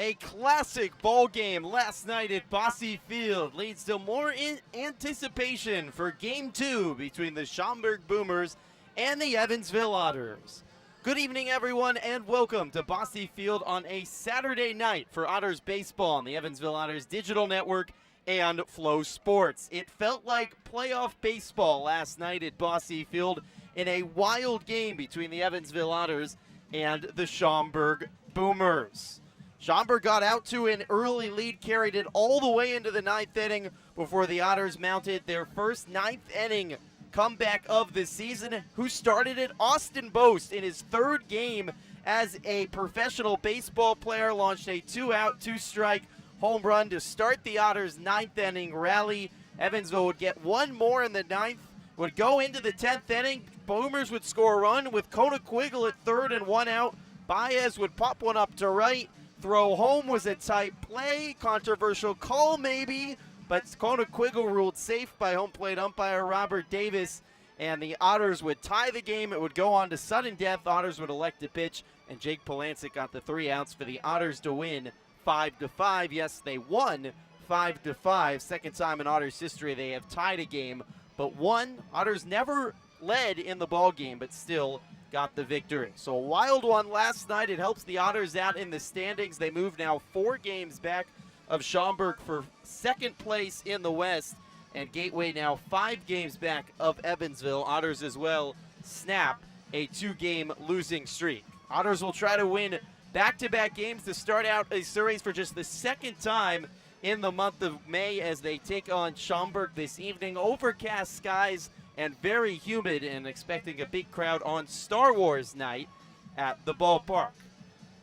A classic ball game last night at Bosse Field leads to more anticipation for Game 2 between the Schaumburg Boomers and the Evansville Otters. Good evening, everyone, and welcome to Bosse Field on a Saturday night for Otters baseball on the Evansville Otters Digital Network and Flow Sports. It felt like playoff baseball last night at Bosse Field in a wild game between the Evansville Otters and the Schaumburg Boomers. Schaumburg got out to an early lead, carried it all the way into the ninth inning before the Otters mounted their first ninth inning comeback of the season. Who started it? Austin Bosse, in his third game as a professional baseball player, launched a 2-out, 2-strike home run to start the Otters' ninth inning rally. Evansville would get one more in the ninth, would go into the 10th inning. Boomers would score a run with Conaquiggle at third and 1 out. Baez would pop one up to right. Throw home was a tight play, controversial call maybe, but Conaquiggle ruled safe by home plate umpire Robert Davis, and the Otters would tie the game. It would go on to sudden death. Otters would elect to pitch, and Jake Polancic got the 3 outs for the Otters to win 5-5. Yes, they won 5-5. Second time in Otters history they have tied a game, but won. Otters never led in the ball game, but still got the victory. So a wild one last night. It helps the Otters out in the standings. They move now 4 games back of Schaumburg for second place in the West, and Gateway now 5 games back of Evansville. Otters as well snap a 2-game losing streak. Otters will try to win back-to-back games to start out a series for just the second time in the month of May as they take on Schaumburg this evening. Overcast skies and very humid, and expecting a big crowd on Star Wars night at the ballpark.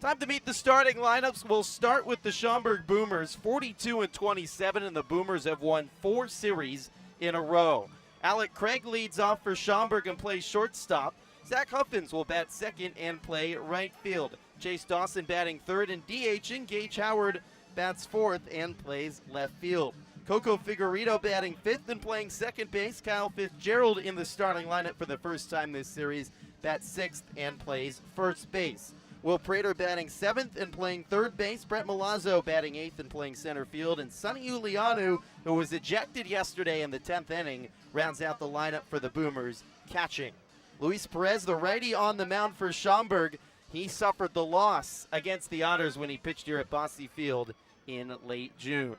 Time to meet the starting lineups. We'll start with the Schaumburg Boomers, 42-27, and the Boomers have won 4 series in a row. Alec Craig leads off for Schaumburg and plays shortstop. Zach Huffins will bat second and play right field. Chase Dawson batting third and DHing. Gage Howard bats fourth and plays left field. Coco Figueredo batting fifth and playing second base. Kyle Fitzgerald in the starting lineup for the first time this series, bats sixth and plays first base. Will Prater batting seventh and playing third base. Brett Milazzo batting eighth and playing center field. And Sonny Ulianu, who was ejected yesterday in the 10th inning, rounds out the lineup for the Boomers, catching. Luis Perez, the righty on the mound for Schaumburg. He suffered the loss against the Otters when he pitched here at Bosse Field in late June.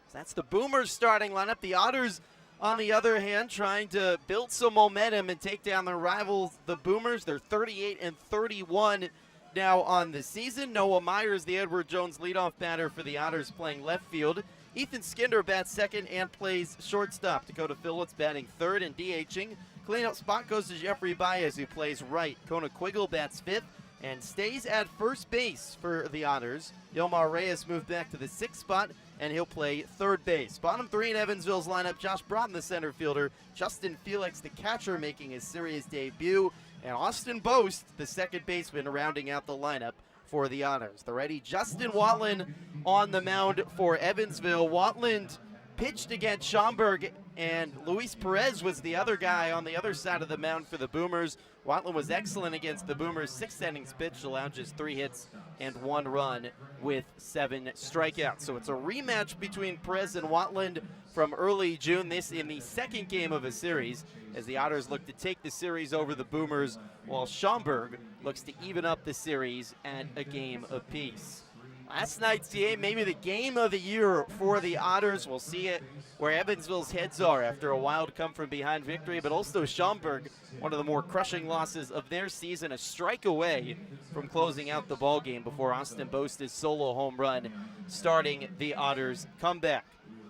So that's the Boomers starting lineup. The Otters, on the other hand, trying to build some momentum and take down their rivals, the Boomers. They're 38-31 now on the season. Noah Myers, the Edward Jones leadoff batter for the Otters, playing left field. Ethan Skinner bats second and plays shortstop. Dakota Phillips batting third and DHing. Cleanup spot goes to Jeffrey Baez, who plays right. Conaquiggle bats fifth and stays at first base for the Otters. Yomar Reyes moved back to the 6th spot, and he'll play third base. Bottom 3 in Evansville's lineup: Josh Broughton, the center fielder, Justin Felix, the catcher, making his series debut, and Austin Bosse, the second baseman, rounding out the lineup for the Otters. The righty Justin Watland on the mound for Evansville. Watland pitched against Schaumburg, and Luis Perez was the other guy on the other side of the mound for the Boomers. Watland was excellent against the Boomers. 6 innings pitched, allowed just 3 hits and 1 run with 7 strikeouts. So it's a rematch between Perez and Watland from early June. This in the second game of a series, as the Otters look to take the series over the Boomers, while Schaumburg looks to even up the series at a game apiece. Last night's game, maybe the game of the year for the Otters. We'll see it where Evansville's heads are after a wild come-from-behind victory, but also Schaumburg, one of the more crushing losses of their season, a strike away from closing out the ballgame before Austin Bosse's solo home run, starting the Otters' comeback.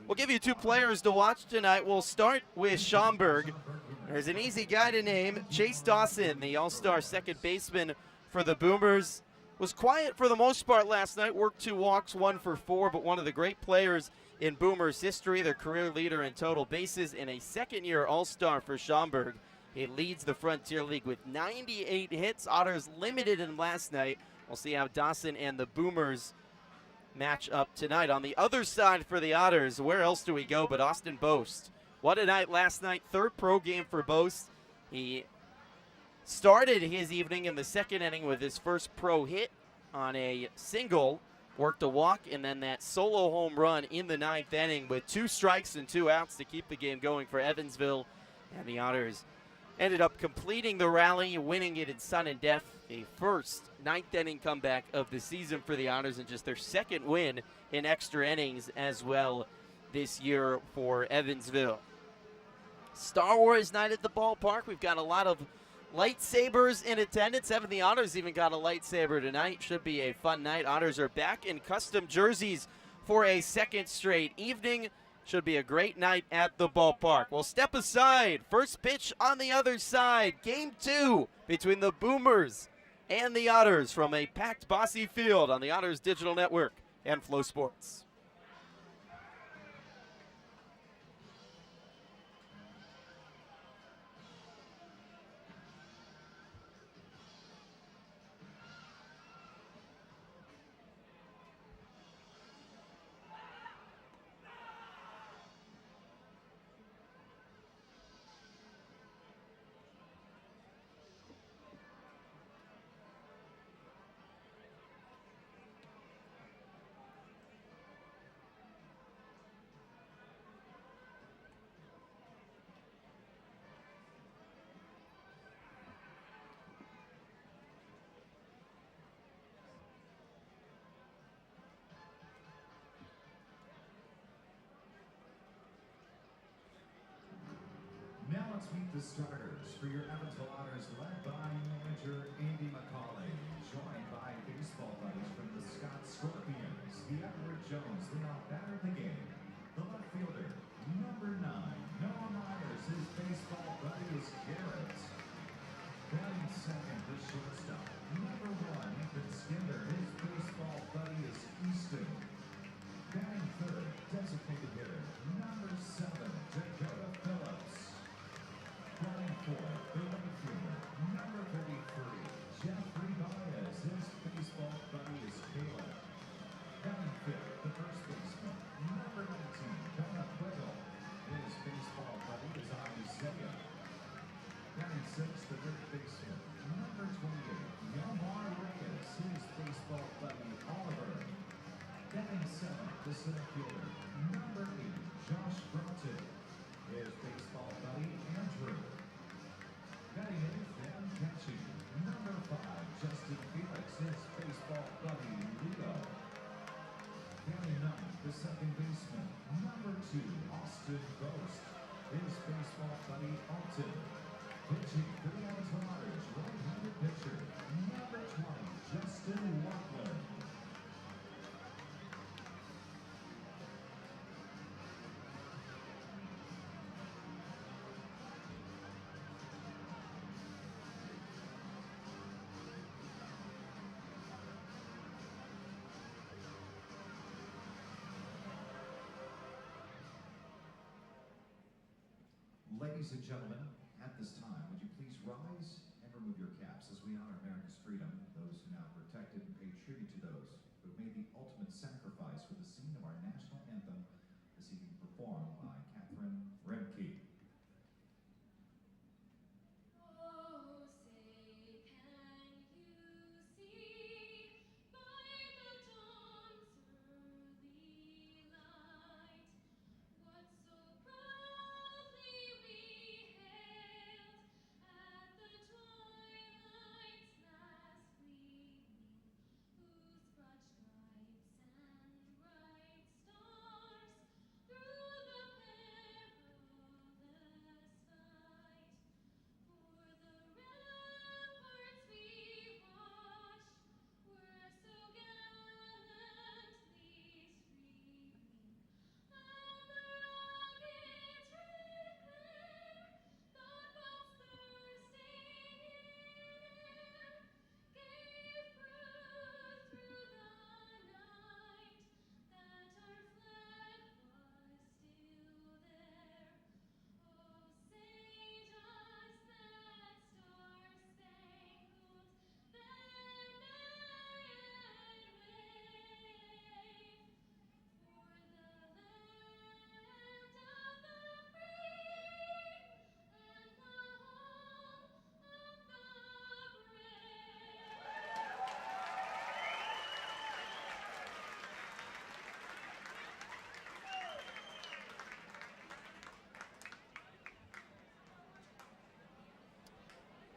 We'll give you 2 players to watch tonight. We'll start with Schaumburg. There's an easy guy to name, Chase Dawson, the all-star second baseman for the Boomers. Was quiet for the most part last night, worked 2 walks, 1 for 4, but one of the great players in Boomers history, their career leader in total bases, and a second-year all-star for Schaumburg. He leads the Frontier League with 98 hits. Otters limited him last night. We'll see how Dawson and the Boomers match up tonight. On the other side for the Otters, where else do we go but Austin Bosse? What a night last night, 3rd pro game for Bosse. He started his evening in the 2nd inning with his first pro hit on a single worked a walk, and then that solo home run in the ninth inning with 2 strikes and 2 outs to keep the game going for Evansville. And the Otters ended up completing the rally, winning it in sudden death. The first ninth inning comeback of the season for the Otters, and just their second win in extra innings as well this year for Evansville. Star Wars night at the ballpark. We've got a lot of lightsabers in attendance. The Otters even got a lightsaber tonight. Should be a fun night. Otters are back in custom jerseys for a second straight evening. Should be a great night at the ballpark. Well, step aside. First pitch on the other side. Game 2 between the Boomers and the Otters from a packed Bosse Field on the Otters Digital Network and Flow Sports. Now let's meet the starters for your Evansville Otters, led by manager Andy McCauley, joined by baseball buddies from the Scott Scorpions, the Edward Jones leadoff batter of the game, the left fielder, number 9, Noah Myers, his baseball buddy is Garrett. Batting second, the shortstop, number 1, Ethan Skinner, his baseball buddy is Easton. Batting third, designated hitter, number 7, Dakota Phillips. Batting fourth, the right fielder, number 33, Jeffrey Baez, his baseball buddy is Caleb. Batting fifth, the first baseman, number 19, Donna Quiggle, his baseball buddy is Isaiah. Batting sixth, the third baseman, number 28, Yomar Reyes, his baseball buddy Oliver. Batting seventh, the center fielder, number 8, Josh Broughton, his baseball buddy Andrew. Batting eighth and catching, number 5, Justin Felix, his baseball buddy Leo. Batting ninth, the second baseman, number 2, Austin Ghost, his baseball buddy Alton. Pitching for the Evansville Otters, right-handed pitcher, number 20, Justin Watler. Ladies and gentlemen, at this time, would you please rise and remove your caps as we honor America's freedom, those who now protected and pay tribute to those who have made the ultimate sacrifice for the singing of our national anthem, this evening performed by Catherine Remke.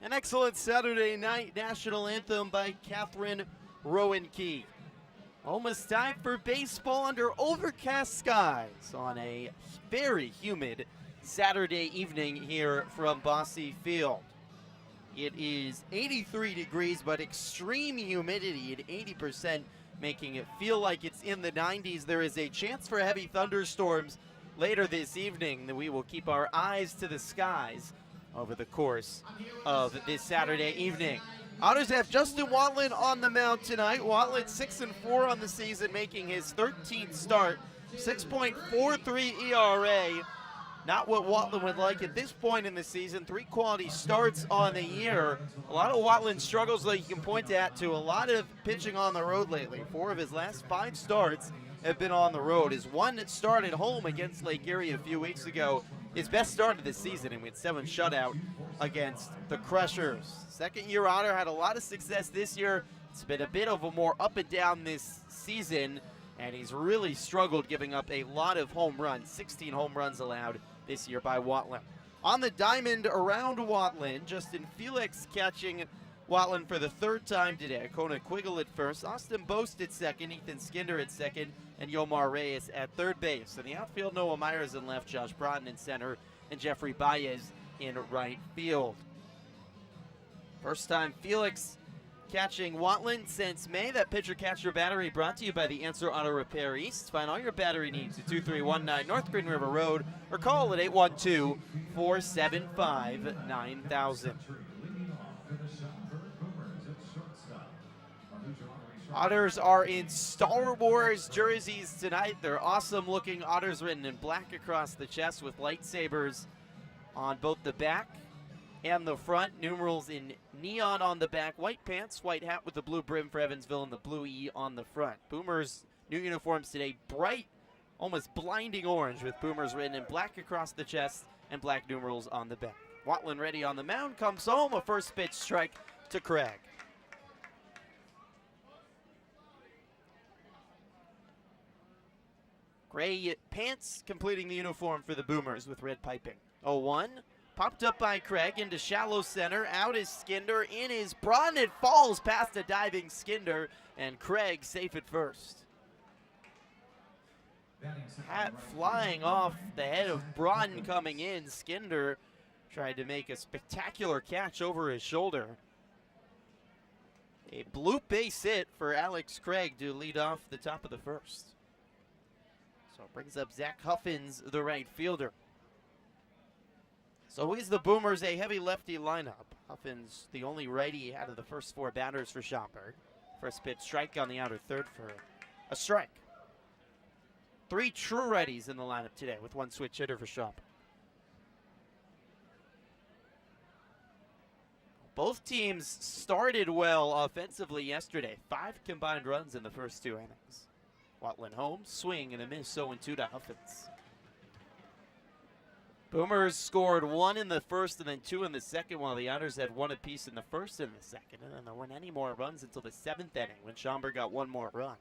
An excellent Saturday night national anthem by Catherine Rowan Key. Almost time for baseball under overcast skies on a very humid Saturday evening here from Bosse Field. It is 83 degrees, but extreme humidity at 80%, making it feel like it's in the 90s. There is a chance for heavy thunderstorms later this evening that we will keep our eyes to the skies over the course of this Saturday evening. Otters have Justin Watland on the mound tonight. Watland 6-4 on the season, making his 13th start, 6.43 ERA. Not what Watland would like at this point in the season. 3 quality starts on the year. A lot of Watland struggles that you can point to a lot of pitching on the road lately. 4 of his last 5 starts have been on the road. His one that started home against Lake Erie a few weeks ago, his best start of the season, and we had 7 shutout against the Crushers. Second-year Otter had a lot of success this year. It's been a bit of a more up and down this season, and he's really struggled giving up a lot of home runs. 16 home runs allowed this year by Watland. On the diamond around Watland, Justin Felix catching Watland for the 3rd time today. Kona Quiggle at first, Austin Boast at second, Ethan Skinder at second, and Yomar Reyes at 3rd base. In the outfield, Noah Myers in left, Josh Broughton in center, and Jeffrey Baez in right field. First time Felix catching Watland since May. That pitcher-catcher battery brought to you by the Answer Auto Repair East. Find all your battery needs at 2319 North Green River Road or call at 812-475-9000. Otters are in Star Wars jerseys tonight. They're awesome-looking Otters written in black across the chest with lightsabers on both the back and the front. Numerals in neon on the back. White pants, white hat with the blue brim for Evansville, and the blue E on the front. Boomers' new uniforms today, bright, almost blinding orange with Boomers written in black across the chest and black numerals on the back. Watland ready on the mound, comes home. A first pitch strike to Craig. Gray pants completing the uniform for the Boomers with red piping. 0-1. Popped up by Craig into shallow center. Out is Skinder. In is Broughton. It falls past a diving Skinder, and Craig safe at first. Hat flying off the head of Broughton coming in. Skinder tried to make a spectacular catch over his shoulder. A bloop base hit for Alex Craig to lead off the top of the first. So it brings up Zach Huffins, the right fielder. So is the Boomers a heavy lefty lineup. Huffins, the only righty out of the first 4 batters for Schaumburg. First pitch strike on the outer third for a strike. 3 true righties in the lineup today with 1 switch hitter for Schaumburg. Both teams started well offensively yesterday. 5 combined runs in the first 2 innings. Watland home, swing and a miss, 0-2 to Huffins. Boomers scored 1 in the first and then 2 in the second, while the Otters had 1 apiece in the first and the second. And then there weren't any more runs until the 7th inning when Schaumburg got 1 more run.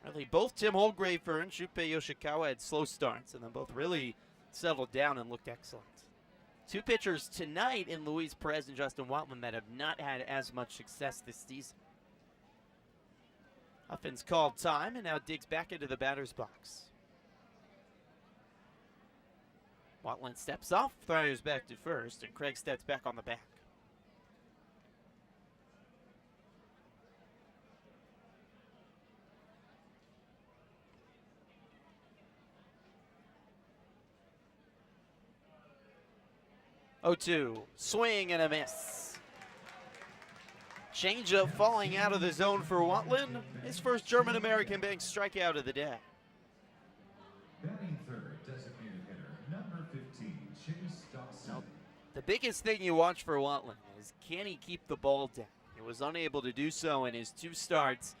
Really, both Tim Holgrafer and Shuppei Yoshikawa had slow starts, and then both really settled down and looked excellent. 2 pitchers tonight in Luis Perez and Justin Watland that have not had as much success this season. Huffins called time and now digs back into the batter's box. Watland steps off, throws back to first, and Craig steps back on the back. Oh, 2, swing and a miss. Changeup falling out of the zone for Watland. His first German-American Bank strikeout of the day. Batting third, designated hitter, number 15, Chase Dawson. Now, the biggest thing you watch for Watland is, can he keep the ball down? He was unable to do so in his 2 starts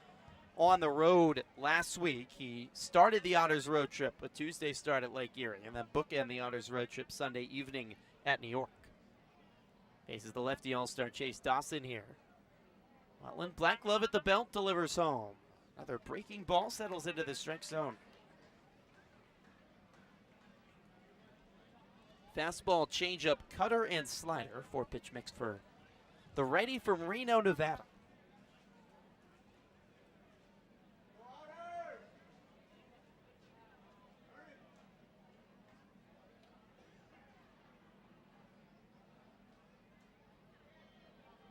on the road last week. He started the Otters road trip, a Tuesday start at Lake Erie, and then bookend the Otters road trip Sunday evening at New York. Faces the lefty all-star Chase Dawson here. Watland, black glove at the belt, delivers home. Another breaking ball settles into the strike zone. Fastball, changeup, cutter, and slider. 4-pitch mix for the righty from Reno, Nevada.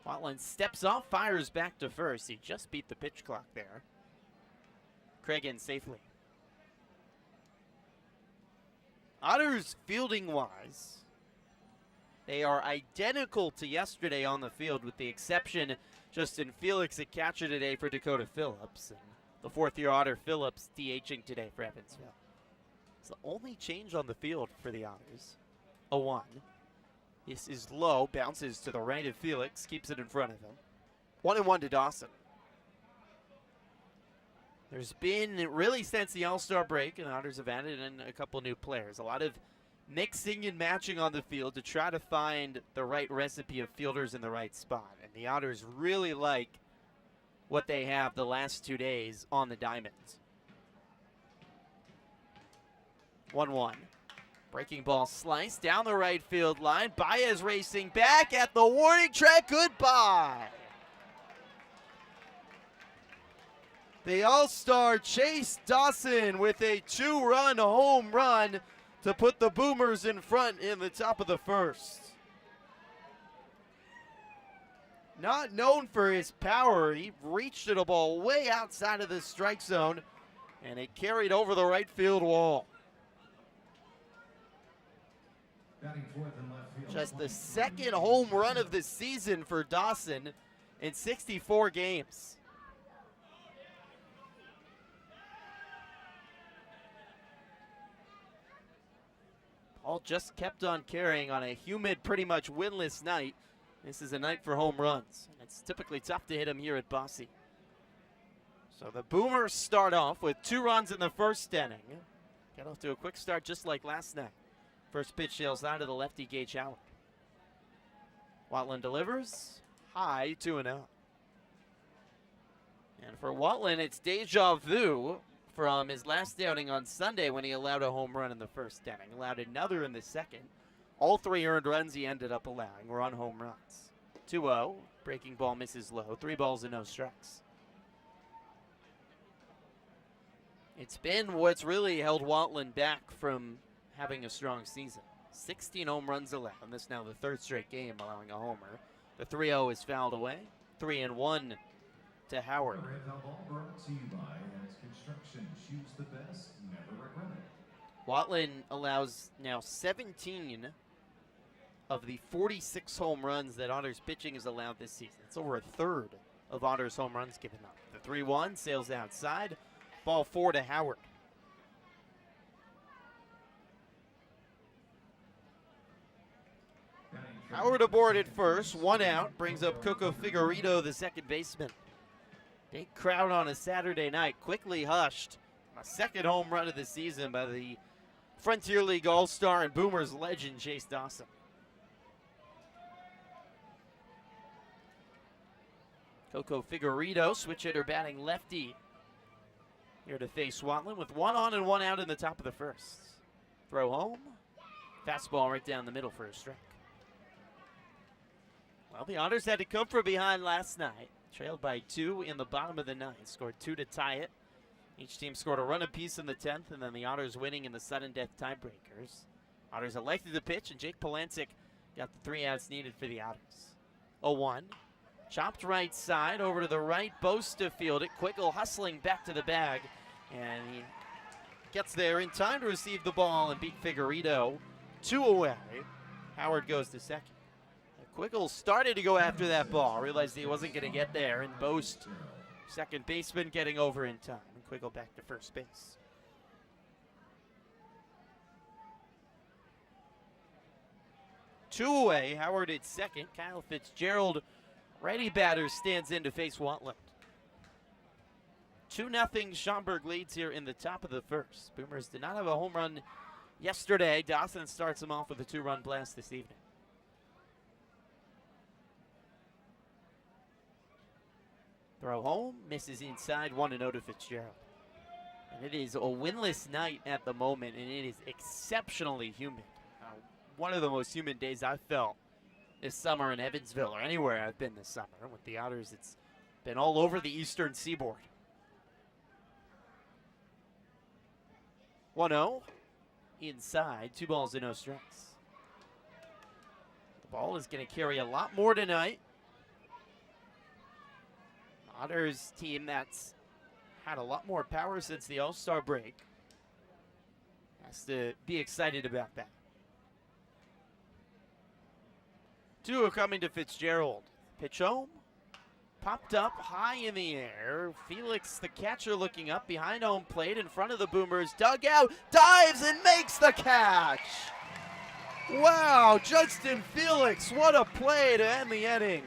Watland steps off, fires back to first. He just beat the pitch clock there. Craig in safely. Otters fielding-wise, they are identical to yesterday on the field with the exception Justin Felix at catcher today for Dakota Phillips. And the fourth-year Otter Phillips DHing today for Evansville. It's the only change on the field for the Otters. A 1. This is low, bounces to the right of Felix, keeps it in front of him. 1-1 to Dawson. There's been, really since the All-Star break, and the Otters have added in a couple new players. A lot of mixing and matching on the field to try to find the right recipe of fielders in the right spot. And the Otters really like what they have the last 2 days on the diamonds. 1-1. Breaking ball sliced down the right field line. Baez racing back at the warning track. Goodbye. The All-Star Chase Dawson with a 2-run home run to put the Boomers in front in the top of the first. Not known for his power, he reached a ball way outside of the strike zone, and it carried over the right field wall. Just the second home run of the season for Dawson in 64 games. Paul just kept on carrying on a humid, pretty much windless night. This is a night for home runs. And it's typically tough to hit him here at Bosse. So the Boomers start off with 2 runs in the first inning. Got off to a quick start just like last night. First pitch sails out of the lefty Gage Howard. Watland delivers. High, 2-0. And for Watland, it's deja vu from his last outing on Sunday when he allowed a home run in the first inning. Allowed another in the second. All 3 earned runs he ended up allowing were on home runs. 2-0. Breaking ball misses low. 3 balls and no strikes. It's been what's really held Watland back from having a strong season. 16 home runs allowed, and this is now the 3rd straight game allowing a homer. The 3-0 is fouled away. 3-1 to Howard. Watland allows now 17 of the 46 home runs that Otters pitching has allowed this season. It's over a third of Otters home runs given up. The 3-1 sails outside. Ball 4 to Howard. Howard aboard at first, 1 out, brings up Coco Figueredo, the second baseman. Big crowd on a Saturday night, quickly hushed. A second home run of the season by the Frontier League All-Star and Boomers legend Chase Dawson. Coco Figueredo, switch hitter batting lefty. Here to face Watland with 1 on and 1 out in the top of the first. Throw home. Fastball right down the middle for a strike. Well, the Otters had to come from behind last night. Trailed by 2 in the bottom of the 9th. Scored 2 to tie it. Each team scored a run apiece in the 10th, and then the Otters winning in the sudden death tiebreakers. Otters elected to pitch, and Jake Polancic got the 3 outs needed for the Otters. 0-1. Chopped right side over to the right. Bosse Field it. Quiggle hustling back to the bag, and he gets there in time to receive the ball and beat Figueredo 2 away. Howard goes to second. Quiggle started to go after that ball, realized he wasn't going to get there, and Bosse, second baseman, getting over in time. And Quiggle back to first base. Two away, Howard at second. Kyle Fitzgerald, righty batter, stands in to face Watland. 2-0 Schaumburg leads here in the top of the first. Boomers did not have a home run yesterday. Dawson starts them off with a 2-run blast this evening. Throw home, misses inside, 1-0 to Fitzgerald. And it is a winless night at the moment, and it is exceptionally humid. one of the most humid days I've felt this summer in Evansville or anywhere I've been this summer. With the Otters, it's been all over the eastern seaboard. 1-0 inside, 2 balls and no strikes. The ball is going to carry a lot more tonight. Otters team that's had a lot more power since the All-Star break. Has to be excited about that. 2 are coming to Fitzgerald. Pitch home. Popped up high in the air. Felix, the catcher, looking up behind home plate in front of the Boomers. Dugout, dives and makes the catch. Wow, Justin Felix, what a play to end the inning.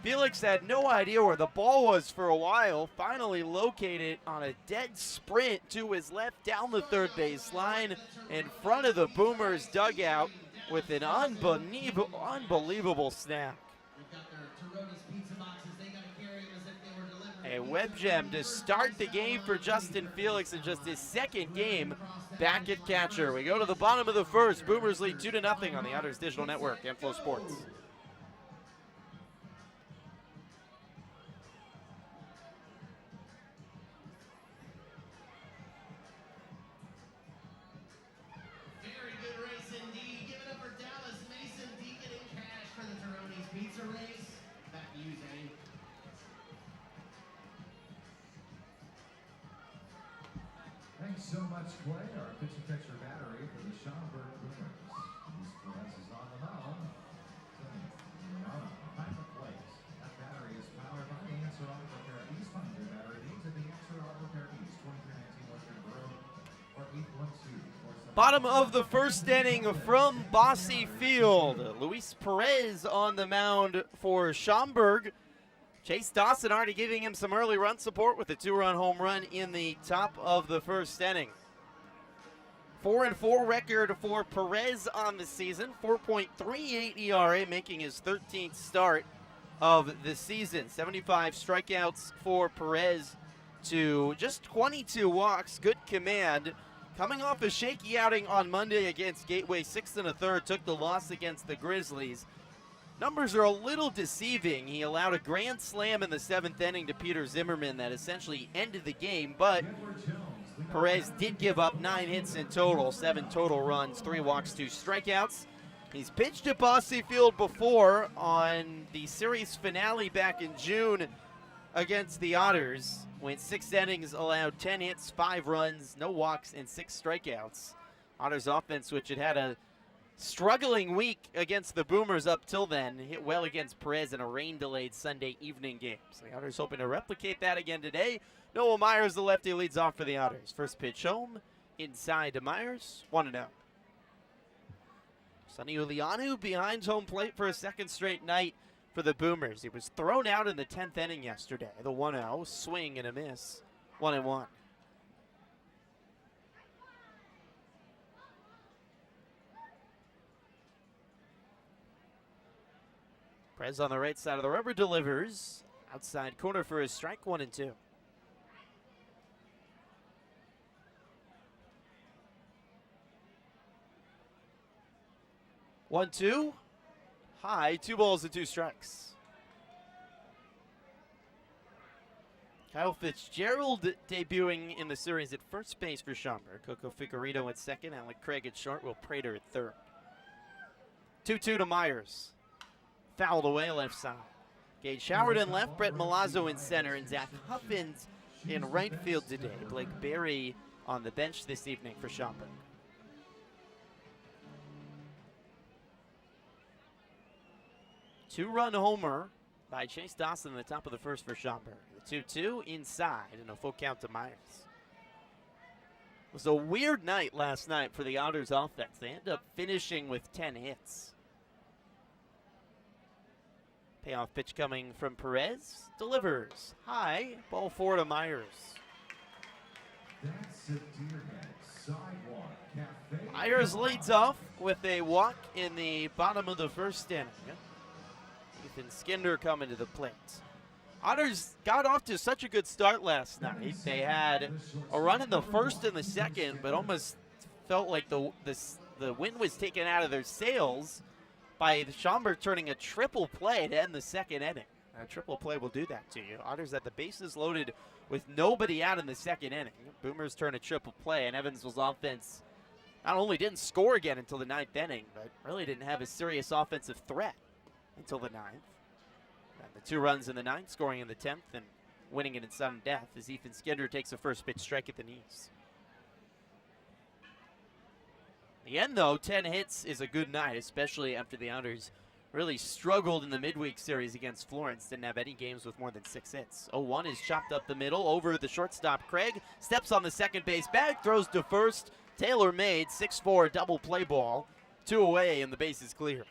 Felix had no idea where the ball was for a while. Finally located on a dead sprint to his left down the third base line in front of the Boomers dugout with an unbelievable snap. A web gem to start the game for Justin Felix in just his second game back at catcher. We go to the bottom of the first. Boomers lead 2-0 on the Otters Digital Network and Flow Sports. Thanks so much, Clay. Our pitcher-catcher battery for the Schaumburg Boomers. Luis Perez is on the mound. Behind the plate. That battery is powered by the Answer Auto Repair East. Find your battery needs at the Answer Auto Repair East, 2319 Western Road, or 812-477. Bottom of the first inning from Bosse Field. Luis Perez on the mound for Schaumburg. Chase Dawson already giving him some early run support with a 2-run home run in the top of the first inning. 4-4 record for Perez on the season. 4.38 ERA, making his 13th start of the season. 75 strikeouts for Perez to just 22 walks. Good command. Coming off a shaky outing on Monday against Gateway, 6 1/3, took the loss against the Grizzlies. Numbers are a little deceiving. He allowed a grand slam in the 7th inning to Peter Zimmerman that essentially ended the game, but Perez did give up 9 hits in total, 7 total runs, 3 walks, 2 strikeouts. He's pitched at Bosse Field before on the series finale back in June against the Otters. Went 6 innings, allowed 10 hits, 5 runs, no walks, and 6 strikeouts. Otters offense, which had a struggling week against the Boomers up till then, hit well against Perez in a rain-delayed Sunday evening game. So the Otters hoping to replicate that again today. Noah Myers, the lefty, leads off for the Otters. First pitch home, inside to Myers, 1-0. Sonny Ulianu behind home plate for a second straight night for the Boomers. He was thrown out in the 10th inning yesterday. The 1-0, swing and a miss, 1-1. Perez on the right side of the rubber delivers. Outside corner for his strike, 1-2. One, two. High, 2 balls and 2 strikes. Kyle Fitzgerald debuting in the series at first base for Schaumburg. Coco Figueredo at second, Alec Craig at short, Will Prater at third. 2-2 to Myers. Fouled away left side. Gage Howard in left, Brett Milazzo in center, and Zach Huffins in right field today. Blake Berry on the bench this evening for Schaumburg. Two-run homer by Chase Dawson in the top of the first for Schaumburg. The 2-2 inside and a full count to Myers. It was a weird night last night for the Otters offense. They end up finishing with 10 hits. Payoff pitch coming from Perez. Delivers. High. Ball 4 to Myers. Myers leads off with a walk in the bottom of the first inning. Ethan Skinder coming to the plate. Otters got off to such a good start last night. They had a run in the first and the second, but almost felt like the wind was taken out of their sails by the Schaumburg turning a triple play to end the second inning. A triple play will do that to you. Otters at the bases loaded with nobody out in the second inning. Boomers turn a triple play, and Evansville's offense not only didn't score again until the ninth inning, but really didn't have a serious offensive threat until the ninth. And the 2 runs in the ninth, scoring in the 10th, and winning it in sudden death as Ethan Skinder takes a first pitch strike at the knees. In the end, though, 10 hits is a good night, especially after the Otters really struggled in the midweek series against Florence. Didn't have any games with more than 6 hits. 0-1 is chopped up the middle over the shortstop. Craig steps on the second base bag, throws to first. Taylor made 6-4 double play ball. 2 away and the base is cleared.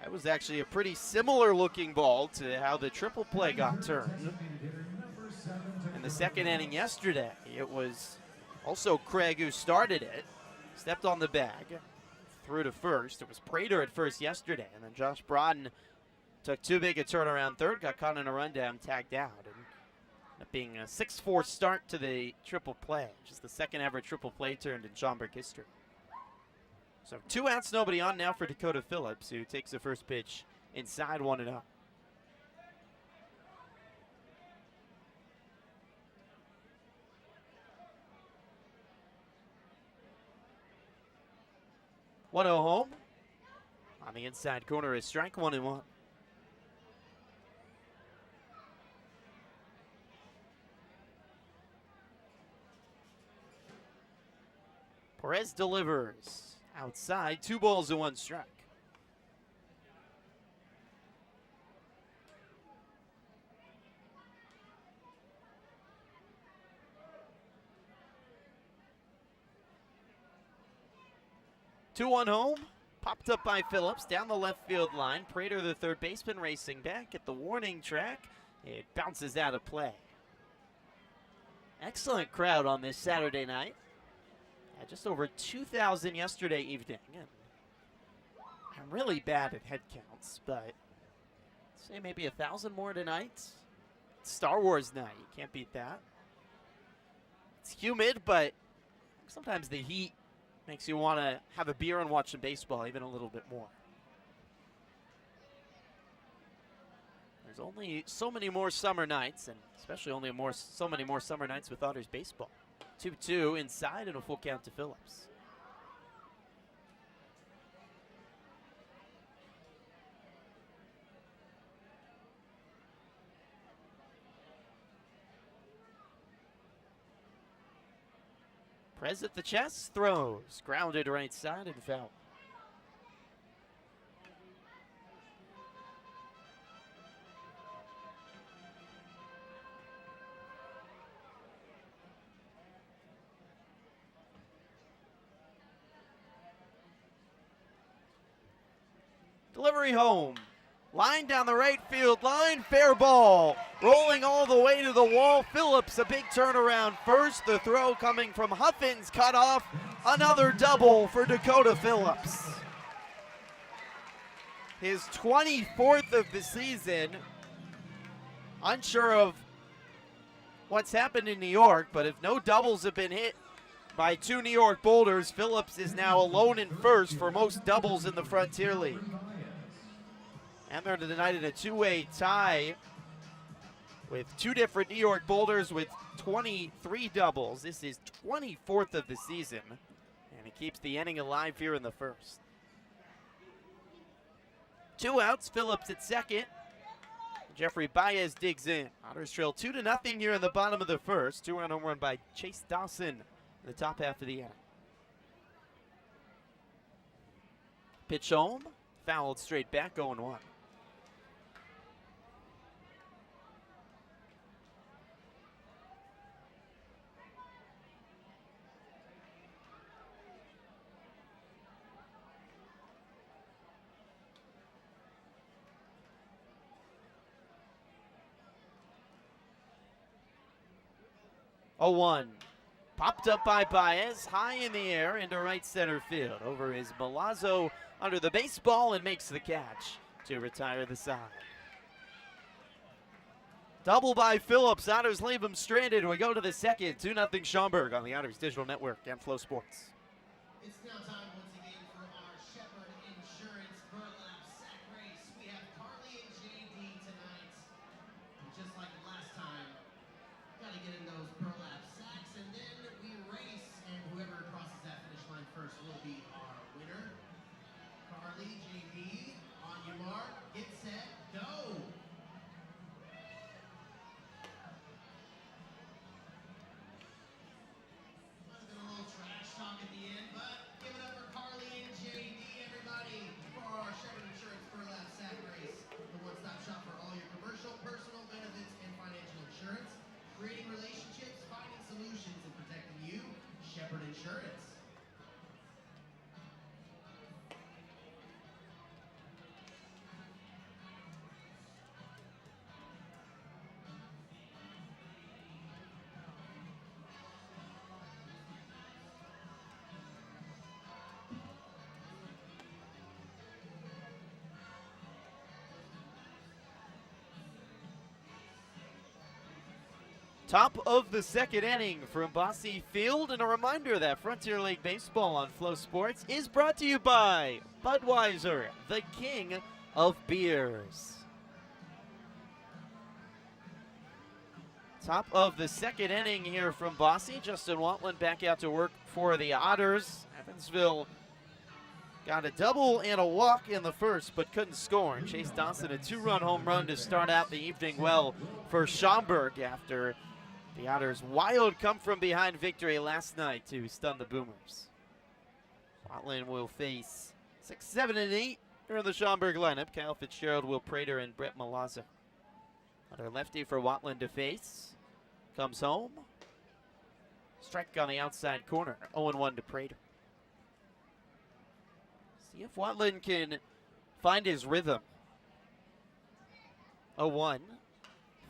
That was actually a pretty similar looking ball to how the triple play got turned in the second inning yesterday. It was also Craig who started it, stepped on the bag, threw to first. It was Prater at first yesterday, and then Josh Brodden took too big a turnaround third, got caught in a rundown, tagged out, and ended up being a 6-4 start to the triple play, which is the second ever triple play turned in Schaumburg history. So 2 outs, nobody on now for Dakota Phillips, who takes the first pitch inside 1-0. One 0 home. On the inside corner is strike 1-1. Perez delivers. Outside, 2 balls and 1 strike. Two one home, popped up by Phillips down the left field line. Prater, the third baseman, racing back at the warning track. It bounces out of play. Excellent crowd on this Saturday night. Just over 2,000 yesterday evening. And I'm really bad at head counts, but I'd say maybe 1,000 more tonight. It's Star Wars night, you can't beat that. It's humid, but sometimes the heat makes you want to have a beer and watch some baseball even a little bit more. There's only so many more summer nights, and especially only so many more summer nights with Otters baseball. 2-2 inside and a full count to Phillips. Prez at the chest, throws, grounded right side and foul. Delivery home. Line down the right field line. Fair ball. Rolling all the way to the wall. Phillips, a big turnaround first. The throw coming from Huffins. Cut off. Another double for Dakota Phillips. His 24th of the season. Unsure of what's happened in New York, but if no doubles have been hit by 2 New York boulders, Phillips is now alone in first for most doubles in the Frontier League. And they're tonight in a 2-way tie with 2 different New York boulders with 23 doubles. This is 24th of the season, and he keeps the inning alive here in the first. 2 outs, Phillips at second. Jeffrey Baez digs in. Otters trail 2-0 here in the bottom of the first. 2-run home run by Chase Dawson in the top half of the inning. Pitch home, fouled straight back, 0-1. A 1. Popped up by Baez, high in the air into right center field. Over is Milazzo under the baseball and makes the catch to retire the side. Double by Phillips. Otters leave him stranded. We go to the second. 2-0 Schaumburg on the Otters Digital Network and Flow Sports. It's now time once again for our Shepherd Insurance Burlap Sack Race. We have Carly and JD tonight. And just like last time, got to get in those burlap sacks, and then we race, and whoever crosses that finish line first will be our winner. Carly, JD, on your mark, get set, go! Might have been a little trash talk at the end, but give it up for Carly and JD, everybody, for our Shepherd Insurance Burlap Sack Race. The one-stop shop for all your commercial, personal benefits, and financial insurance. Creating relationships, finding solutions, and protecting you. Shepherd Insurance. Top of the second inning from Bosse Field, and a reminder that Frontier League Baseball on Flow Sports is brought to you by Budweiser, the king of beers. Top of the second inning here from Bosse. Justin Watland back out to work for the Otters. Evansville got a double and a walk in the first, but couldn't score. And Chase Dawson, a 2-run home run to start out the evening well for Schaumburg after the Otters' wild come-from-behind victory last night to stun the Boomers. Watland will face 6, 7, and 8 here in the Schaumburg lineup. Kyle Fitzgerald, Will Prater, and Brett Malazzo. Another lefty for Watland to face. Comes home. Strike on the outside corner. 0-1 to Prater. See if Watland can find his rhythm. 0-1.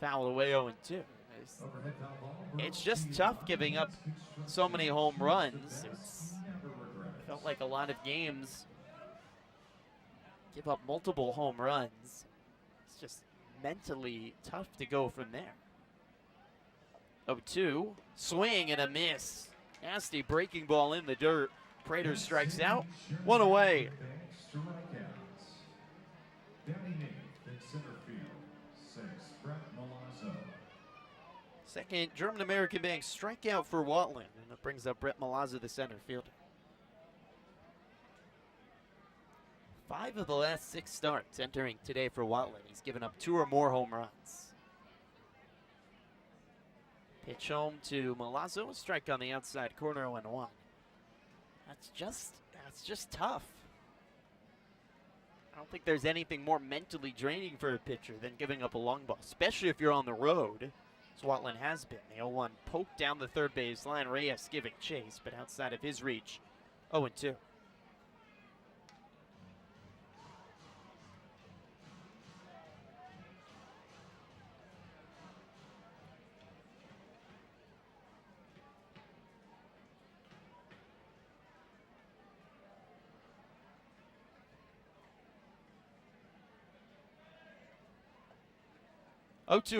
Foul away 0-2. It's just tough giving up so many home runs. It felt like a lot of games give up multiple home runs. It's just mentally tough to go from there. 0-2. Swing and a miss. Nasty breaking ball in the dirt. Prater strikes out. One away. Second German-American Bank strikeout for Watland, and it brings up Brett Malazzo, the center fielder. 5 of the last 6 starts entering today for Watland. He's given up 2 or more home runs. Pitch home to Malazzo, a strike on the outside corner, 0-1. That's just tough. I don't think there's anything more mentally draining for a pitcher than giving up a long ball, especially if you're on the road. Watland has been. The 0-1 poke down the third base line. Reyes giving chase, but outside of his reach. 0-2.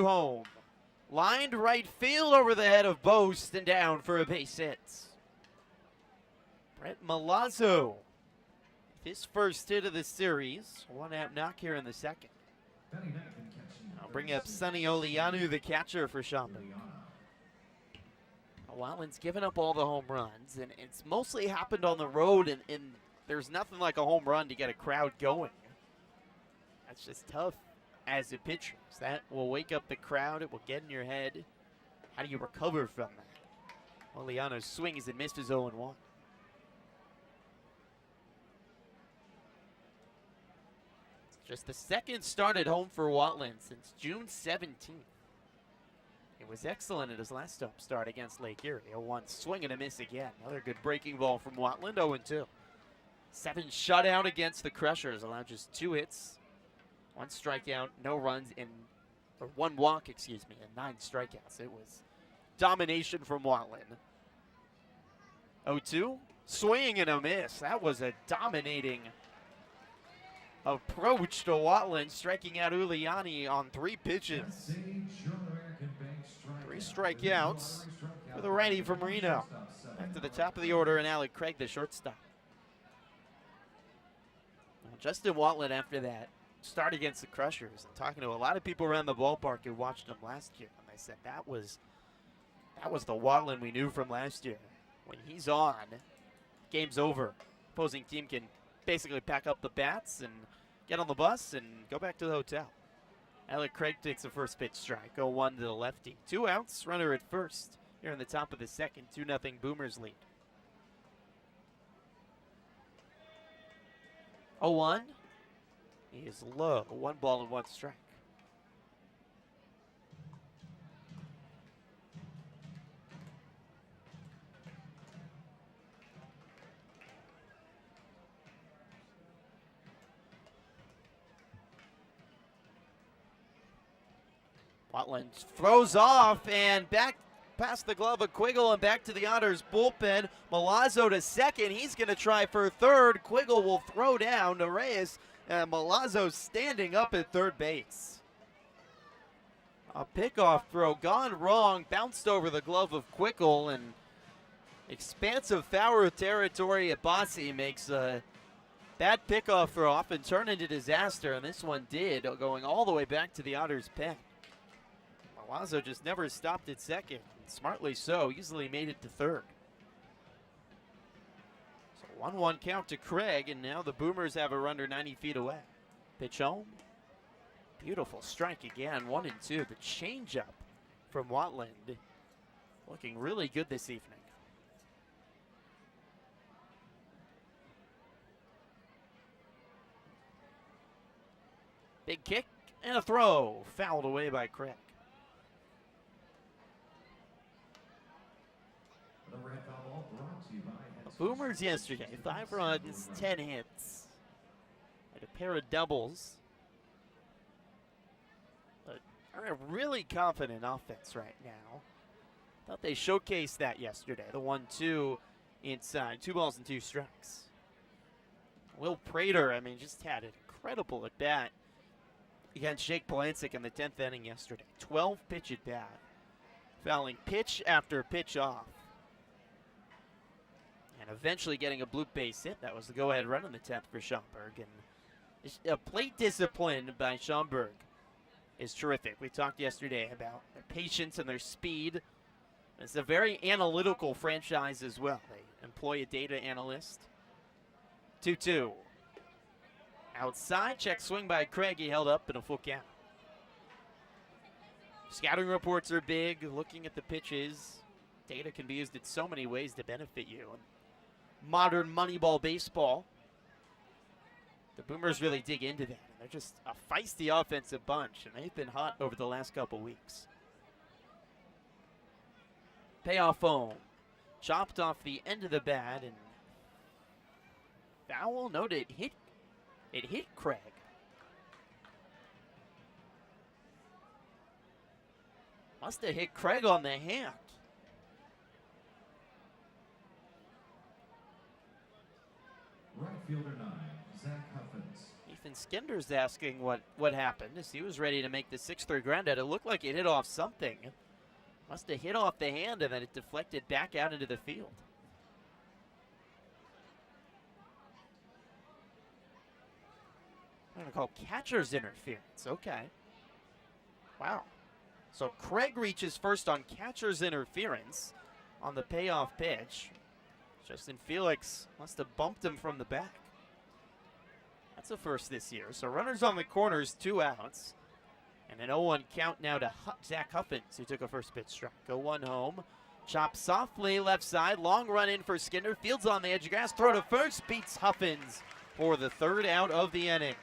Home. Lined right field over the head of Bosse and down for a base hit. Brett Malazzo, his first hit of the series. 1-out knock here in the second. I'll bring up Sonny Oleanu, the catcher for Schaumburg. Watland's given up all the home runs, and it's mostly happened on the road, and there's nothing like a home run to get a crowd going. That's just tough as a pitcher. So that will wake up the crowd. It will get in your head. How do you recover from that? Oleano swings and misses 0-1. It's just the second start at home for Watland since June 17th. It was excellent at his last home start against Lake Erie. 0-1 swing and a miss again. Another good breaking ball from Watland. 0-2. 7 shutout against the Crushers. Allowed just 2 hits. 1 strikeout, no runs, or 1 walk, excuse me, and 9 strikeouts. It was domination from Watland. 0-2, swing and a miss. That was a dominating approach to Watland, striking out Uliani on 3 pitches. strikeouts for the righty from Reno. Back to the top of the order, and Alec Craig, the shortstop. Well, Justin Watland after that start against the Crushers, and talking to a lot of people around the ballpark who watched him last year, and they said that was the Watland we knew from last year. When he's on, game's over. Opposing team can basically pack up the bats and get on the bus and go back to the hotel. Alec Craig takes the first pitch strike, 0-1 to the lefty. 2 outs, runner at first. Here in the top of the second, 2-0 Boomers lead. 0-1. He is low, 1 ball and 1 strike. Watland throws off and back past the glove of Quiggle and back to the Otters bullpen. Milazzo to second. He's going to try for third. Quiggle will throw down to Reyes, and Milazzo standing up at third base. A pickoff throw gone wrong, bounced over the glove of Quiggle, and expansive foul territory at Bosse makes a bad pickoff throw off and turn into disaster, and this one did, going all the way back to the Otters pen. Milazzo just never stopped at second. Smartly so, easily made it to third. So 1-1 count to Craig, and now the Boomers have a runner 90 feet away. Pitch home. Beautiful strike again, 1-2. The changeup from Watland looking really good this evening. Big kick and a throw, fouled away by Craig. Boomers yesterday, 5 runs, 10 hits, and a pair of doubles. But are a really confident offense right now. Thought they showcased that yesterday. The 1-2 inside, 2 balls and 2 strikes. Will Prater, I mean, just had an incredible at bat against Jake Polancic in the 10th inning yesterday. 12 pitch at bat, fouling pitch after pitch off. And eventually getting a blue base hit. That was the go-ahead run in the 10th for Schaumburg. And plate discipline by Schaumburg is terrific. We talked yesterday about their patience and their speed. It's a very analytical franchise as well. They employ a data analyst. 2-2. Outside, check swing by Craig. He held up in a full count. Scouting reports are big. Looking at the pitches. Data can be used in so many ways to benefit you. Modern Moneyball baseball. The Boomers really dig into that. They're just a feisty offensive bunch, and they've been hot over the last couple weeks. Payoff home. Chopped off the end of the bat, and foul. No, it hit Craig. Must have hit Craig on the hand. Right fielder 9, Zach Huffins. Ethan Skinder's asking what happened as he was ready to make the 6-3 ground out. It looked like it hit off something. Must have hit off the hand and then it deflected back out into the field. I'm going to call catcher's interference. Okay. Wow. So Craig reaches first on catcher's interference on the payoff pitch. Justin Felix must have bumped him from the back. That's a first this year. So runners on the corners, 2 outs. And an 0-1 count now to Zach Huffins, who took a first pitch strike. 0-1 home. Chop softly left side. Long run in for Skinner. Fields on the edge of grass. Throw to first. Beats Huffins for the 3rd out of the inning.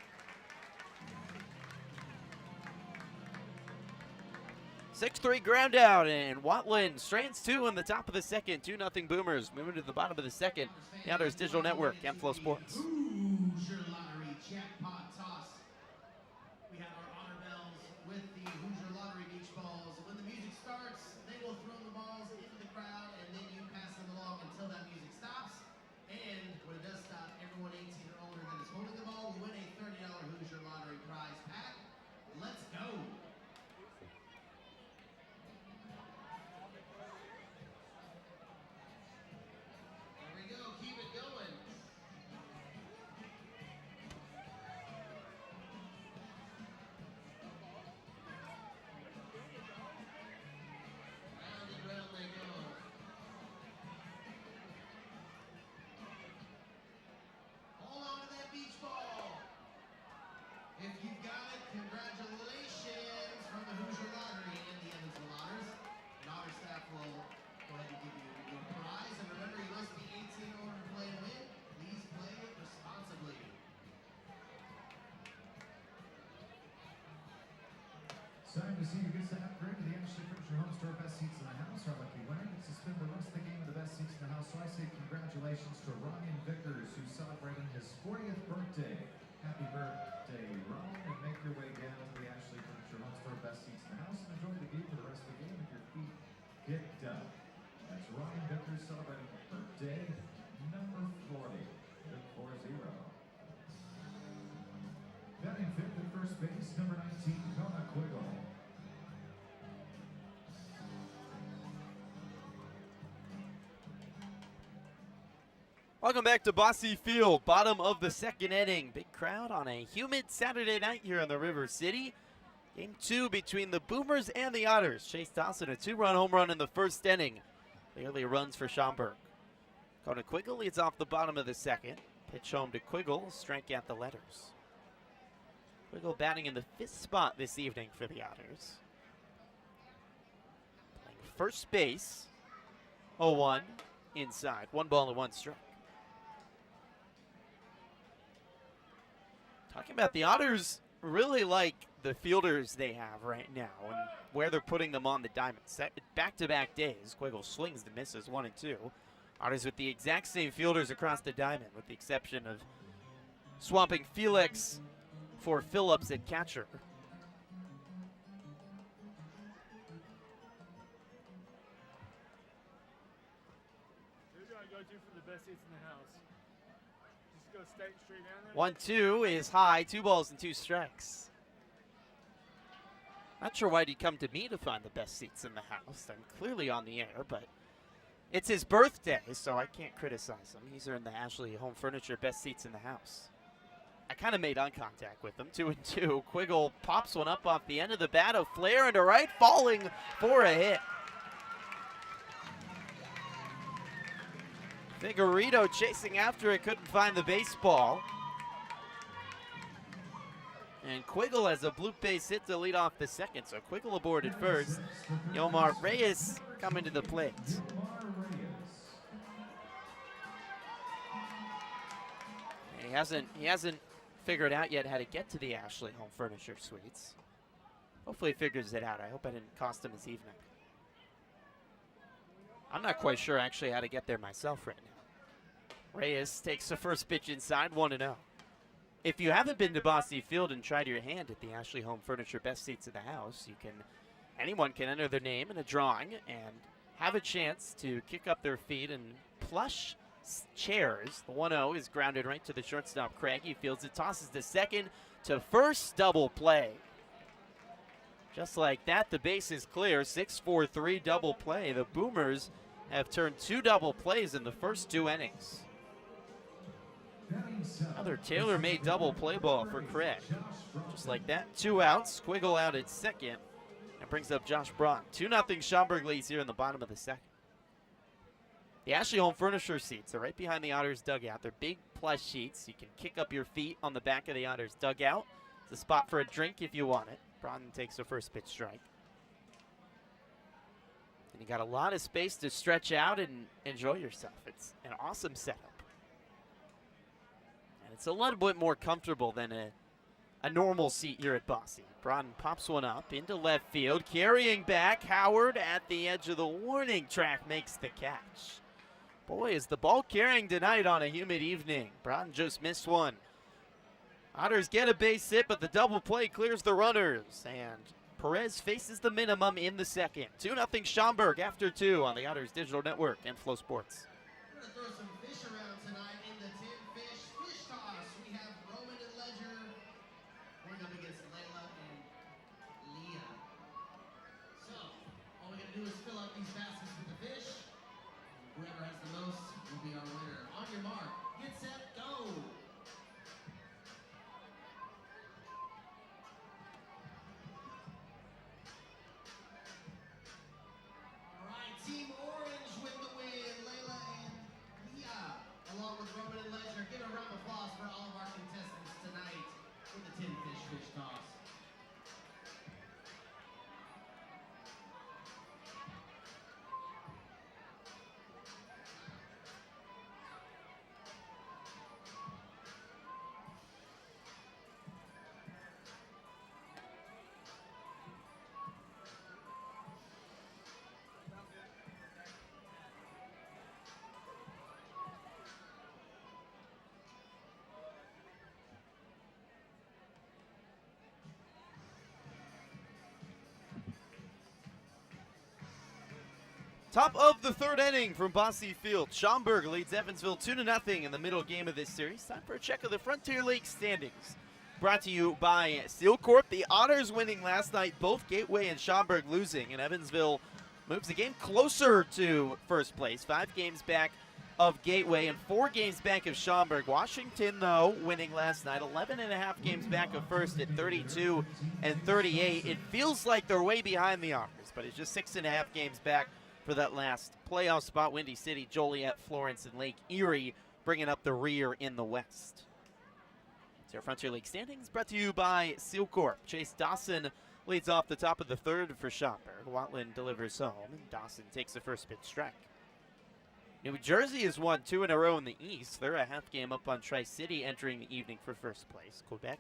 6-3 ground out, and Watland strands 2 in the top of the second. 2-0 Boomers. Moving to the bottom of the second. The Otters Digital Network, Evansville Sports. Hoosier Lottery jackpot toss. We have our honor bells with the Hoosier Lottery beach balls. When the music starts, they will throw the balls into the crowd, and then you pass them along until that music stops. And when it does stop, everyone 18 or older that is holding the ball will win a $30 Hoosier Lottery prize pack. Let's go. this evening gets to upgrade to the Ashley Furniture Home Store Best Seats in the House. Our lucky winner gets to spend the rest of the game with the best seats in the house. So I say congratulations to Ryan Vickers, who's celebrating his 40th birthday. Happy birthday, Ryan, and make your way down to the Ashley Furniture Home Store Best Seats in the House and enjoy the view for the rest of the game with your feet kicked up. That's Ryan Vickers celebrating birthday number 40. Good 4-0. Batting fifth at first base, number 19, Kona Quiggle. Welcome back to Bosse Field, bottom of the second inning. Big crowd on a humid Saturday night here in the River City. Game 2 between the Boomers and the Otters. Chase Dawson, a 2-run home run in the first inning. The early runs for Schaumburg. Kona Quiggle leads off the bottom of the second. Pitch home to Quiggle, strike out the letters. Quiggle batting in the 5th spot this evening for the Otters. Playing first base. 0-1 inside. 1 ball and 1 strike. Talking about the Otters, really like the fielders they have right now and where they're putting them on the diamond. Back-to-back days, Quiggle swings and misses 1 and 2. Otters with the exact same fielders across the diamond, with the exception of swapping Felix for Phillips at catcher. Who do I go to for the best seats in the house? Just go straight down there? 1-2 is high, 2 balls and 2 strikes. Not sure why he'd come to me to find the best seats in the house. I'm clearly on the air, but it's his birthday, so I can't criticize him. He's earned the Ashley Home Furniture best seats in the house. I kind of made eye contact with him. 2-2. Quiggle pops one up off the end of the bat. A flare into right, falling for a hit. Figueredo chasing after it, couldn't find the baseball. And Quiggle has a bloop base hit to lead off the second. So Quiggle aboard at first. Yomar Reyes coming to the plate. He hasn't figured out yet how to get to the Ashley Home Furniture Suites. Hopefully he figures it out. I hope I didn't cost him his evening. I'm not quite sure actually how to get there myself right now. Reyes takes the first pitch inside, 1-0. If you haven't been to Bosse Field and tried your hand at the Ashley Home Furniture best seats in the house, anyone can enter their name in a drawing and have a chance to kick up their feet in plush chairs. The 1-0 is grounded right to the shortstop, Craig. He fields it, tosses to second, to first, double play. Just like that, the base is clear. 6-4-3 double play. The Boomers have turned 2 double plays in the first 2 innings. Another tailor-made double play ball for Craig. Just like that, 2 outs. Quiggle out at second. And brings up Josh Braun. 2-0 Schaumburg leads here in the bottom of the second. The Ashley Home Furniture seats are right behind the Otters dugout. They're big plush sheets. You can kick up your feet on the back of the Otters dugout. It's a spot for a drink if you want it. Braun takes the first pitch strike. And you got a lot of space to stretch out and enjoy yourself. It's an awesome setup. And it's a little bit more comfortable than a normal seat here at Bosse. Braun pops one up into left field, carrying back. Howard at the edge of the warning track makes the catch. Boy, is the ball carrying tonight on a humid evening. Braun just missed one. Otters get a base hit, but the double play clears the runners. And Perez faces the minimum in the second. 2-0 Schaumburg after 2 on the Otters Digital Network and Flow Sports. We're going to throw some fish around tonight in the Tin Fish Fish Toss. We have Roman and Ledger going up against Layla and Leah. So, all we got to do is fill up these baskets with the fish. Whoever has the most will be our winner. On your mark, get set, go! All right, Team Orange with the win. Layla and Leah, along with Roman and Ledger. Give a round of applause for all of our contestants tonight with the Tin Fish Fish Toss. Top of the third inning from Bosse Field. Schaumburg leads Evansville 2-0 in the middle game of this series. Time for a check of the Frontier League standings. Brought to you by Steel Corp. The Otters winning last night, both Gateway and Schaumburg losing, and Evansville moves the game closer to first place. 5 games back of Gateway and 4 games back of Schaumburg. Washington, though, winning last night, 11.5 games back of first at 32 and 38. It feels like they're way behind the Otters, but it's just 6.5 games back for that last playoff spot. Windy City, Joliet, Florence, and Lake Erie bringing up the rear in the West. It's our Frontier League standings brought to you by Seal Corp. Chase Dawson leads off the top of the third for Schaumburg. Watland delivers home, and Dawson takes the first pitch strike. New Jersey has won 2 in a row in the East. They're a half game up on Tri-City entering the evening for first place. Quebec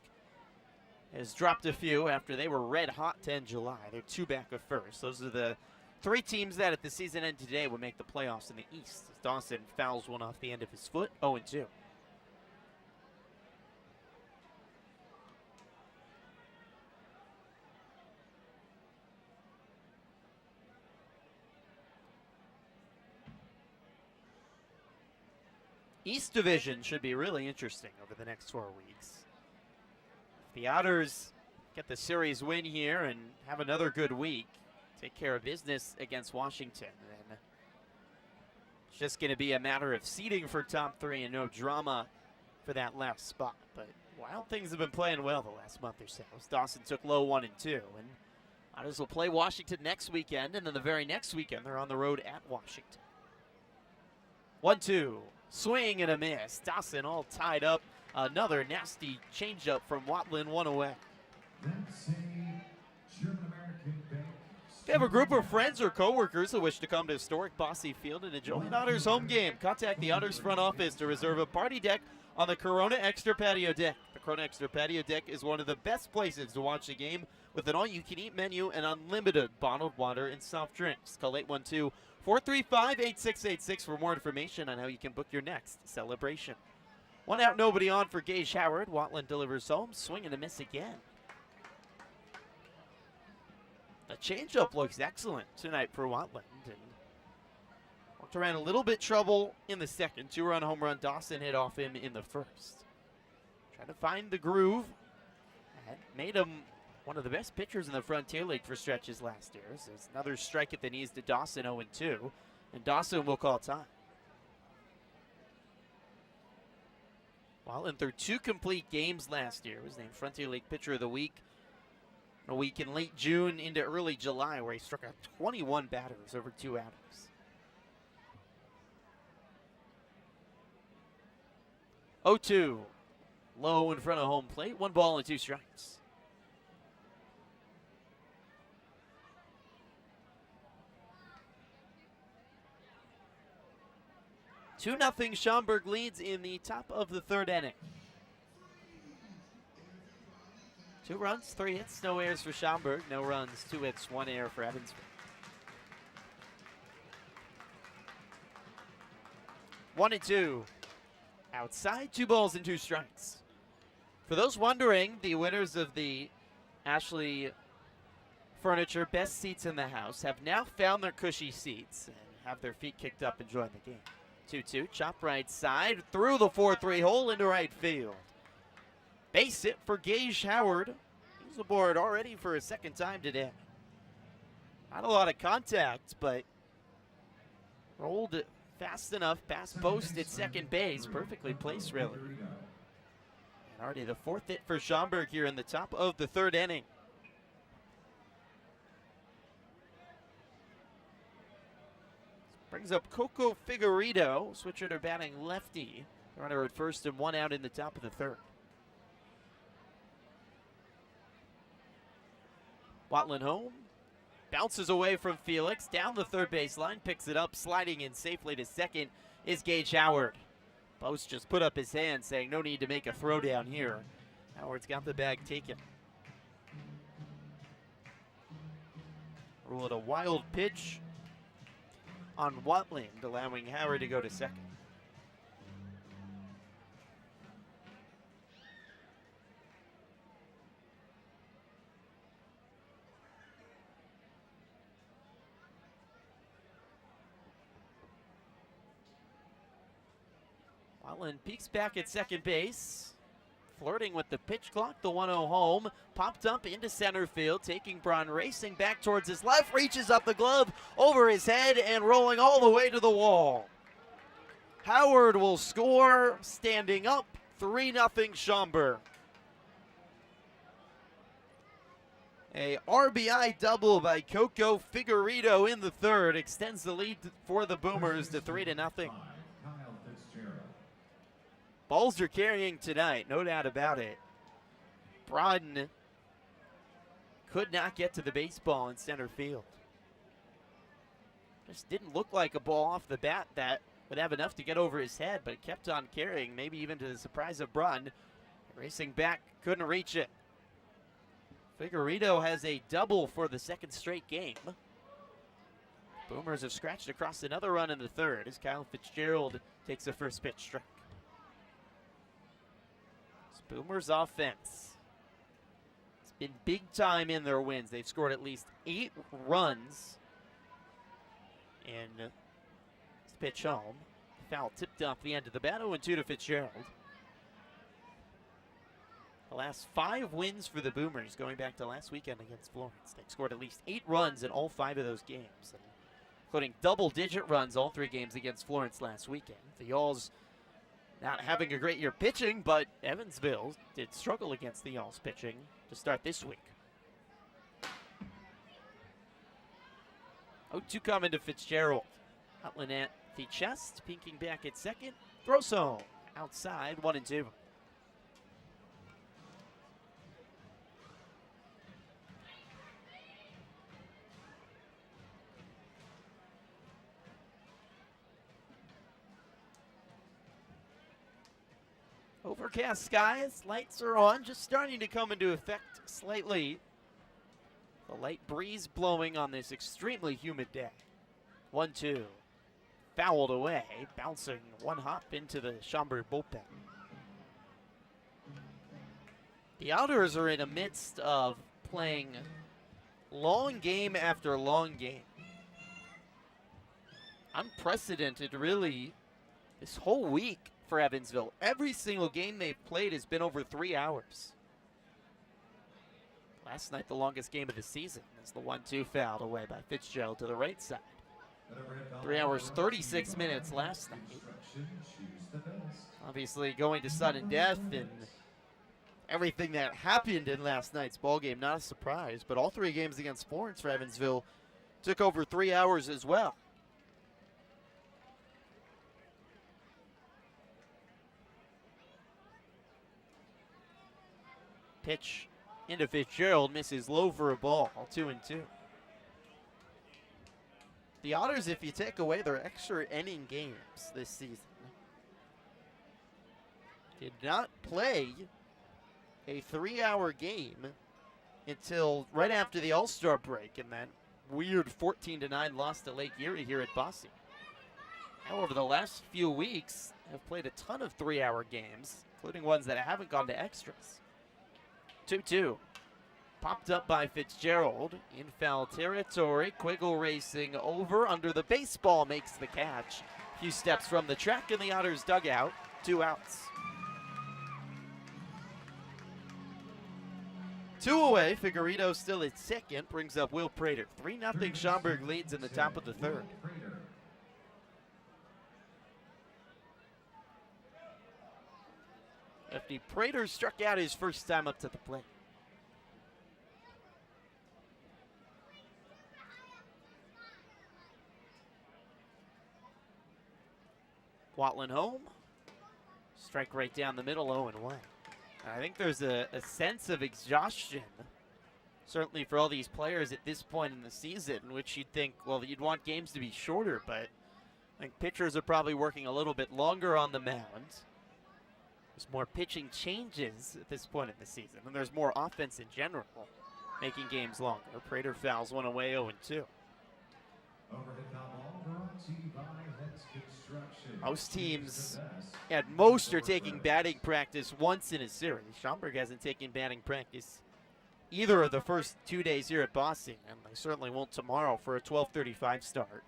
has dropped a few after they were red hot to end July. They're 2 back of first. Those are the 3 teams that at the season end today will make the playoffs in the East. As Dawson fouls one off the end of his foot, 0-2. East Division should be really interesting over the next 4 weeks. If the Otters get the series win here and have another good week, take care of business against Washington, then it's just going to be a matter of seeding for top 3 and no drama for that last spot. But Wild things have been playing well the last month or so. Dawson took low 1 and 2, and Otters will play Washington next weekend, and then the very next weekend they're on the road at Washington. 1-2. Swing and a miss. Dawson all tied up. Another nasty changeup from Watland, 1 away. That's a German-American bank. If you have a group of friends or coworkers who wish to come to historic Bosse Field and enjoy an Otters home game, contact the Otters front office to reserve a party deck on the Corona Extra Patio Deck. The Corona Extra Patio Deck is one of the best places to watch the game with an all-you-can-eat menu and unlimited bottled water and soft drinks. Call 812-435-8686 for more information on how you can book your next celebration. 1 out, nobody on for Gage Howard. Watland delivers home. Swing and a miss again. The changeup looks excellent tonight for Watland. And worked around a little bit trouble in the second. 2-run home run. Dawson hit off him in the first. Trying to find the groove. And made him one of the best pitchers in the Frontier League for stretches last year. So there's another strike at the knees to Dawson, 0-2. And Dawson will call time. Watland through 2 complete games last year. Was named Frontier League Pitcher of the Week. A week in late June into early July where he struck out 21 batters over 2 outings. 0-2. Low in front of home plate. 1 ball and 2 strikes. 2-0 Schaumburg leads in the top of the third inning. 2 runs, 3 hits, no errors for Schaumburg. No runs, 2 hits, 1 error for Evansville. 1-2. Outside, 2 balls and 2 strikes. For those wondering, the winners of the Ashley Furniture Best Seats in the House have now found their cushy seats and have their feet kicked up enjoying the game. 2-2, chop right side, through the 4-3 hole into right field. Base hit for Gage Howard. He's aboard already for a second time today. Not a lot of contact, but rolled it fast enough past post at second base. Perfectly placed, really. And already the 4th hit for Schaumburg here in the top of the third inning. Brings up Coco Figueredo. Switcher to batting lefty. Runner at first and 1 out in the top of the third. Watland home. Bounces away from Felix. Down the third base line. Picks it up. Sliding in safely to second is Gage Howard. Post just put up his hand saying no need to make a throw down here. Howard's got the bag taken. Rule it a wild pitch on Watland, allowing Howard to go to second. Watland peeks back at second base. Flirting with the pitch clock, the 1-0 home. Popped up into center field, taking Braun racing back towards his left. Reaches up the glove over his head and rolling all the way to the wall. Howard will score, standing up, 3-0 Schaumburg. A RBI double by Coco Figueredo in the third extends the lead for the Boomers to 3-0. Balls are carrying tonight, no doubt about it. Braun could not get to the baseball in center field. Just didn't look like a ball off the bat that would have enough to get over his head, but it kept on carrying, maybe even to the surprise of Braun. Racing back, couldn't reach it. Figueredo has a double for the second straight game. Boomers have scratched across another run in the third as Kyle Fitzgerald takes the first pitch strike. Boomers offense. It's been big time in their wins. They've scored at least 8 runs. And this pitch home. Foul tipped off the end of the bat. 0-2 to Fitzgerald. The last 5 wins for the Boomers going back to last weekend against Florence. They've scored at least 8 runs in all 5 of those games, including double-digit runs all 3 games against Florence last weekend. The Y'alls not having a great year pitching, but Evansville did struggle against the Y'alls pitching to start this week. 0-2 coming to Fitzgerald. Hotland at the chest, pinking back at second. Throws home. Outside, 1-2. Overcast skies, lights are on, just starting to come into effect slightly. The light breeze blowing on this extremely humid day. 1-2. Fouled away, bouncing one hop into the Schaumburg bullpen. The Otters are in the midst of playing long game after long game. Unprecedented, really, this whole week for Evansville. Every single game they've played has been over 3 hours. Last night, the longest game of the season, as the 1-2 fouled away by Fitzgerald to the right side. 3 hours, 36 minutes last night. Obviously, going to sudden death and everything that happened in last night's ballgame, not a surprise. But all 3 games against Florence for Evansville took over 3 hours as well. Pitch into Fitzgerald, misses low for a ball, 2-2. The Otters, if you take away their extra inning games this season, did not play a 3-hour game until right after the All-Star break and that weird 14-9 loss to Lake Erie here at Bosse. However, the last few weeks have played a ton of 3-hour games, including ones that haven't gone to extras. 2-2. Popped up by Fitzgerald in foul territory. Quiggle racing over under the baseball, makes the catch. A few steps from the track in the Otters dugout. 2 outs. 2 away. Figueredo still at second. Brings up Will Prater. 3-0 Schaumburg leads in the top of the third. Lefty Prater struck out his first time up to the plate. Watland home. Strike right down the middle, 0-1. I think there's a sense of exhaustion, certainly for all these players at this point in the season, in which you'd think, well, you'd want games to be shorter, but I think pitchers are probably working a little bit longer on the mound. There's more pitching changes at this point in the season, and there's more offense in general, making games longer. Prater fouls one away, 0-2. Most teams, at most, are taking batting practice once in a series. Schaumburg hasn't taken batting practice either of the first 2 days here at Bosse, and they certainly won't tomorrow for a 12:35 start.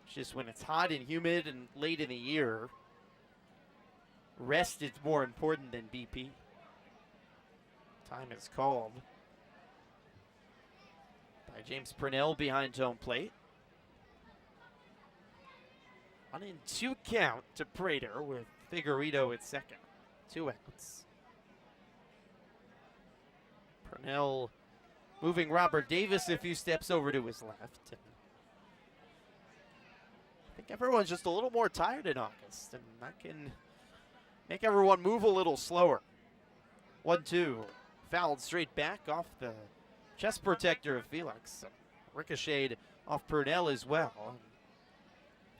It's just when it's hot and humid and late in the year, rest is more important than BP. Time is called by James Purnell behind home plate. 1-2 count to Prater with Figueredo at second. 2 outs. Purnell moving Robert Davis a few steps over to his left. And I think everyone's just a little more tired in August, and that can make everyone move a little slower. 1-2. Fouled straight back off the chest protector of Felix. Ricocheted off Purnell as well.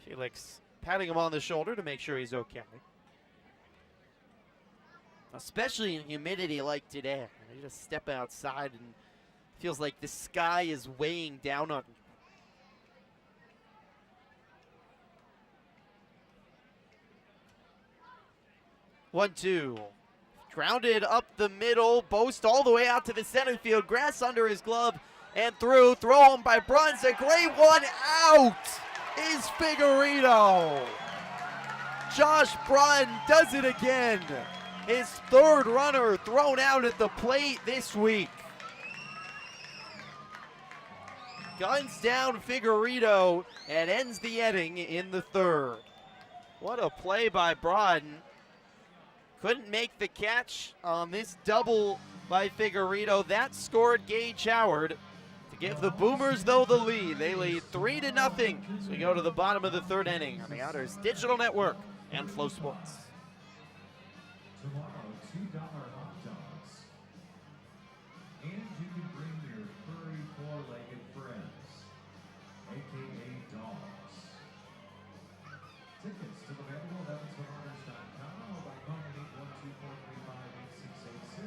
Felix patting him on the shoulder to make sure he's okay. Especially in humidity like today. You just step outside and it feels like the sky is weighing down on you. 1-2. Grounded up the middle. Boast all the way out to the center field. Grass under his glove and through. Throw home by Bruns. A great one. Out is Figueredo. Josh Brun does it again. His third runner thrown out at the plate this week. Guns down Figueredo and ends the inning in the third. What a play by Brodin. Couldn't make the catch on this double by Figueredo. That scored Gage Howard to give the Boomers, though, the lead. They lead 3-0 as we go to the bottom of the third inning on the Otters Digital Network and Flow Sports. Tomorrow, $2 hot dogs. And you can bring your furry four-legged friends, a.k.a. dogs. Tickets still available at EvansvilleOtters.com or by calling 812-435-8686.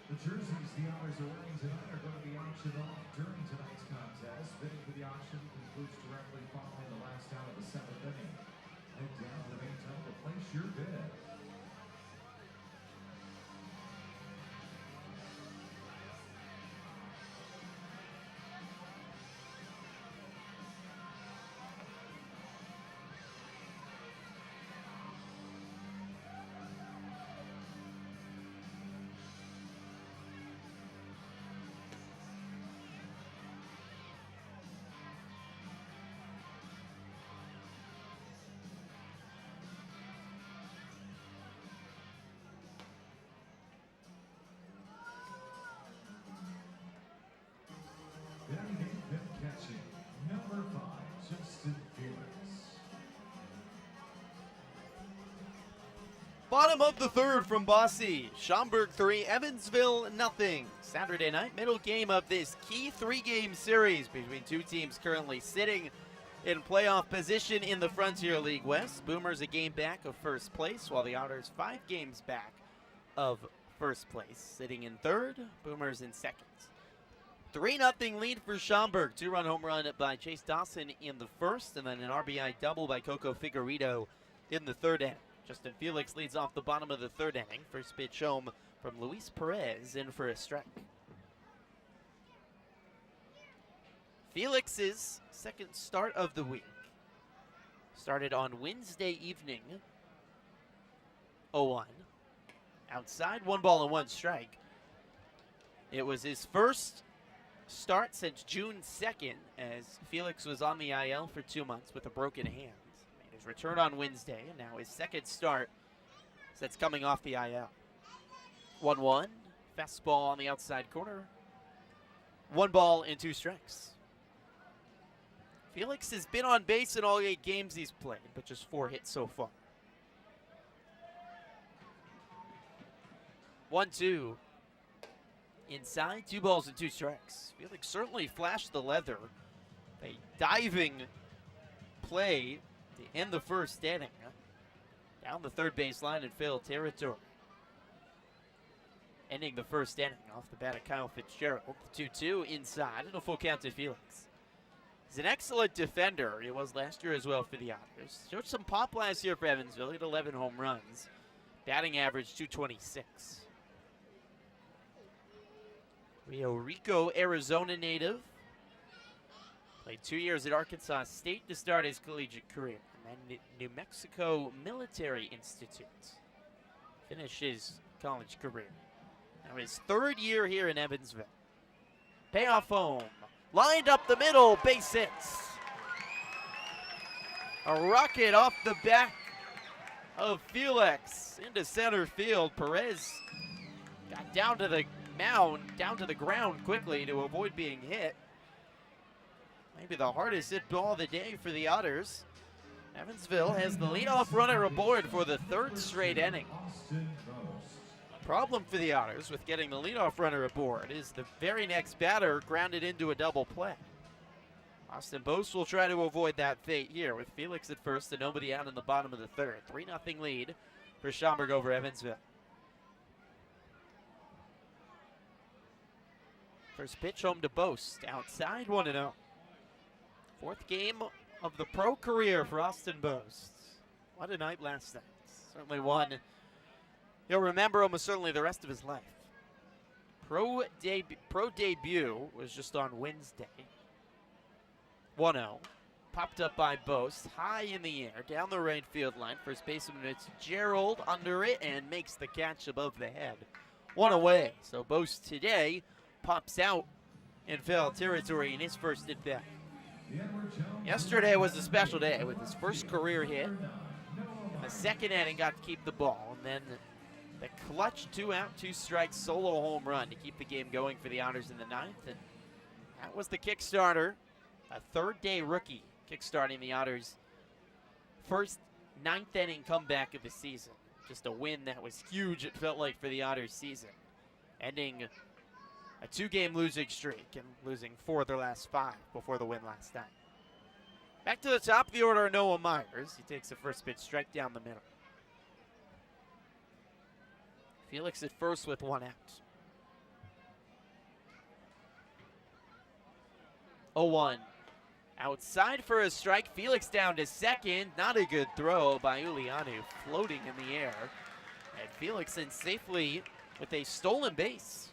The jerseys the Otters are wearing tonight are going to be auctioned off during tonight's contest. Bidding for the auction concludes directly following the last out of the seventh inning. Head down to the main tunnel to place your bid. Batting eighth and catching, number 5, Justin Felix. Bottom of the third from Bosse. Schaumburg 3, Evansville nothing. Saturday night, middle game of this key 3-game series between two teams currently sitting in playoff position in the Frontier League West. Boomers a game back of first place, while the Otters 5 games back of first place. Sitting in third, Boomers in second. 3-0 lead for Schaumburg. 2-run home run by Chase Dawson in the first, and then an RBI double by Coco Figueredo in the third inning. Justin Felix leads off the bottom of the third inning. First pitch home from Luis Perez in for a strike. Felix's second start of the week started on Wednesday evening. 0-1. Outside, 1 ball and 1 strike. It was his first start since June 2nd, as Felix was on the IL for 2 months with a broken hand. Made his return on Wednesday, and now his second start that's coming off the IL. 1-1, fastball on the outside corner. 1 ball and 2 strikes. Felix has been on base in all 8 games he's played, but just 4 hits so far. 1-2. Inside, 2 balls and 2 strikes. Felix certainly flashed the leather. A diving play to end the first inning. Down the third base line in field territory. Ending the first inning off the bat of Kyle Fitzgerald. 2-2 inside and a full count to Felix. He's an excellent defender. He was last year as well for the Otters. Showed some pop last year for Evansville. He had 11 home runs. Batting average 226. Rio Rico, Arizona native. Played 2 years at Arkansas State to start his collegiate career. and then New Mexico Military Institute. Finished his college career. Now his third year here in Evansville. Payoff home. Lined up the middle, base hits. A rocket off the back of Felix into center field. Perez got down to the mound, down to the ground quickly to avoid being hit. Maybe the hardest hit ball of the day for the Otters. Evansville has the leadoff runner aboard for the third straight inning. Problem for the Otters with getting the leadoff runner aboard is the very next batter grounded into a double play. Austin Bosse will try to avoid that fate here with Felix at first and nobody out in the bottom of the third. 3-0 lead for Schaumburg over Evansville. First pitch home to Bosse, outside 1-0. Fourth game of the pro career for Austin Bosse. What a night last night. Certainly one he'll remember almost certainly the rest of his life. Pro debut was just on Wednesday. 1-0. Popped up by Bosse, high in the air, down the right field line. First baseman Fitzgerald under it and makes the catch above the head. One away. So Bosse today pops out in foul territory in his first at bat. Yesterday was a special day with his first career hit. In the second inning, got to keep the ball, and then the clutch 2-out, 2-strike solo home run to keep the game going for the Otters in the ninth. And that was the kickstarter, a third-day rookie kickstarting the Otters' first ninth inning comeback of the season. Just a win that was huge, it felt like, for the Otters season, ending a 2-game losing streak and losing 4 of their last 5 before the win last night. Back to the top of the order, Noah Myers. He takes the first pitch, strike down the middle. Felix at first with 1 out. 0-1. Outside for a strike. Felix down to second. Not a good throw by Ulianu, floating in the air. And Felix in safely with a stolen base.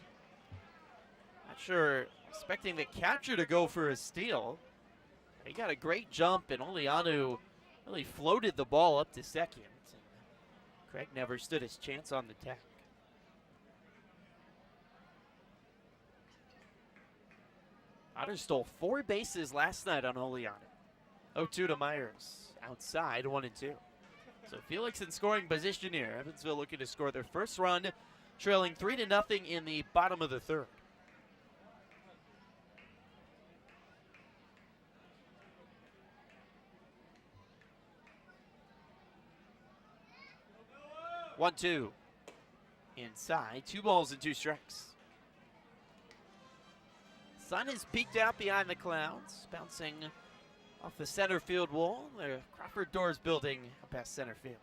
Not sure, expecting the catcher to go for a steal. He got a great jump, and Ulianu really floated the ball up to second. Craig never stood his chance on the tag. Otters stole 4 bases last night on Ulianu. 0-2 to Myers. Outside, 1-2. So Felix in scoring position here. Evansville looking to score their first run, trailing 3-0 in the bottom of the third. One, 2. Inside, 2 balls and 2 strikes. Sun is peeked out behind the clouds, bouncing off the center field wall. The Crawford Doors building past center field.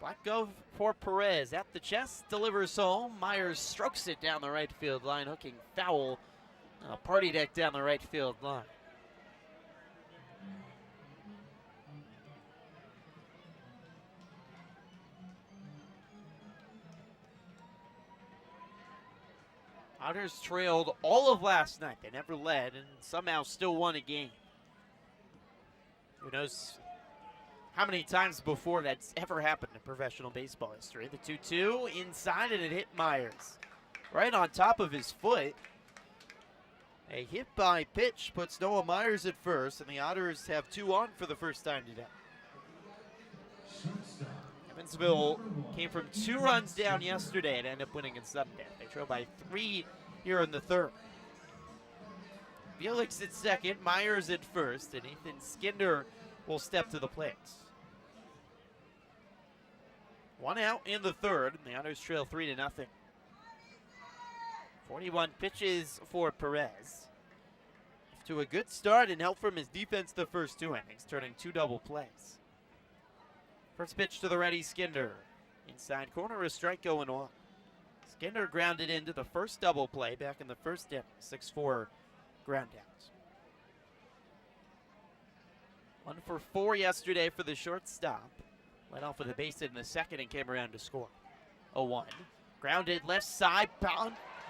Black go for Perez at the chest, delivers home. Myers strokes it down the right field line, hooking foul. Party deck down the right field line. Otters trailed all of last night. They never led and somehow still won a game. Who knows how many times before that's ever happened in professional baseball history. The 2-2 inside, and it hit Myers right on top of his foot. A hit by pitch puts Noah Myers at first, and the Otters have 2 on for the first time today. Evansville came from 2 runs down yesterday and ended up winning in sudden death. They trail by 3 here in the third. Felix at second, Myers at first, and Ethan Skinner will step to the plate. 1 out in the third, and the Otters trail 3-0. 41 pitches for Perez. Off to a good start and help from his defense the first 2 innings, turning 2 double plays. First pitch to the ready, Skinner. Inside corner, a strike 0-1. Skinner grounded into the first double play back in the first inning, 6-4 ground out. 1 for 4 yesterday for the shortstop. Led off with a base hit in the second and came around to score. 0-1. Grounded left side,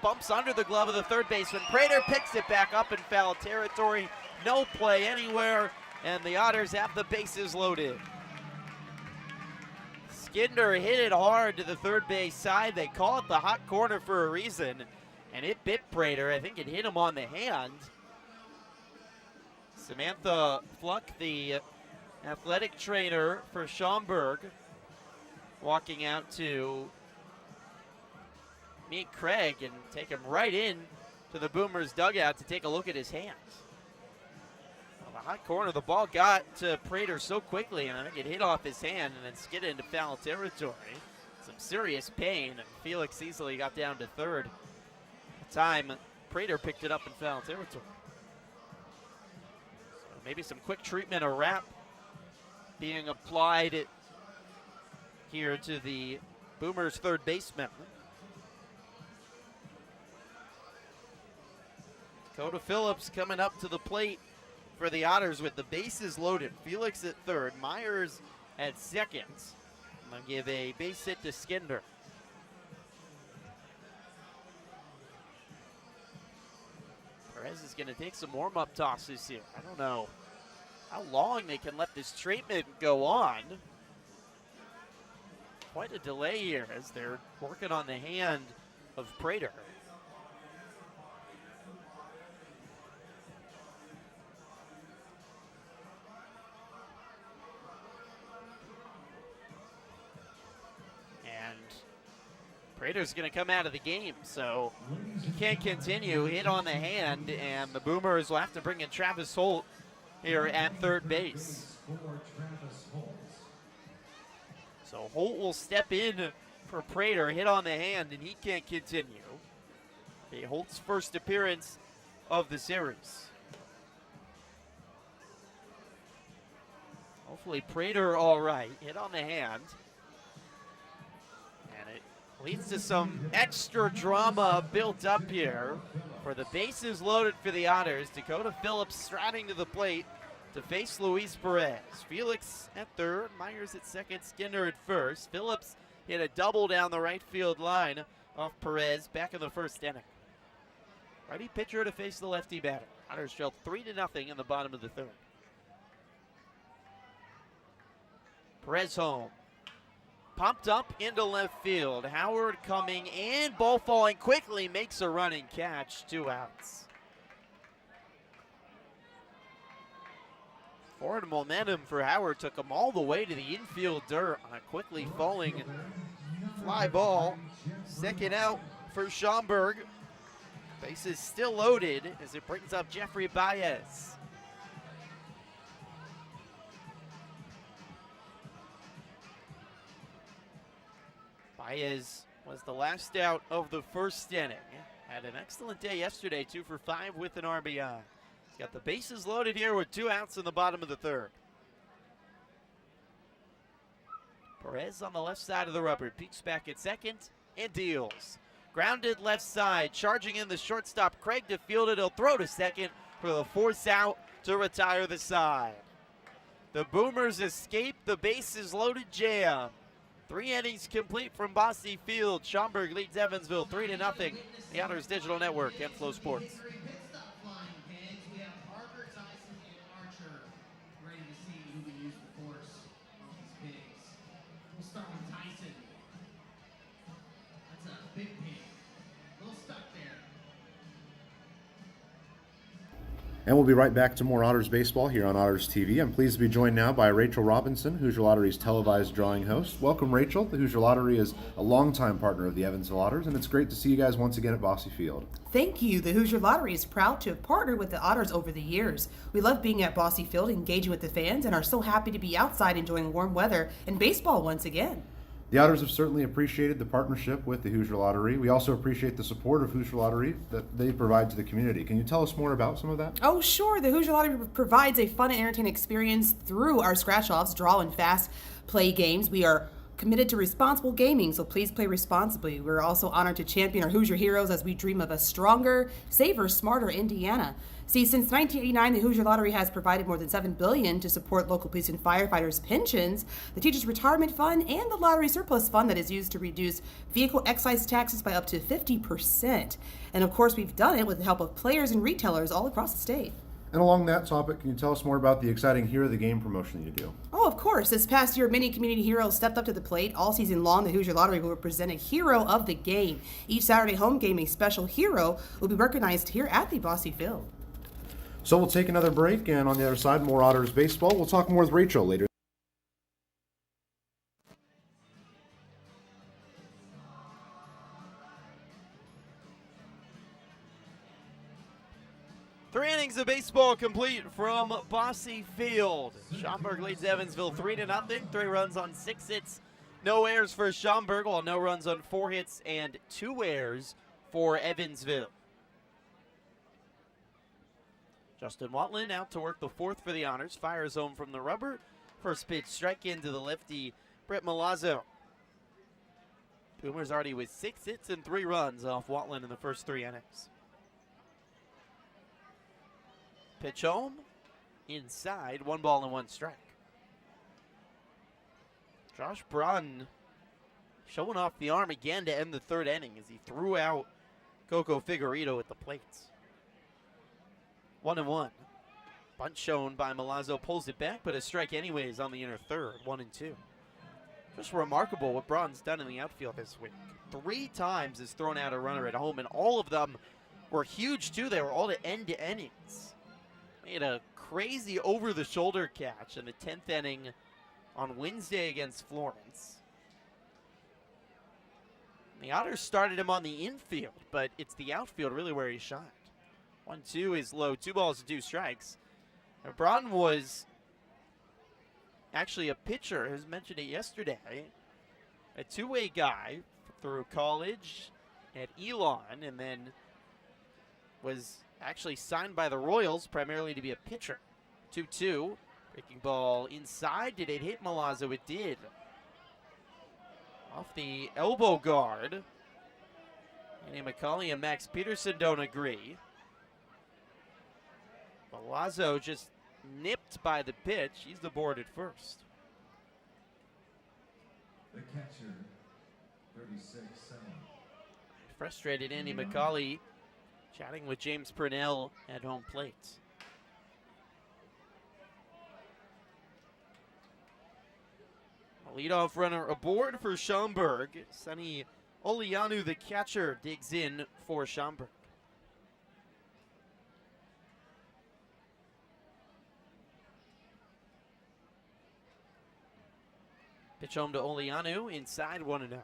bumps under the glove of the third baseman. Prater picks it back up in foul territory. No play anywhere, and the Otters have the bases loaded. Skindler hit it hard to the third base side. They call it the hot corner for a reason, and it bit Prater. I think it hit him on the hand. Samantha Fluck, the athletic trainer for Schaumburg, walking out to meet Craig and take him right in to the Boomers dugout to take a look at his hands. Well, the hot corner, the ball got to Prater so quickly, and I think it hit off his hand and then skidded into foul territory. Some serious pain, and Felix easily got down to third. At the time, Prater picked it up in foul territory. So maybe some quick treatment or wrap being applied here to the Boomers' third baseman. Dakota Phillips coming up to the plate for the Otters with the bases loaded. Felix at third, Myers at second. I'm going to give a base hit to Skindler. Perez is going to take some warm-up tosses here. I don't know how long they can let this treatment go on. Quite a delay here as they're working on the hand of Prater. And Prater's going to come out of the game, so he can't continue. Hit on the hand, and the Boomers will have to bring in Travis Holt here at third base. So Holt will step in for Prater, hit on the hand, and he can't continue. Okay, Holt's first appearance of the series. Hopefully Prater all right, hit on the hand. And it leads to some extra drama built up here for the bases loaded for the Otters. Dakota Phillips striding to the plate to face Luis Perez. Felix at third, Myers at second, Skinner at first. Phillips hit a double down the right field line off Perez back in the first inning. Righty pitcher to face the lefty batter. Otters trail 3-0 in the bottom of the third. Perez home. Pumped up into left field. Howard coming and ball falling quickly, makes a running catch, 2 outs. Forward momentum for Howard took him all the way to the infield dirt on a quickly falling fly ball. Second out for Schaumburg. Bases still loaded as it brings up Jeffrey Baez. Baez was the last out of the first inning. Had an excellent day yesterday, 2 for 5 with an RBI. He's got the bases loaded here with 2 outs in the bottom of the third. Perez on the left side of the rubber, peeks back at second and deals. Grounded left side, charging in the shortstop, Craig to field it. He'll throw to second for the force out to retire the side. The Boomers escape the bases loaded jam. 3 innings complete from Bosse Field. Schaumburg leads Evansville 3-0. The Otters Digital Network and Flow Sports. And we'll be right back to more Otters baseball here on Otters TV. I'm pleased to be joined now by Rachel Robinson, Hoosier Lottery's televised drawing host. Welcome, Rachel. The Hoosier Lottery is a longtime partner of the Evansville Otters, and it's great to see you guys once again at Bosse Field. Thank you. The Hoosier Lottery is proud to have partnered with the Otters over the years. We love being at Bosse Field, engaging with the fans, and are so happy to be outside enjoying warm weather and baseball once again. The Otters have certainly appreciated the partnership with the Hoosier Lottery. We also appreciate the support of Hoosier Lottery that they provide to the community. Can you tell us more about some of that? Oh, sure. The Hoosier Lottery provides a fun and entertaining experience through our scratch-offs, draw and fast play games. We are committed to responsible gaming, so please play responsibly. We're also honored to champion our Hoosier heroes as we dream of a stronger, safer, smarter Indiana. See, since 1989, the Hoosier Lottery has provided more than $7 billion to support local police and firefighters' pensions, the Teachers' Retirement Fund, and the Lottery Surplus Fund that is used to reduce vehicle excise taxes by up to 50%. And of course, we've done it with the help of players and retailers all across the state. And along that topic, can you tell us more about the exciting Hero of the Game promotion you do? Oh, of course. This past year, many community heroes stepped up to the plate. All season long, the Hoosier Lottery will present a hero of the game. Each Saturday home game, a special hero will be recognized here at the Bosse Field. So we'll take another break, and on the other side, more Otters baseball. We'll talk more with Rachel later. Three innings of baseball complete from Bosse Field. Schaumburg leads Evansville 3-0. 3 runs on 6 hits. No errors for Schaumburg, while no runs on 4 hits and 2 errors for Evansville. Justin Watland out to work the 4th for the Honors. Fires home from the rubber. First pitch, strike into the lefty, Brett Milazzo. Boomers already with 6 hits and 3 runs off Watland in the first 3 innings. Pitch home, inside, 1 ball and 1 strike. Josh Braun showing off the arm again to end the 3rd inning as he threw out Coco Figueredo at the plates. 1-1. Bunt shown by Milazzo, pulls it back, but a strike anyways on the inner 3rd, 1-2. Just remarkable what Braun's done in the outfield this week. 3 times has thrown out a runner at home, and all of them were huge too. They were all to end innings. Made a crazy over-the-shoulder catch in the 10th inning on Wednesday against Florence. The Otters started him on the infield, but it's the outfield really where he shined. 1-2 is low, 2 balls and 2 strikes. Now, Braun was actually a pitcher, as mentioned it yesterday, a 2-way guy through college at Elon, and then was actually signed by the Royals primarily to be a pitcher. 2-2, breaking ball inside. Did it hit Milazzo? It did. Off the elbow guard. Andy McCauley and Max Peterson don't agree. Milazzo just nipped by the pitch. He's aboard at first. The catcher, 36-7. Frustrated Andy McCauley chatting with James Purnell at home plate. A leadoff runner aboard for Schaumburg. Sonny Olianu, the catcher, digs in for Schaumburg. Pitch home to Olianu, inside 1-0.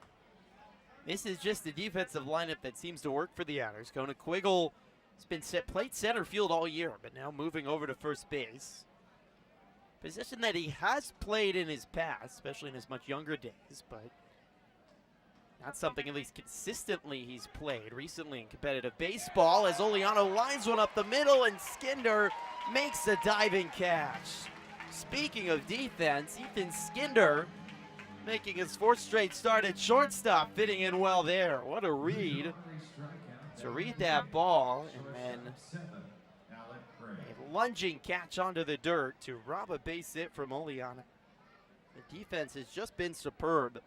This is just a defensive lineup that seems to work for the Otters. Kona Quiggle has been played center field all year, but now moving over to first base. Position that he has played in his past, especially in his much younger days, but not something at least consistently he's played recently in competitive baseball, as Oliano lines one up the middle and Skinder makes a diving catch. Speaking of defense, Ethan Skinder making his 4th straight start at shortstop, fitting in well there. What a read to read that ball, and then a lunging catch onto the dirt to rob a base hit from Oliana. The defense has just been superb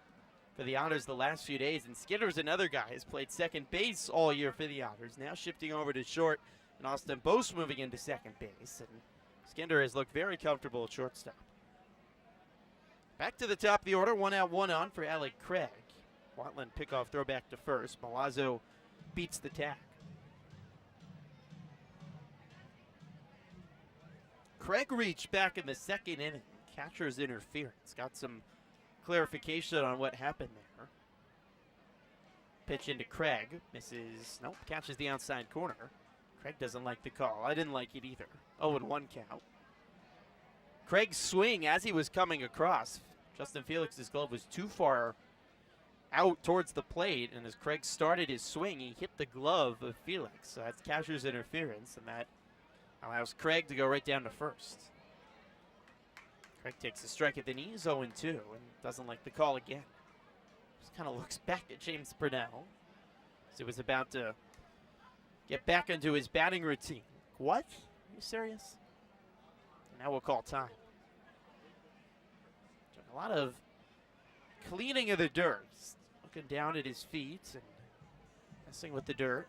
for the Otters the last few days, and Skinner's another guy who's played second base all year for the Otters, now shifting over to short, and Austin Bose moving into second base, and Skinner has looked very comfortable at shortstop. Back to the top of the order, 1 out, 1 on for Alec Craig. Watland pickoff throw back to first. Milazzo beats the tag. Craig reached back in the 2nd inning. Catcher's interference. Got some clarification on what happened there. Pitch into Craig. Misses. Nope. Catches the outside corner. Craig doesn't like the call. I didn't like it either. 0-1 count. Craig's swing as he was coming across. Justin Felix's glove was too far out towards the plate, and as Craig started his swing, he hit the glove of Felix. So that's catcher's interference, and that allows Craig to go right down to first. Craig takes a strike at the knees, 0-2, and doesn't like the call again. kind of looks back at James Purnell as he was about to get back into his batting routine. What? Are you serious? Now we'll call time. A lot of cleaning of the dirt. Looking down at his feet and messing with the dirt.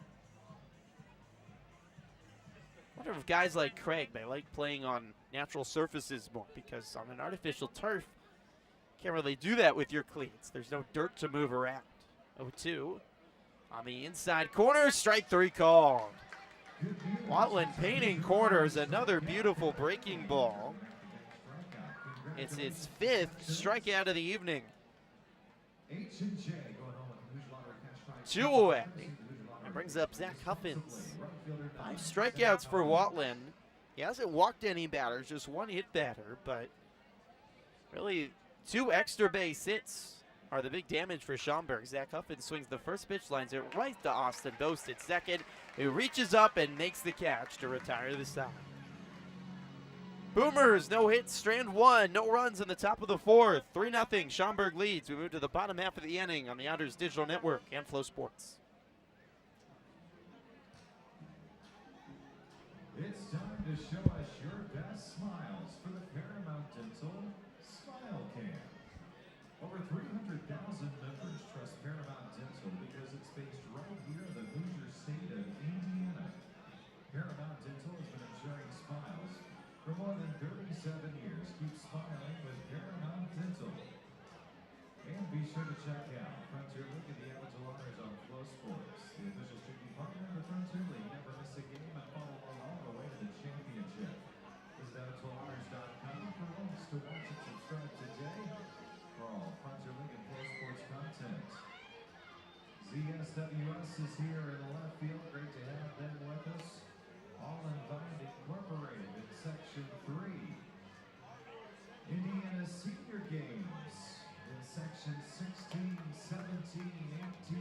I wonder if guys like Craig, they like playing on natural surfaces more, because on an artificial turf, can't really do that with your cleats. There's no dirt to move around. 0-2 on the inside corner, strike 3 called. Watland painting corners, another beautiful breaking ball. It's his 5th strikeout of the evening. 2 away. It brings up Zach Huffins. 5 strikeouts for Watland. He hasn't walked any batters, just 1 hit batter, but really 2 extra base hits are the big damage for Schaumburg. Zach Huffins swings the first pitch, lines it right to Austin Bost at second, who reaches up and makes the catch to retire the side. Boomers, no hits, strand 1, no runs in the top of the 4th. 3-0, Schaumburg leads. We move to the bottom half of the inning on the Otters Digital Network and Flow Sports. It's time to show us your best smiles for the Paramount Dental Smile Cam. Over 300,000 members trust Paramount Dental because it's based right here in the Hoosier state of Indiana. Paramount Dental has been ensuring smiles for more than 37 years. Keep smiling with Paramount Dental. And be sure to check out Frontier League of the Evansville Otters on Flow Sports, the official streaming partner of the Frontier League. Never miss a game and follow along all the way to the championship. Visit EvansvilleOtters.com for links to watch and subscribe today for all Frontier League and Flow Sports content. ZSWS is here in left field. Great to have them with us. All Invited Incorporated in Section 3. Indiana Senior Games in Section 16, 17, 18,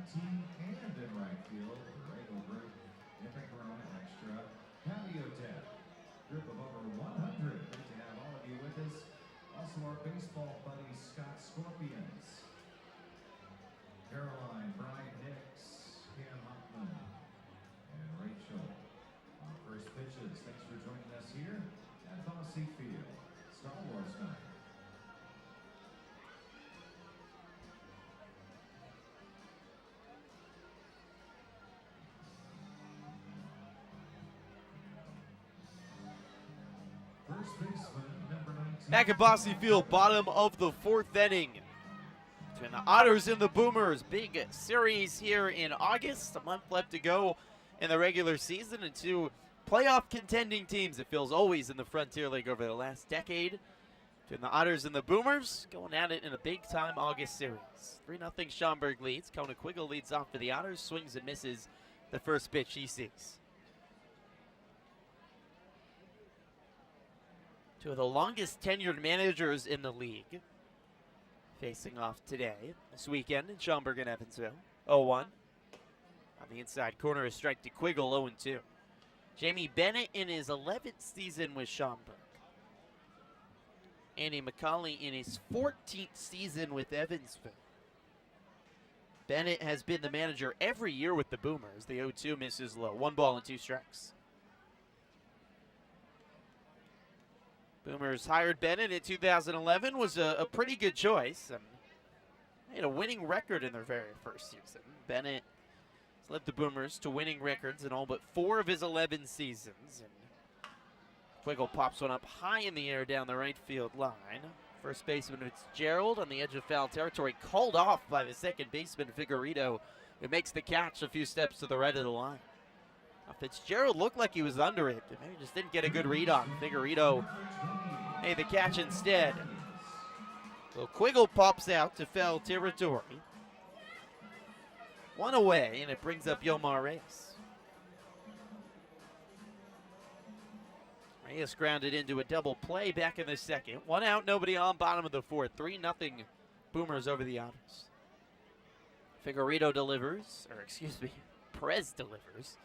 19, and in right field. Regal Group, Epic Corona Extra, Patio Deck. Group of over 100. Great to have all of you with us. Also our baseball buddies, Scott Scorpions, Caroline, Brian Hicks, Cam Hoffman, and Rachel. On first pitches, thanks for joining us here at Bosse Field, Star Wars night. First baseman, number 19. Back at Bosse Field, bottom of the 4th inning. Between the Otters and the Boomers. Big series here in August. A month left to go in the regular season, and 2 playoff contending teams. It feels always in the Frontier League over the last decade. Between the Otters and the Boomers, going at it in a big-time August series. 3-0 Schaumburg leads. Kona Quiggle leads off for the Otters. Swings and misses the first pitch he sees. 2 of the longest tenured managers in the league facing off today, this weekend in Schaumburg and Evansville. 0-1. On the inside corner, a strike to Quiggle, 0-2. Jamie Bennett in his 11th season with Schaumburg. Andy McCauley in his 14th season with Evansville. Bennett has been the manager every year with the Boomers. The 0-2 misses low. 1 ball and 2 strikes. Boomers hired Bennett in 2011, was a pretty good choice. And they had a winning record in their very first season. Bennett has led the Boomers to winning records in all but 4 of his 11 seasons. And Quiggle pops one up high in the air down the right field line. First baseman Fitzgerald on the edge of foul territory, called off by the second baseman Figueredo, who makes the catch a few steps to the right of the line. Fitzgerald looked like he was under it, but maybe just didn't get a good read on. Figueredo made the catch instead. So Quiggle pops out to foul territory. 1 away, and it brings up Yomar Reyes. Reyes grounded into a double play back in the second. 1 out, nobody on, bottom of the 4th. 3-0 Boomers over the Otters. Figueredo delivers, or excuse me, Perez delivers.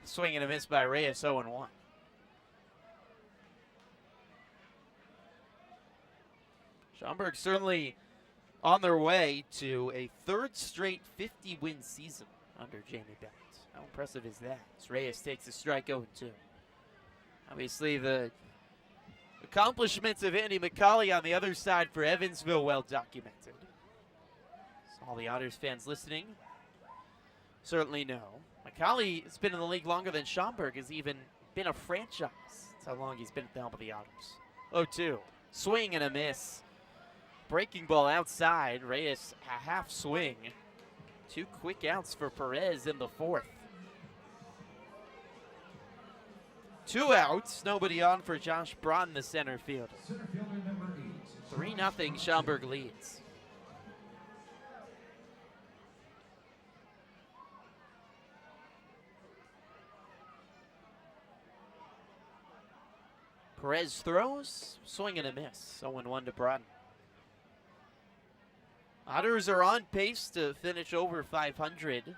Swing and a miss by Reyes, 0-1. Schaumburg certainly on their way to a third straight 50-win season under Jamie Bennett. How impressive is that? As Reyes takes a strike 0-2. Obviously, the accomplishments of Andy McCauley on the other side for Evansville well documented. So all the Otters fans listening certainly know. McCauley has been in the league longer than Schaumburg has even been a franchise. That's how long he's been at the helm of the Otters. 0-2. Swing and a miss. Breaking ball outside. Reyes a half swing. 2 quick outs for Perez in the 4th. 2 outs. Nobody on for Josh Braun, the center fielder. 3-0 Schaumburg leads. Perez throws, swing and a miss. 0-1 to Braun. Otters are on pace to finish over 500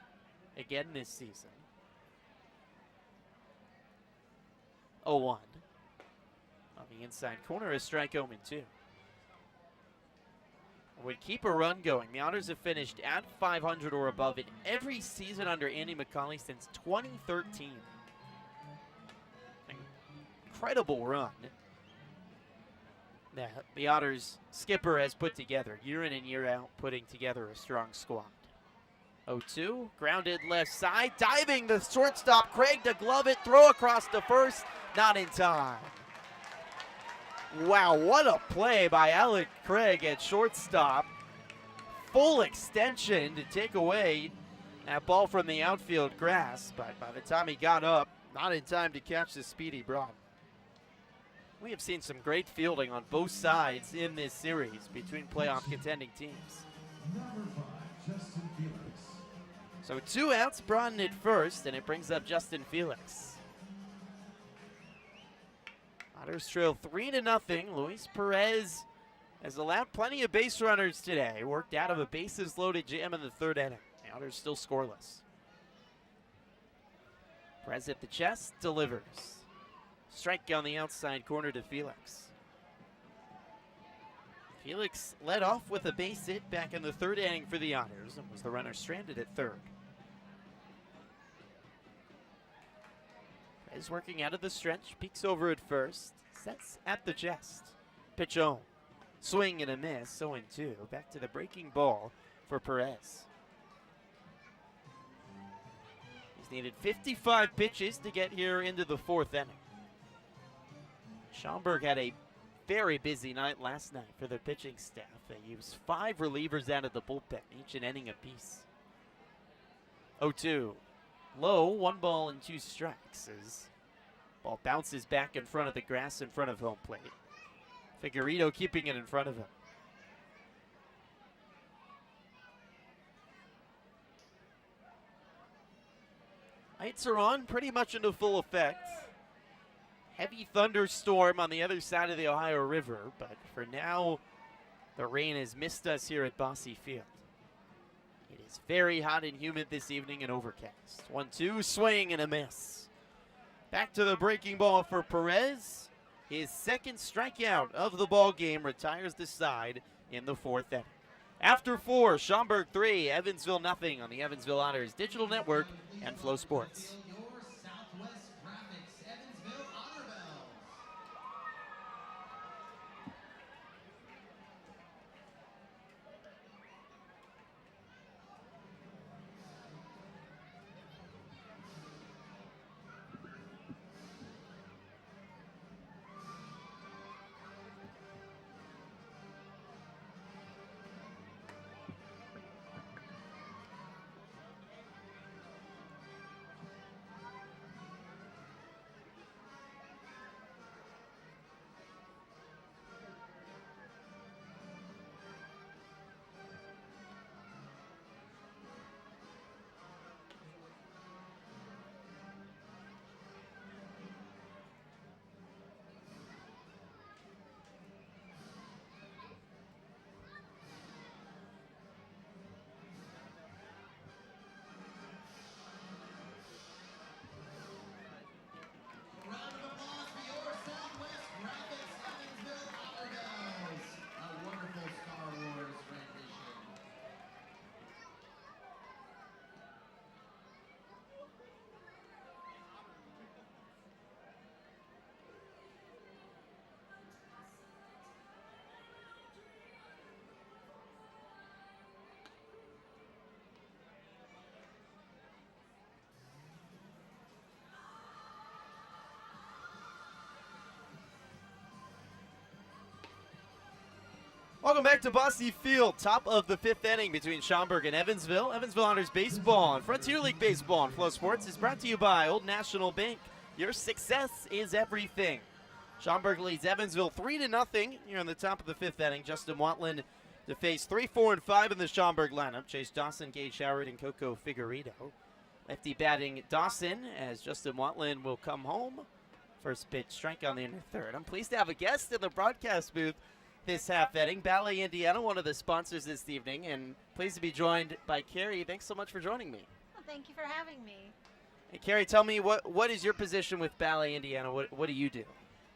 again this season. 0-1. On the inside corner, a strike 0-2. Would keep a run going. The Otters have finished at 500 or above in every season under Andy McCauley since 2013. Incredible run that the Otters skipper has put together year in and year out, putting together a strong squad. 0-2, grounded left side, diving the shortstop, Craig to glove it, throw across to first, not in time. Wow, what a play by Alec Craig at shortstop. Full extension to take away that ball from the outfield grass, but by the time he got up, not in time to catch the speedy Braun. We have seen some great fielding on both sides in this series between playoff contending teams. So 2 outs, Braun at first, and it brings up Justin Felix. Otters trail 3-0. Luis Perez has allowed plenty of base runners today. Worked out of a bases-loaded jam in the 3rd inning. The Otters still scoreless. Perez at the chest, delivers. Strike on the outside corner to Felix. Felix led off with a base hit back in the 3rd inning for the Otters and was the runner stranded at 3rd. Perez working out of the stretch, peeks over at first, sets at the chest. Pitch on. Swing and a miss, 0-2. Back to the breaking ball for Perez. He's needed 55 pitches to get here into the 4th inning. Schaumburg had a very busy night last night for their pitching staff. They used 5 relievers out of the bullpen, each an inning apiece. 0-2. Low, 1 ball and 2 strikes as ball bounces back in front of the grass in front of home plate. Figueredo keeping it in front of him. Lights are on, pretty much into full effect. Heavy thunderstorm on the other side of the Ohio River, but for now, the rain has missed us here at Bosse Field. It is very hot and humid this evening and overcast. 1-2, swing and a miss. Back to the breaking ball for Perez. His 2nd strikeout of the ball game, retires the side in the 4th inning. After 4, Schaumburg 3, Evansville 0 on the Evansville Otters Digital Network and Flow Sports. Welcome back to Bosse Field, top of the 5th inning between Schaumburg and Evansville. Evansville Otters baseball and Frontier League baseball on Flow Sports is brought to you by Old National Bank. Your success is everything. Schaumburg leads Evansville 3-0 here in the top of the 5th inning. Justin Watland to face 3, 4, and 5 in the Schaumburg lineup. Chase Dawson, Gage Howard, and Coco Figueredo. Lefty batting Dawson as Justin Watland will come home. First pitch, strike on the inner third. I'm pleased to have a guest in the broadcast booth this half inning. Ballet, Indiana, one of the sponsors this evening, and pleased to be joined by Carrie. Thanks so much for joining me. Well, thank you for having me. Hey, Carrie, tell me, what is your position with Ballet, Indiana? What do you do?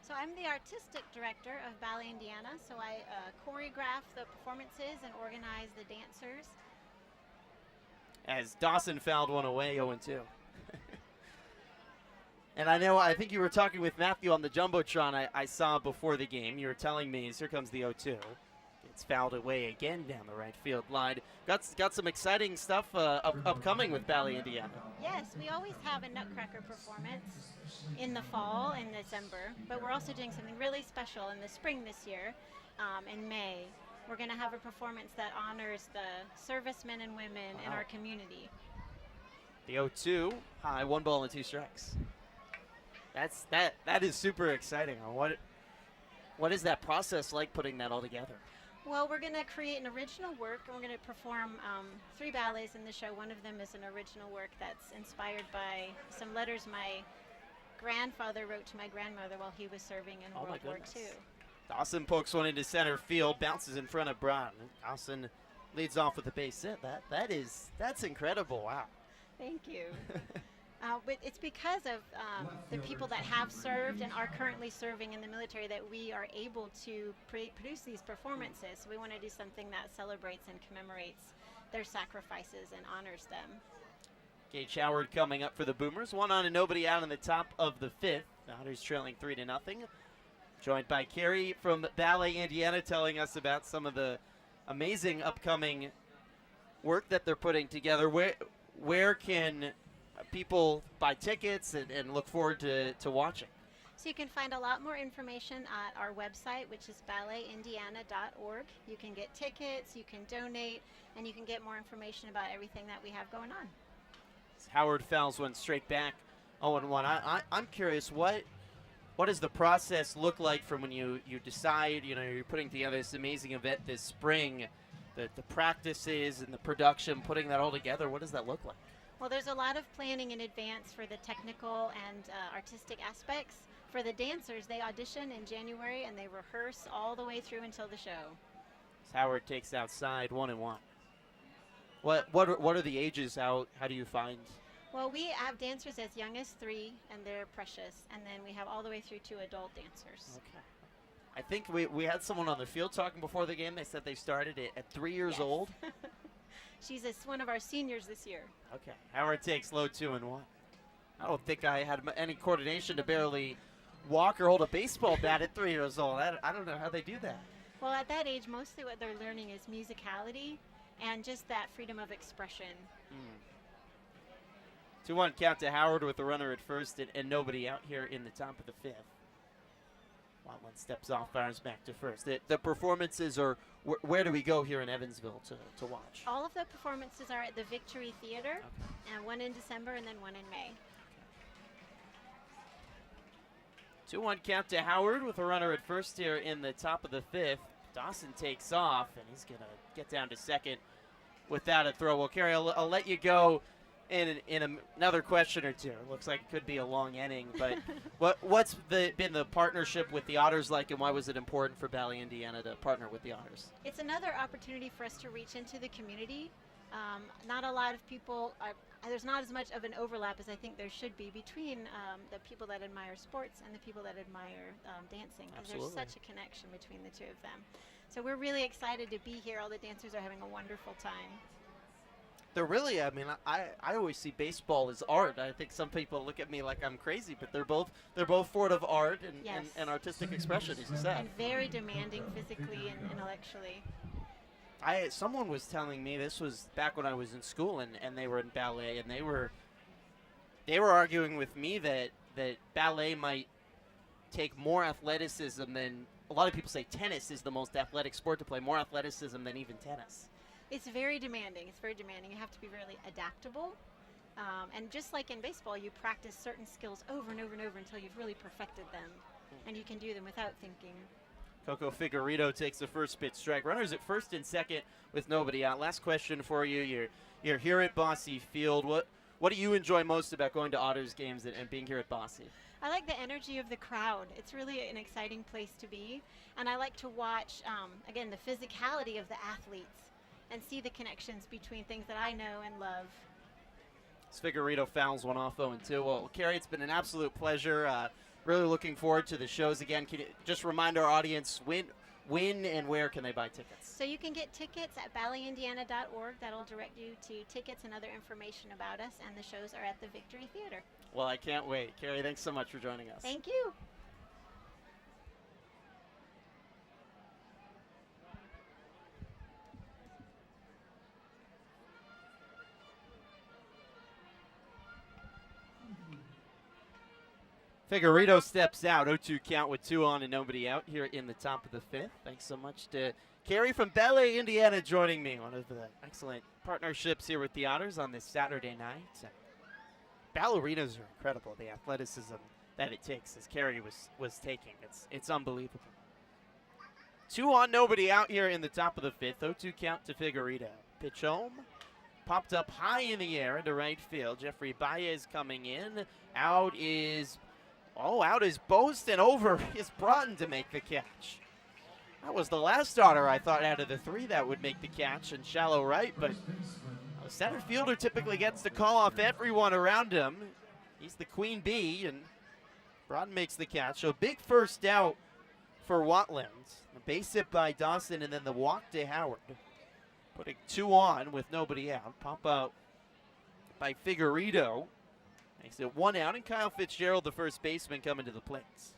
So I'm the artistic director of Ballet Indiana, so I choreograph the performances and organize the dancers. As Dawson fouled one away, 0-2. And I think you were talking with Matthew on the Jumbotron I saw before the game. You were telling me, here comes the 0-2. It's fouled away again down the right field line. Got some exciting stuff upcoming with Ballet, Indiana. Yes, we always have a Nutcracker performance in the fall, in December, but we're also doing something really special in the spring this year, in May. We're going to have a performance that honors the servicemen and women in our community. The 0-2, high, 1 ball and 2 strikes. That is super exciting. What is that process like, putting that all together? Well, we're going to create an original work, and we're going to perform 3 ballets in the show. One of them is an original work that's inspired by some letters my grandfather wrote to my grandmother while he was serving in World War II. Dawson pokes one into center field, bounces in front of Brown. Dawson leads off with a base hit. That's incredible. Wow. Thank you. But it's because of the people that have served and are currently serving in the military that we are able to produce these performances. So we want to do something that celebrates and commemorates their sacrifices and honors them. Gage Howard coming up for the Boomers. 1 on and nobody out in the top of the 5th. The Otters trailing 3-0. Joined by Carrie from Ballet, Indiana, telling us about some of the amazing upcoming work that they're putting together. Where can people buy tickets and look forward to watching? So you can find a lot more information at our website, which is balletindiana.org. You can get tickets, you can donate, and you can get more information about everything that we have going on. Howard fouls one straight back, 0-1. I'm curious, what does the process look like from when you decide, you're putting together this amazing event this spring, the practices and the production, putting that all together, what does that look like? Well, there's a lot of planning in advance for the technical and artistic aspects. For the dancers, they audition in January and they rehearse all the way through until the show. Howard takes outside, 1-1. What are the ages? How do you find? Well, we have dancers as young as 3, and they're precious. And then we have all the way through to adult dancers. Okay. I think we had someone on the field talking before the game. They said they started at 3 years old. She's one of our seniors this year. Okay. Howard takes low, 2-1. I don't think I had any coordination to barely walk or hold a baseball bat at 3 years old. I don't know how they do that. Well, at that age, mostly what they're learning is musicality and just that freedom of expression. 2-1 count to Howard with a runner at first and nobody out here in the top of the 5th. Watland steps off, fires back to first. The performances are, where do we go here in Evansville to watch? All of the performances are at the Victory Theater, and one in December and then one in May. 2-1 count to Howard with a runner at first here in the top of the 5th. Dawson takes off, and he's going to get down to second without a throw. Well, Carrie, I'll let you go in another question or two. It looks like it could be a long inning, but what's been the partnership with the Otters like, and why was it important for Ballet, Indiana to partner with the Otters? It's another opportunity for us to reach into the community. Not a lot of people there's not as much of an overlap as I think there should be between the people that admire sports and the people that admire dancing, because there's such a connection between the two of them. So we're really excited to be here. All the dancers are having a wonderful time. They're really, I always see baseball as art. I think some people look at me like I'm crazy, but they're both forward of art and artistic expression, as you said. And very demanding physically and intellectually. Someone was telling me, this was back when I was in school, and they were in ballet, and they were arguing with me that ballet might take more athleticism than a lot of people say tennis is the most athletic sport to play, more athleticism than even tennis. It's very demanding. It's very demanding. You have to be really adaptable. And just like in baseball, you practice certain skills over and over and over until you've really perfected them. And you can do them without thinking. Coco Figueredo takes the first pitch strike. Runners at first and second with nobody out. Last question for you. You're here at Bosse Field. What do you enjoy most about going to Otters games and being here at Bosse? I like the energy of the crowd. It's really an exciting place to be. And I like to watch, again, the physicality of the athletes and see the connections between things that I know and love. Figueredo fouls one off 0-2. Well, Carrie, it's been an absolute pleasure. Really looking forward to the shows again. Can you just remind our audience when and where can they buy tickets? So you can get tickets at ballyindiana.org. That'll direct you to tickets and other information about us, and the shows are at the Victory Theater. Well, I can't wait. Carrie, thanks so much for joining us. Thank you. Figueredo steps out, 0-2 count with 2 on and nobody out here in the top of the 5th. Thanks so much to Carrie from Ballet, Indiana, joining me. One of the excellent partnerships here with the Otters on this Saturday night. Ballerinas are incredible, the athleticism that it takes, as Carrie was taking. It's unbelievable. 2 on, nobody out here in the top of the 5th. 0-2 count to Figueredo. Pitch home. Popped up high in the air into right field. Jeffrey Baez coming in. Out is Bost, and over is Broughton to make the catch. That was the last Otter I thought out of the 3 that would make the catch in shallow right, but a center fielder typically gets to call off everyone around him. He's the queen bee, and Broughton makes the catch. So big first out for Watland. A base hit by Dawson, and then the walk to Howard. Putting 2 on with nobody out. Pop out by Figueredo. Makes it 1 out, and Kyle Fitzgerald, the first baseman, coming to the plates.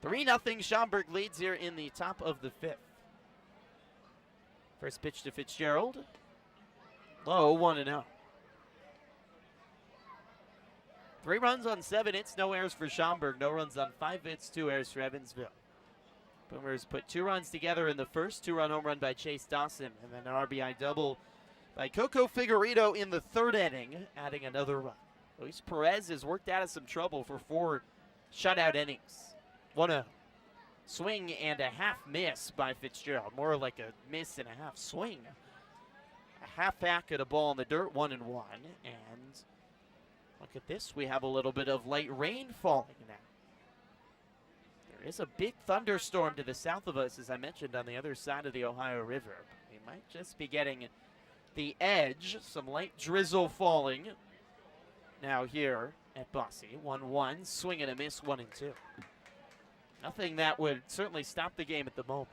3-0 Schaumburg leads here in the top of the 5th. First pitch to Fitzgerald. Low, 1-0. 3 runs on 7 hits, no errors for Schaumburg. No runs on 5 hits, 2 errors for Evansville. Boomers put 2 runs together in the first, 2-run home run by Chase Dawson, and then an RBI double by Coco Figueredo in the 3rd inning, adding another run. Luis Perez has worked out of some trouble for 4 shutout innings. 1-0. Swing and a half miss by Fitzgerald. More like a miss and a half swing. A half hack at a ball in the dirt, 1-1. And look at this. We have a little bit of light rain falling now. There is a big thunderstorm to the south of us, as I mentioned, on the other side of the Ohio River. We might just be getting the edge, some light drizzle falling now here at Bosse. 1-1, swing and a miss, 1-2. Nothing that would certainly stop the game at the moment.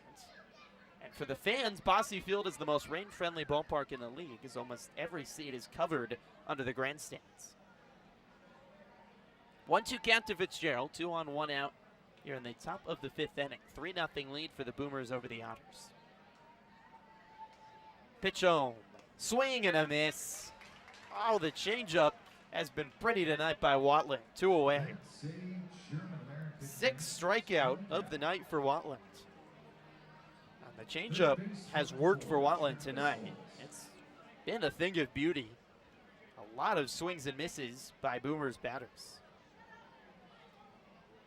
And for the fans, Bosse Field is the most rain-friendly ballpark in the league, as almost every seat is covered under the grandstands. 1-2 count to Fitzgerald, 2 on, 1 out here in the top of the 5th inning. 3-0 lead for the Boomers over the Otters. Pitch home. Swing and a miss. Oh, the changeup has been pretty tonight by Watland. 2 away. 6th strikeout of the night for Watland. And the changeup has worked for Watland tonight. It's been a thing of beauty. A lot of swings and misses by Boomers batters.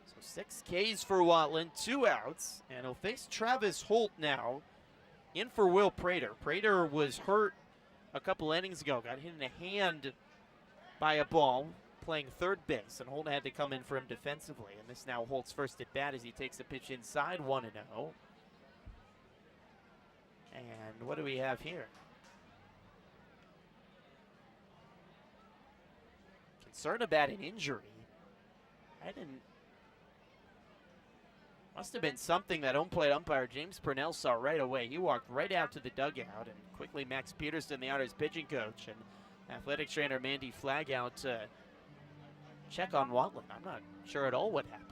So 6 Ks for Watland, 2 outs, and he'll face Travis Holt now in for Will Prater. Prater was hurt a couple innings ago, got hit in the hand by a ball playing 3rd base, and Holt had to come in for him defensively. And this now Holt's first at bat as he takes a pitch inside, 1-0. And what do we have here? Concern about an injury. Must have been something that home plate umpire James Purnell saw right away. He walked right out to the dugout, and quickly Max Peterson, the Otters pitching coach, and athletic trainer Mandy Flagg out to check on Watland. I'm not sure at all what happened.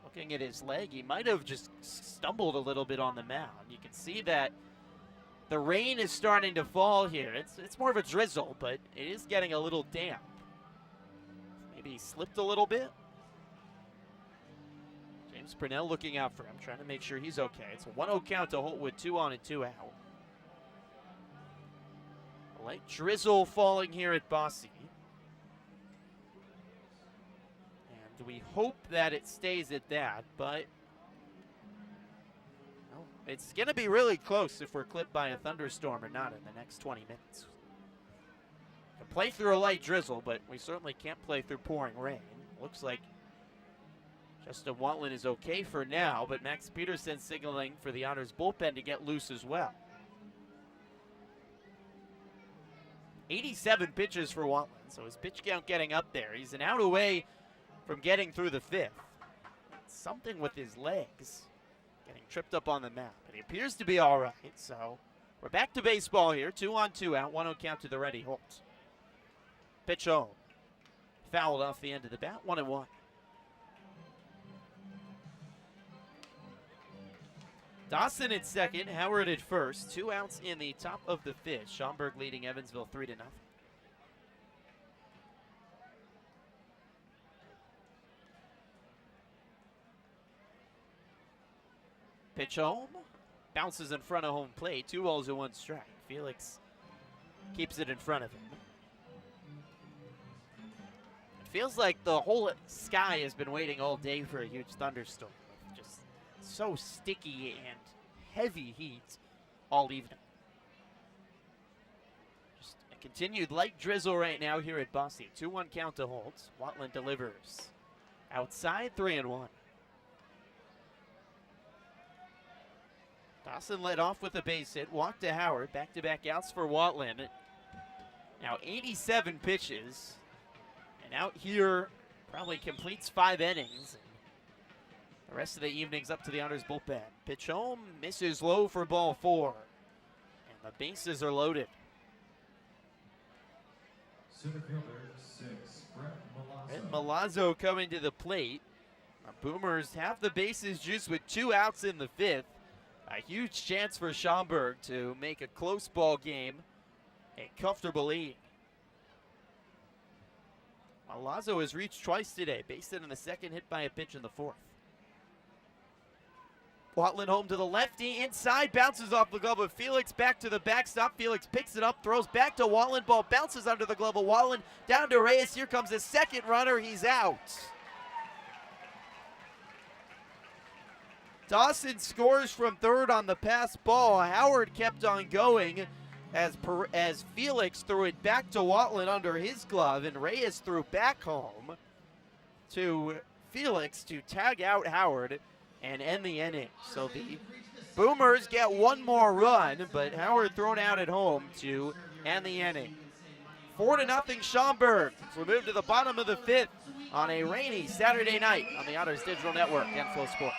Looking at his leg, he might have just stumbled a little bit on the mound. You can see that the rain is starting to fall here. It's more of a drizzle, but it is getting a little damp. Maybe he slipped a little bit. James Purnell looking out for him, trying to make sure he's okay. It's a 1-0 count to Holt with 2 on and 2 out. A light drizzle falling here at Bosse. And we hope that it stays at that, but well, it's going to be really close if we're clipped by a thunderstorm or not in the next 20 minutes. We can play through a light drizzle, but we certainly can't play through pouring rain. Looks like Justin Watland is okay for now, but Max Peterson signaling for the Otters bullpen to get loose as well. 87 pitches for Watland, so his pitch count getting up there. He's an out away from getting through the 5th. Something with his legs, getting tripped up on the map, but he appears to be all right. So we're back to baseball here. 2 on 2 out, 1-0 count to the ready Holt. Pitch home. Fouled off the end of the bat, 1-1. Dawson at second, Howard at first. 2 outs in the top of the 5th. Schaumburg leading Evansville 3-0. Pitch home. Bounces in front of home plate. 2 balls and 1 strike. Felix keeps it in front of him. Feels like the whole sky has been waiting all day for a huge thunderstorm. Just so sticky and heavy heat all evening. Just a continued light drizzle right now here at Bosse. 2-1 count to Holt. Watland delivers. Outside, 3-1. Dawson led off with a base hit. Walk to Howard. Back-to-back outs for Watland. Now 87 pitches. And out here, probably completes 5 innings. The rest of the evening's up to the Otters bullpen. Pitch home, misses low for ball 4. And the bases are loaded. Center fielder 6, Brett Milazzo. Brett Milazzo coming to the plate. The Boomers have the bases juiced with 2 outs in the 5th. A huge chance for Schaumburg to make a close ball game a comfortable lead. Milazzo has reached twice today. Based it in the 2nd, hit by a pitch in the 4th. Watland home to the lefty, inside, bounces off the glove of Felix, back to the backstop. Felix picks it up, throws back to Watland, ball bounces under the glove of Watland, down to Reyes. Here comes his 2nd runner, he's out. Dawson scores from 3rd on the pass ball. Howard kept on going as Felix threw it back to Watland under his glove, and Reyes threw back home to Felix to tag out Howard and end the inning. So the Boomers get 1 more run, but Howard thrown out at home to end the inning. 4-0 Schaumburg as we move to the bottom of the 5th on a rainy Saturday night on the Otters Digital Network and Flow Sports.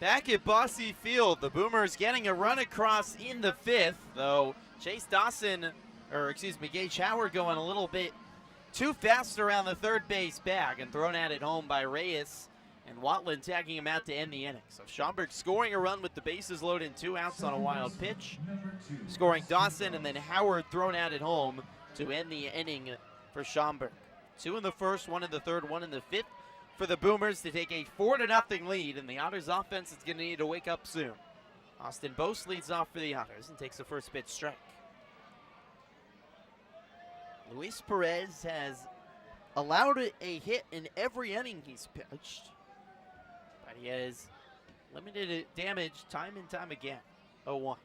Back at Bosse Field, the Boomers getting a run across in the 5th, though Gage Howard going a little bit too fast around the 3rd base bag and thrown at it home by Reyes, and Watland tagging him out to end the inning. So Schaumburg scoring a run with the bases loaded and 2 outs on a wild pitch, scoring Dawson, and then Howard thrown out at home to end the inning for Schaumburg. 2 in the first, 1 in the third, 1 in the fifth for the Boomers to take a 4-0 lead, and the Otters offense is going to need to wake up soon. Austin Bosse leads off for the Otters and takes the first pitch strike. Luis Perez has allowed a hit in every inning he's pitched, but he has limited damage time and time again. 0-1.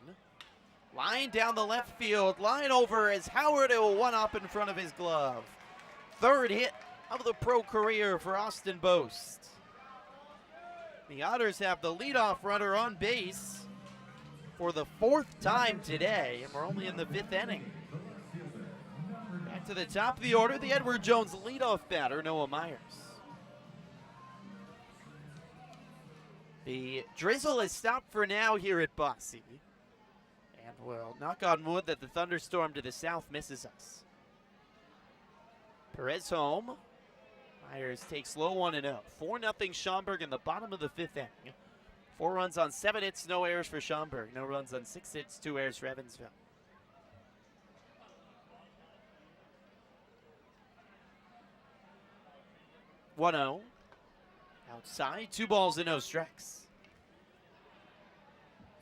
Line down the left field, line over as Howard will one up in front of his glove. Third hit of the pro career for Austin Bosse. The Otters have the leadoff runner on base for the 4th time today, and we're only in the 5th inning. Back to the top of the order, the Edward Jones leadoff batter, Noah Myers. The drizzle has stopped for now here at Bosse, and we'll knock on wood that the thunderstorm to the south misses us. Perez home. Myers takes low 1-0. 4-0 Schaumburg in the bottom of the 5th inning. 4 runs on 7 hits, no errors for Schaumburg. No runs on 6 hits, 2 errors for Evansville. (1-0) outside, 2 balls and no strikes.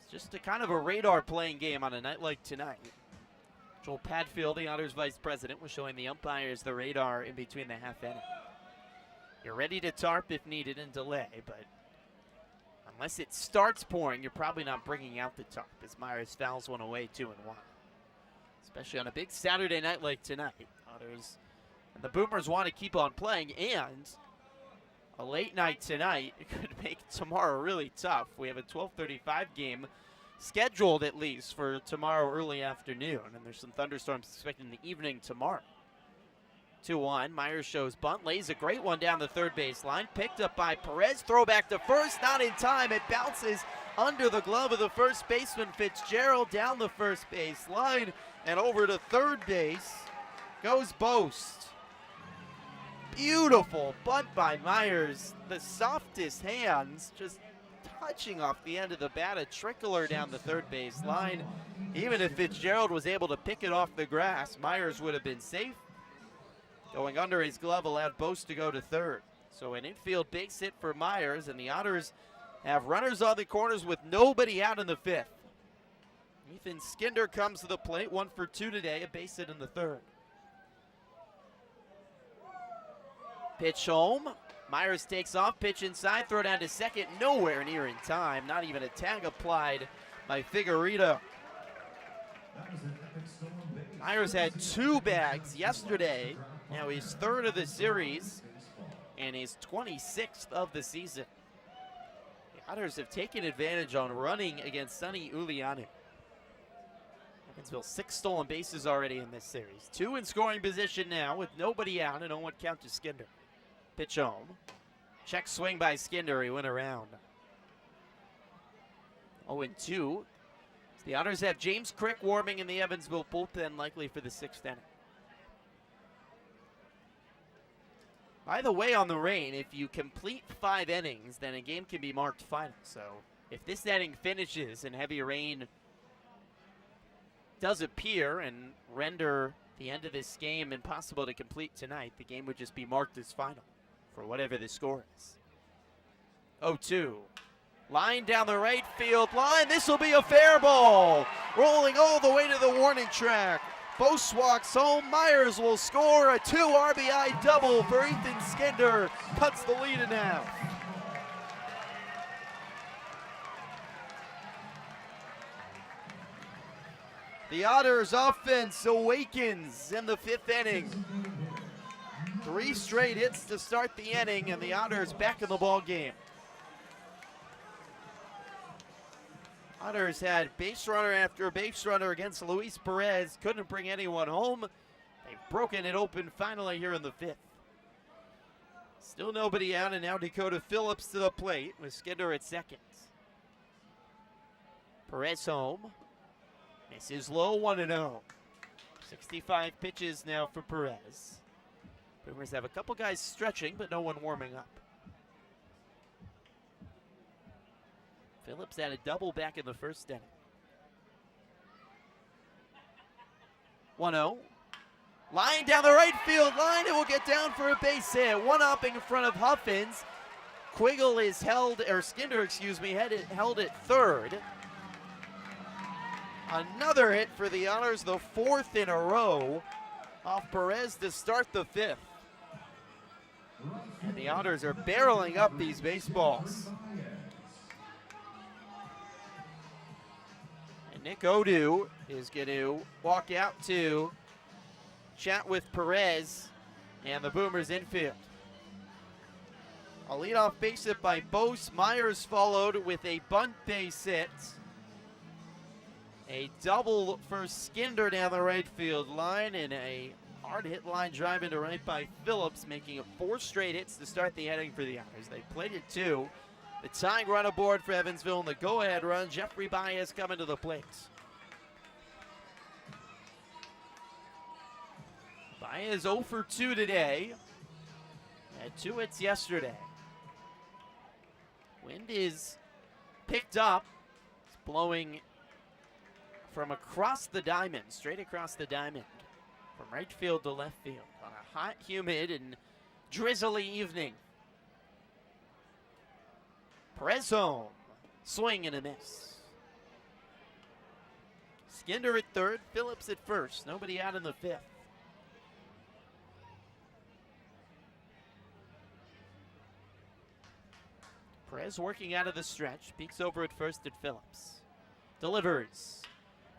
It's just a kind of a radar playing game on a night like tonight. Joel Padfield, the Otters vice president, was showing the umpires the radar in between the half inning. You're ready to tarp if needed and delay, but unless it starts pouring, you're probably not bringing out the tarp as Myers fouls one away 2-1. Especially on a big Saturday night like tonight. Otters and the Boomers want to keep on playing, and a late night tonight could make tomorrow really tough. We have a 12:35 game scheduled at least for tomorrow early afternoon, and there's some thunderstorms expected in the evening tomorrow. 2-1, Myers shows bunt, lays a great one down the third base line, picked up by Perez, throw back to first, not in time, it bounces under the glove of the first baseman Fitzgerald down the first base line, and over to third base goes Bosse. Beautiful bunt by Myers, the softest hands, just touching off the end of the bat, a trickler down the third base line. Even if Fitzgerald was able to pick it off the grass, Myers would have been safe. Going under his glove allowed Bosse to go to third. So an infield base hit for Myers, and the Otters have runners on the corners with nobody out in the 5th. Ethan Skinder comes to the plate, 1 for 2 today, a base hit in the 3rd. Pitch home. Myers takes off, pitch inside, throw down to second, nowhere near in time. Not even a tag applied by Figueredo. Myers had 2 bags yesterday. Now he's 3rd of the series and his 26th of the season. The Otters have taken advantage on running against Sonny Ulianu. Evansville 6 stolen bases already in this series. 2 in scoring position now with nobody out and 0-1 count to Skinder. Pitch home. Check swing by Skinder. He went around. 0-2. The Otters have James Crick warming in the Evansville bullpen, likely for the 6th inning. By the way, on the rain, if you complete 5 innings, then a game can be marked final. So if this inning finishes and heavy rain does appear and render the end of this game impossible to complete tonight, the game would just be marked as final for whatever the score is. 0-2. Line down the right field line. This will be a fair ball. Rolling all the way to the warning track. Bosse walks home. Myers will score a 2 RBI double for Ethan Skinder. Cuts the lead in half. The Otters offense awakens in the 5th inning. 3 straight hits to start the inning, and the Otters back in the ball game. Otters had base runner after base runner against Luis Perez. Couldn't bring anyone home. They've broken it open finally here in the 5th. Still nobody out, and now Dakota Phillips to the plate with Skinder at second. Perez home. Misses low, 1-0. 65 pitches now for Perez. Boomers have a couple guys stretching, but no one warming up. Phillips had a double back in the 1st inning. 1-0. Line down the right field line. It will get down for a base hit. One up in front of Huffins. Quiggle is held, or Skinner, excuse me, held at third. Another hit for the Otters, the fourth in a row off Perez to start the fifth. And the Otters are barreling up these baseballs. And Nick Odu is going to walk out to chat with Perez and the Boomers infield. A leadoff base hit by Bosse. Myers followed with a bunt base hit. A double for Skinner down the right field line, and a hard hit line drive into right by Phillips, making it 4 straight hits to start the inning for the Otters. They played it 2. The tying run aboard for Evansville, and the go-ahead run, Jeffrey Baez coming to the plate. Baez 0 for 2 today. Had 2 hits yesterday. Wind is picked up. It's blowing from across the diamond, straight across the diamond, from right field to left field on a hot, humid, and drizzly evening. Perez home, swing and a miss. Skinner at third, Phillips at first. Nobody out in the fifth. Perez working out of the stretch, peeks over at first at Phillips. Delivers.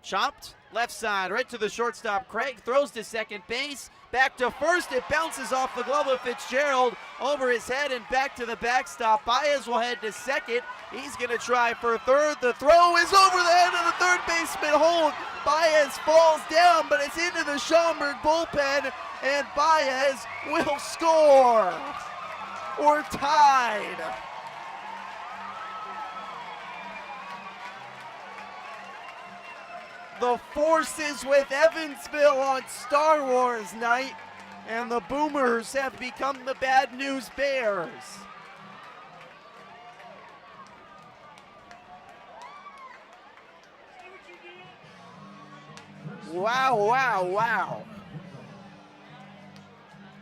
Chopped, left side, right to the shortstop. Craig throws to second base, back to first. It bounces off the glove of Fitzgerald, over his head and back to the backstop. Baez will head to second. He's going to try for third. The throw is over the head of the third baseman hold. Baez falls down, but it's into the Schaumburg bullpen, and Baez will score. Or tied. The forces with Evansville on Star Wars night, and the Boomers have become the Bad News Bears. Wow, wow, wow.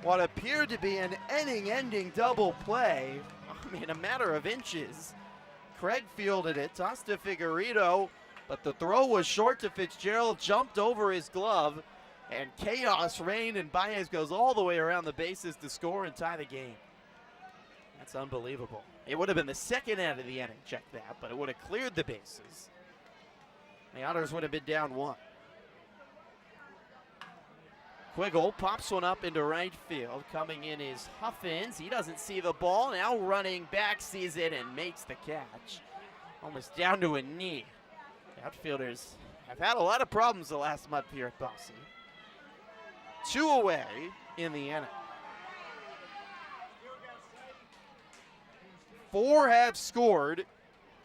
What appeared to be an inning-ending double play, I mean, a matter of inches. Craig fielded it, tossed to Figueredo, but the throw was short to Fitzgerald, jumped over his glove, and chaos reigned, and Baez goes all the way around the bases to score and tie the game. That's unbelievable. It would have been the second out of the inning, check that, but it would have cleared the bases. The Otters would have been down 1. Quiggle pops one up into right field. Coming in is Huffins. He doesn't see the ball. Now running back, sees it, and makes the catch. Almost down to a knee. Outfielders have had a lot of problems the last month here at Bosse. 2 away in the inning. 4 have scored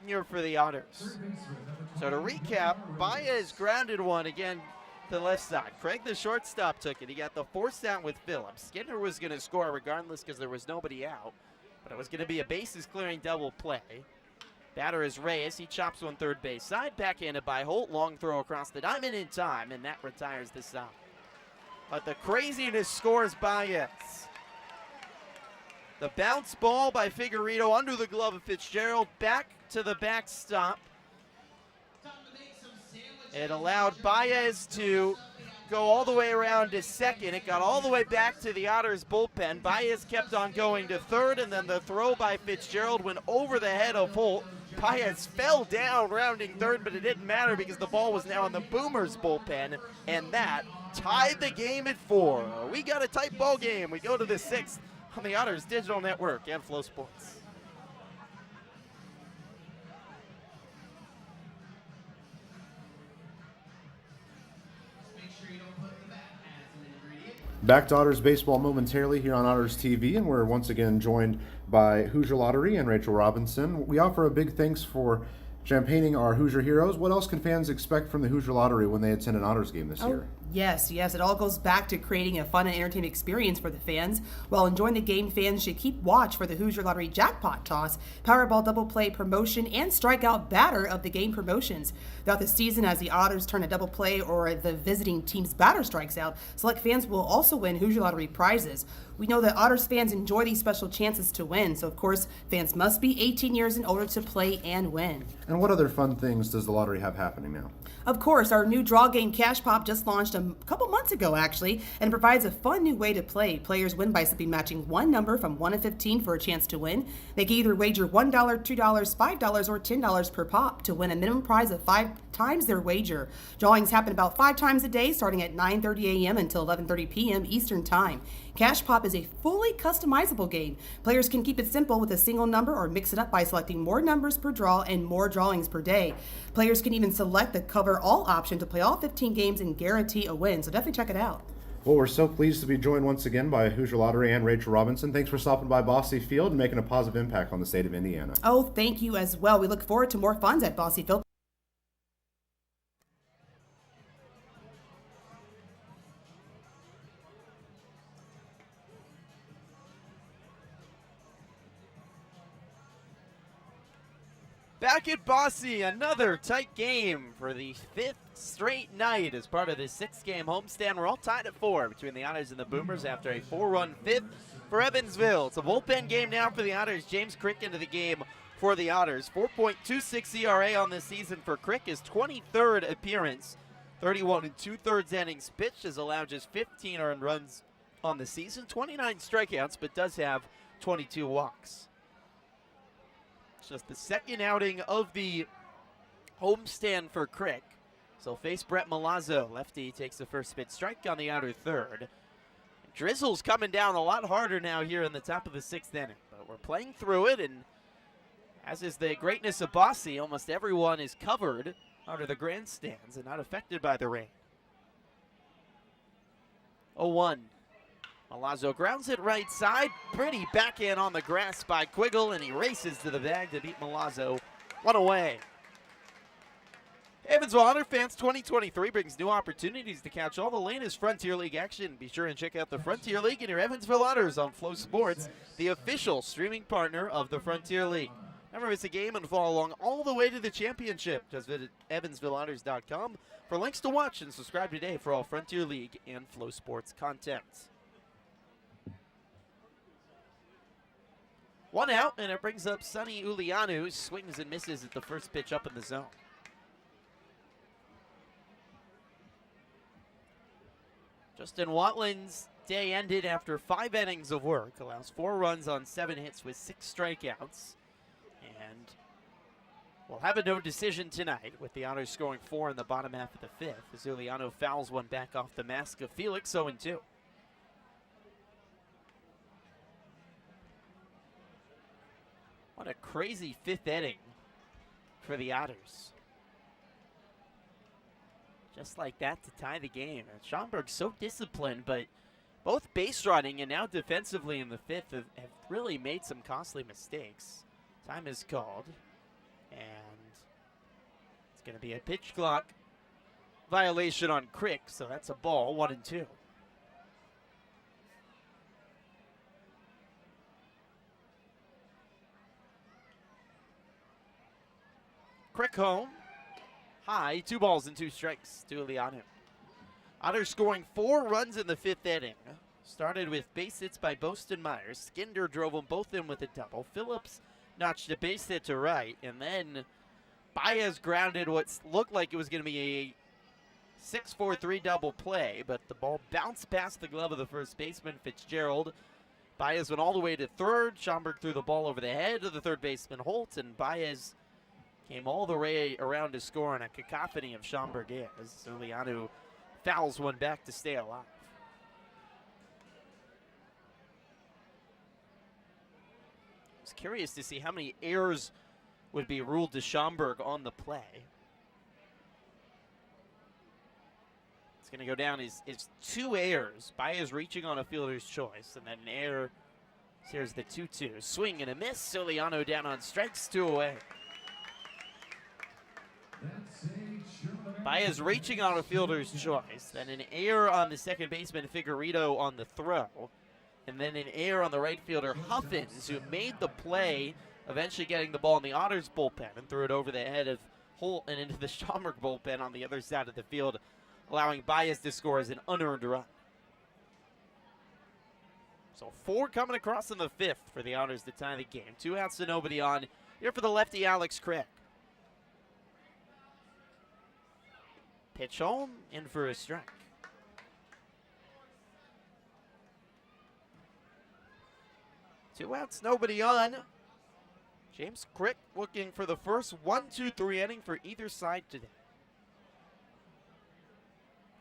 here for the Otters. So to recap, Baez grounded one again to the left side. Craig, the shortstop, took it. He got the force out with Phillips. Skinner was going to score regardless because there was nobody out, but it was going to be a bases-clearing double play. Batter is Reyes. He chops one third base side. Backhanded by Holt. Long throw across the diamond in time, and that retires the side. But the craziness scores Baez. The bounce ball by Figueredo under the glove of Fitzgerald. Back to the backstop. It allowed Baez to go all the way around to second. It got all the way back to the Otters bullpen. Baez kept on going to third, and then the throw by Fitzgerald went over the head of Holt. Baez fell down rounding third, but it didn't matter because the ball was now in the Boomers bullpen, and that tied the game at 4. We got a tight ball game. We go to the 6th on the Otters Digital Network and Flow Sports. Back to Otters baseball momentarily here on Otters TV, and we're once again joined by Hoosier Lottery and Rachel Robinson. We offer a big thanks for champagning our Hoosier heroes. What else can fans expect from the Hoosier Lottery when they attend an Otters game this year? Yes, it all goes back to creating a fun and entertaining experience for the fans. While enjoying the game, fans should keep watch for the Hoosier Lottery Jackpot Toss, Powerball Double Play promotion, and Strikeout Batter of the game promotions. Throughout the season, as the Otters turn a double play or the visiting team's batter strikes out, select fans will also win Hoosier Lottery prizes. We know that Otters fans enjoy these special chances to win, so of course, fans must be 18 years and older to play and win. And what other fun things does the lottery have happening now? Of course, our new draw game Cash Pop just launched a couple months ago, actually, and provides a fun new way to play. Players win by simply matching one number from 1 to 15 for a chance to win. They can either wager $1, $2, $5, or $10 per pop to win a minimum prize of 5 times their wager. Drawings happen about 5 times a day, starting at 9:30 a.m. until 11:30 p.m. Eastern Time. Cash Pop is a fully customizable game. Players can keep it simple with a single number or mix it up by selecting more numbers per draw and more drawings per day. Players can even select the cover all option to play all 15 games and guarantee a win, so definitely check it out. Well, we're so pleased to be joined once again by Hoosier Lottery and Rachel Robinson. Thanks for stopping by Bosse Field and making a positive impact on the state of Indiana. Oh, thank you as well. We look forward to more funds at Bosse Field. Back at Bosse, another tight game for the 5th straight night as part of this 6-game homestand. We're all tied at 4 between the Otters and the Boomers after a 4-run 5th for Evansville. It's a bullpen game now for the Otters. James Crick into the game for the Otters. 4.26 ERA on this season for Crick. His 23rd appearance. 31 2/3 innings pitched, has allowed just 15 earned runs on the season. 29 strikeouts, but does have 22 walks. Just the second outing of the homestand for Crick. So face Brett Milazzo. Lefty takes the first pitch strike on the outer third. Drizzle's coming down a lot harder now here in the top of the 6th inning. But we're playing through it, and as is the greatness of Bosse, almost everyone is covered under the grandstands and not affected by the rain. 0-1. Milazzo grounds it right side. Pretty backhand on the grass by Quiggle, and he races to the bag to beat Milazzo. 1 away. Evansville Otter fans, 2023 brings new opportunities to catch all the latest Frontier League action. Be sure and check out the Frontier League and your Evansville Otters on Flow Sports, the official streaming partner of the Frontier League. Never miss a game and follow along all the way to the championship. Just visit EvansvilleOtters.com for links to watch and subscribe today for all Frontier League and Flow Sports content. 1 out, and it brings up Sonny Ulianu, who swings and misses at the first pitch up in the zone. Justin Watlin's day ended after 5 innings of work, allows 4 runs on 7 hits with 6 strikeouts, and we'll have a no decision tonight with the Otters scoring 4 in the bottom half of the 5th as Ulianu fouls one back off the mask of Felix, 0-2. What a crazy 5th inning for the Otters. Just like that to tie the game. And Schaumburg's so disciplined, but both base running and now defensively in the 5th have really made some costly mistakes. Time is called, and it's going to be a pitch clock violation on Crick, so that's a ball, 1-2. Crick home, high, 2 balls and 2 strikes to Ulianu. Otters scoring 4 runs in the 5th inning. Started with base hits by Boston Myers. Skinder drove them both in with a double. Phillips notched a base hit to right, and then Baez grounded what looked like it was going to be a 6-4-3 double play, but the ball bounced past the glove of the first baseman, Fitzgerald. Baez went all the way to third. Schaumburg threw the ball over the head of the third baseman, Holt, and Baez came all the way around to score on a cacophony of Schaumburg as Ulianu fouls one back to stay alive. I was curious to see how many errors would be ruled to Schaumburg on the play. It's going to go down as 2 errors. Baez reaching on a fielder's choice, and then an error. Here's the 2-2. Swing and a miss. Ulianu down on strikes, 2 away. Baez reaching on a fielder's choice, then an error on the second baseman Figueredo on the throw, and then an error on the right fielder Huffins, who made the play, eventually getting the ball in the Otters bullpen and threw it over the head of Holt and into the Schaumburg bullpen on the other side of the field, allowing Baez to score as an unearned run. So 4 coming across in the 5th for the Otters to tie the game. 2 outs to nobody on. Here for the lefty Alex Craig. Pitch home, in for a strike. Two outs, nobody on. James Crick looking for the first 1-2-3 inning for either side today.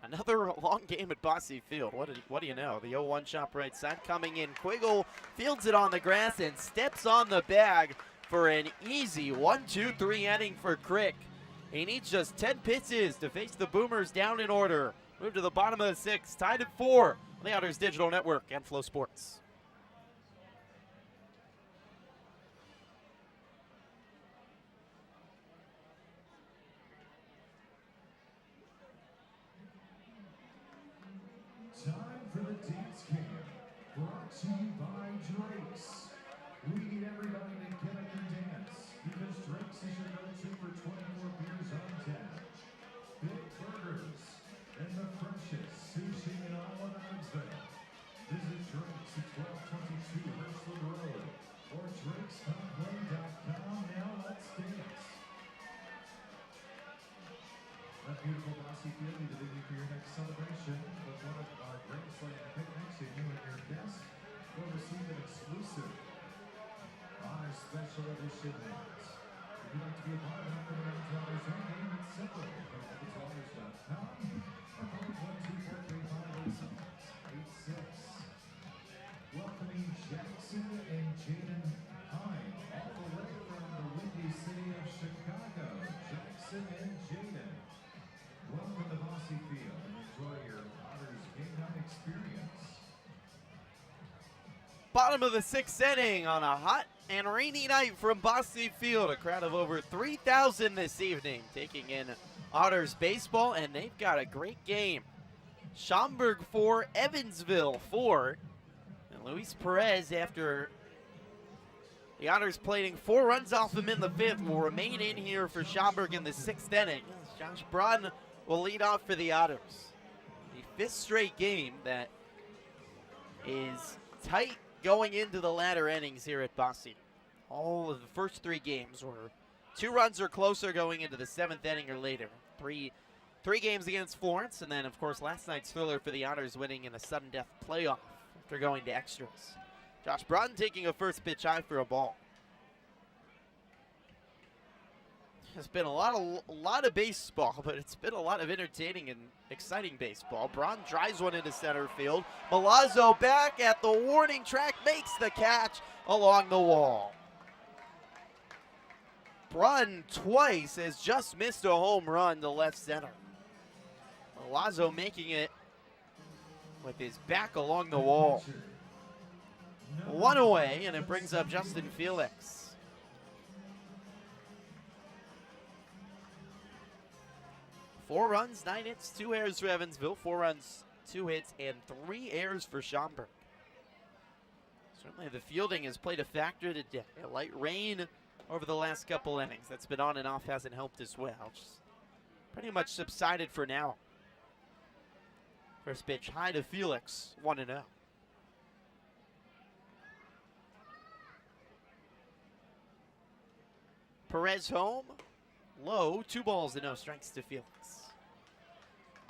Another long game at Bosse Field. What do you know? The 0-1 chop right side coming in. Quiggle fields it on the grass and steps on the bag for an easy 1-2-3 inning for Crick. He needs just 10 pitches to face the Boomers down in order. Move to the bottom of the 6th, tied at 4 on the Otters Digital Network and Flow Sports. Time for the dance camp, brought to you by Drake's. We need everybody to get up and dance, because Drake's is your go-to for 24 beers on tap. Big burgers and the freshest sushi in all of Evansville. Visit Drake's at 1222 Westwood Road or drakes.play.com. Now let's dance. That beautiful Bosse Field is the venue for your next celebration. With one of our great slate of picnics, and you and your guests will receive an exclusive Honor Special Edition dance. If you'd like to be a part of an upcoming Otters home game, it's simple. Go to evansolaters.com or call 1-2-4-3-5-8-6. Welcoming Jackson and Jaden Hine, all the way from the windy city of Chicago. Jackson and Jaden, welcome to Bosse Field and enjoy your Otters game night experience. Bottom of the 6th inning on a hot and rainy night from Bosse Field. A crowd of over 3,000 this evening taking in Otters baseball, and they've got a great game. Schaumburg 4, Evansville 4. And Luis Perez, after the Otters plating 4 runs off him in the 5th, will remain in here for Schaumburg in the 6th inning. Josh Braun will lead off for the Otters. The 5th straight game that is tight going into the latter innings here at Bosse. All of the first 3 games were 2 runs or closer going into the 7th inning or later. Three games against Florence, and then, of course, last night's thriller for the Otters winning in a sudden death playoff after going to extras. Josh Broughton taking a first pitch high for a ball. It's been a lot of baseball, but it's been a lot of entertaining and exciting baseball. Braun drives one into center field. Milazzo back at the warning track, makes the catch along the wall. Braun twice has just missed a home run to left center. Milazzo making it with his back along the wall. 1 away, and it brings up Justin Felix. 4 runs, 9 hits, 2 errors for Evansville. 4 runs, 2 hits, and 3 errors for Schaumburg. Certainly the fielding has played a factor today. A light rain over the last couple innings that's been on and off hasn't helped as well. Just pretty much subsided for now. First pitch high to Felix, 1-0. Perez home, low, 2 balls and no strikes to Felix.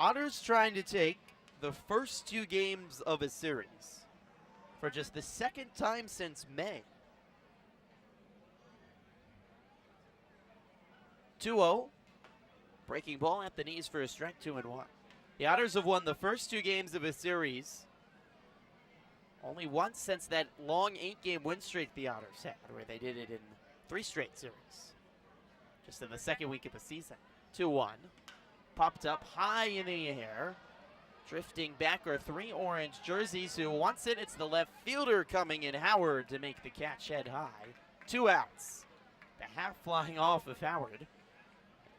Otters trying to take the first 2 games of a series for just the 2nd time since May. 2-0, breaking ball at the knees for a strike, 2-1. The Otters have won the first 2 games of a series only once since that long 8-game win streak the Otters had, where they did it in 3 straight series, just in the 2nd week of the season. 2-1, popped up high in the air, drifting back are 3 orange jerseys who wants it. It's the left fielder coming in, Howard, to make the catch head high. 2 outs. The half flying off of Howard.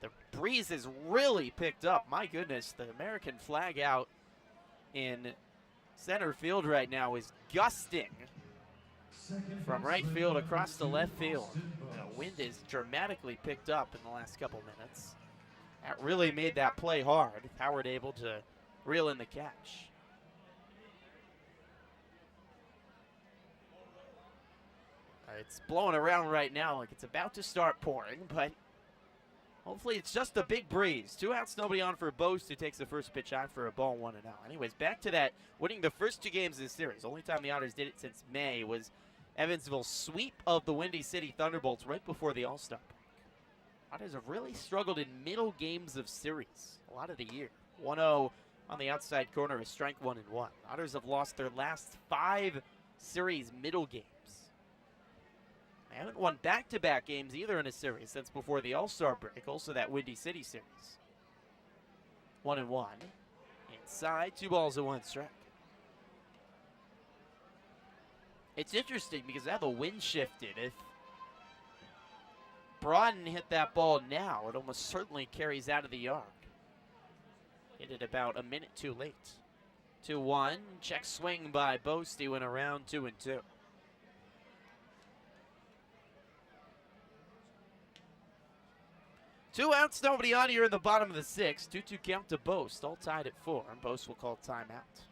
The breeze has really picked up. My goodness, the American flag out in center field right now is gusting from right field across to left field. The wind is dramatically picked up in the last couple minutes. That really made that play hard. Howard able to reel in the catch. It's blowing around right now like it's about to start pouring, but hopefully it's just a big breeze. 2 outs, nobody on for Bosse, who takes the first pitch out for a ball, 1-0. Anyways, back to that, winning the first 2 games of the series. Only time the Otters did it since May was Evansville's sweep of the Windy City Thunderbolts right before the All-Star break. Otters have really struggled in middle games of series a lot of the year. 1-0 on the outside corner, a strike 1-1. Otters have lost their last 5 series middle games. They haven't won back-to-back games either in a series since before the All-Star break, also that Windy City series. 1-1. Inside, 2 balls and 1 strike. It's interesting because now the wind shifted. If Broaden hit that ball now, it almost certainly carries out of the yard. Hit it about a minute too late. 2-1, check swing by Bosse, he went around 2-2. Two outs, nobody on here in the bottom of the 6th. 2-2 count to Bosse, all tied at 4, and Bosse will call timeout.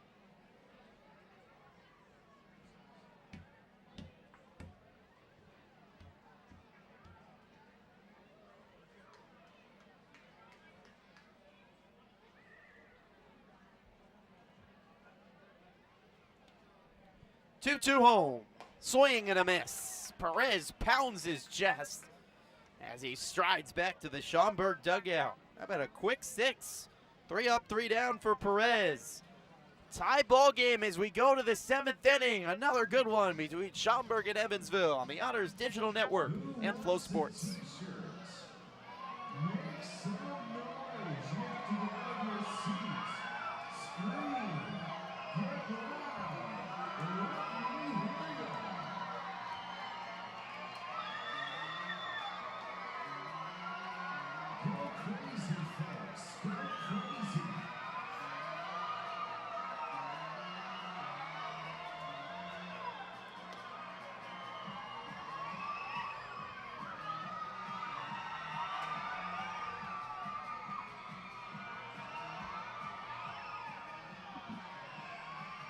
Two home, swing and a miss. Perez pounds his chest as he strides back to the Schaumburg dugout. How about a quick 6? 3 up, 3 down for Perez. Tie ball game as we go to the 7th inning. Another good one between Schaumburg and Evansville on the Otters Digital Network and Flow Sports.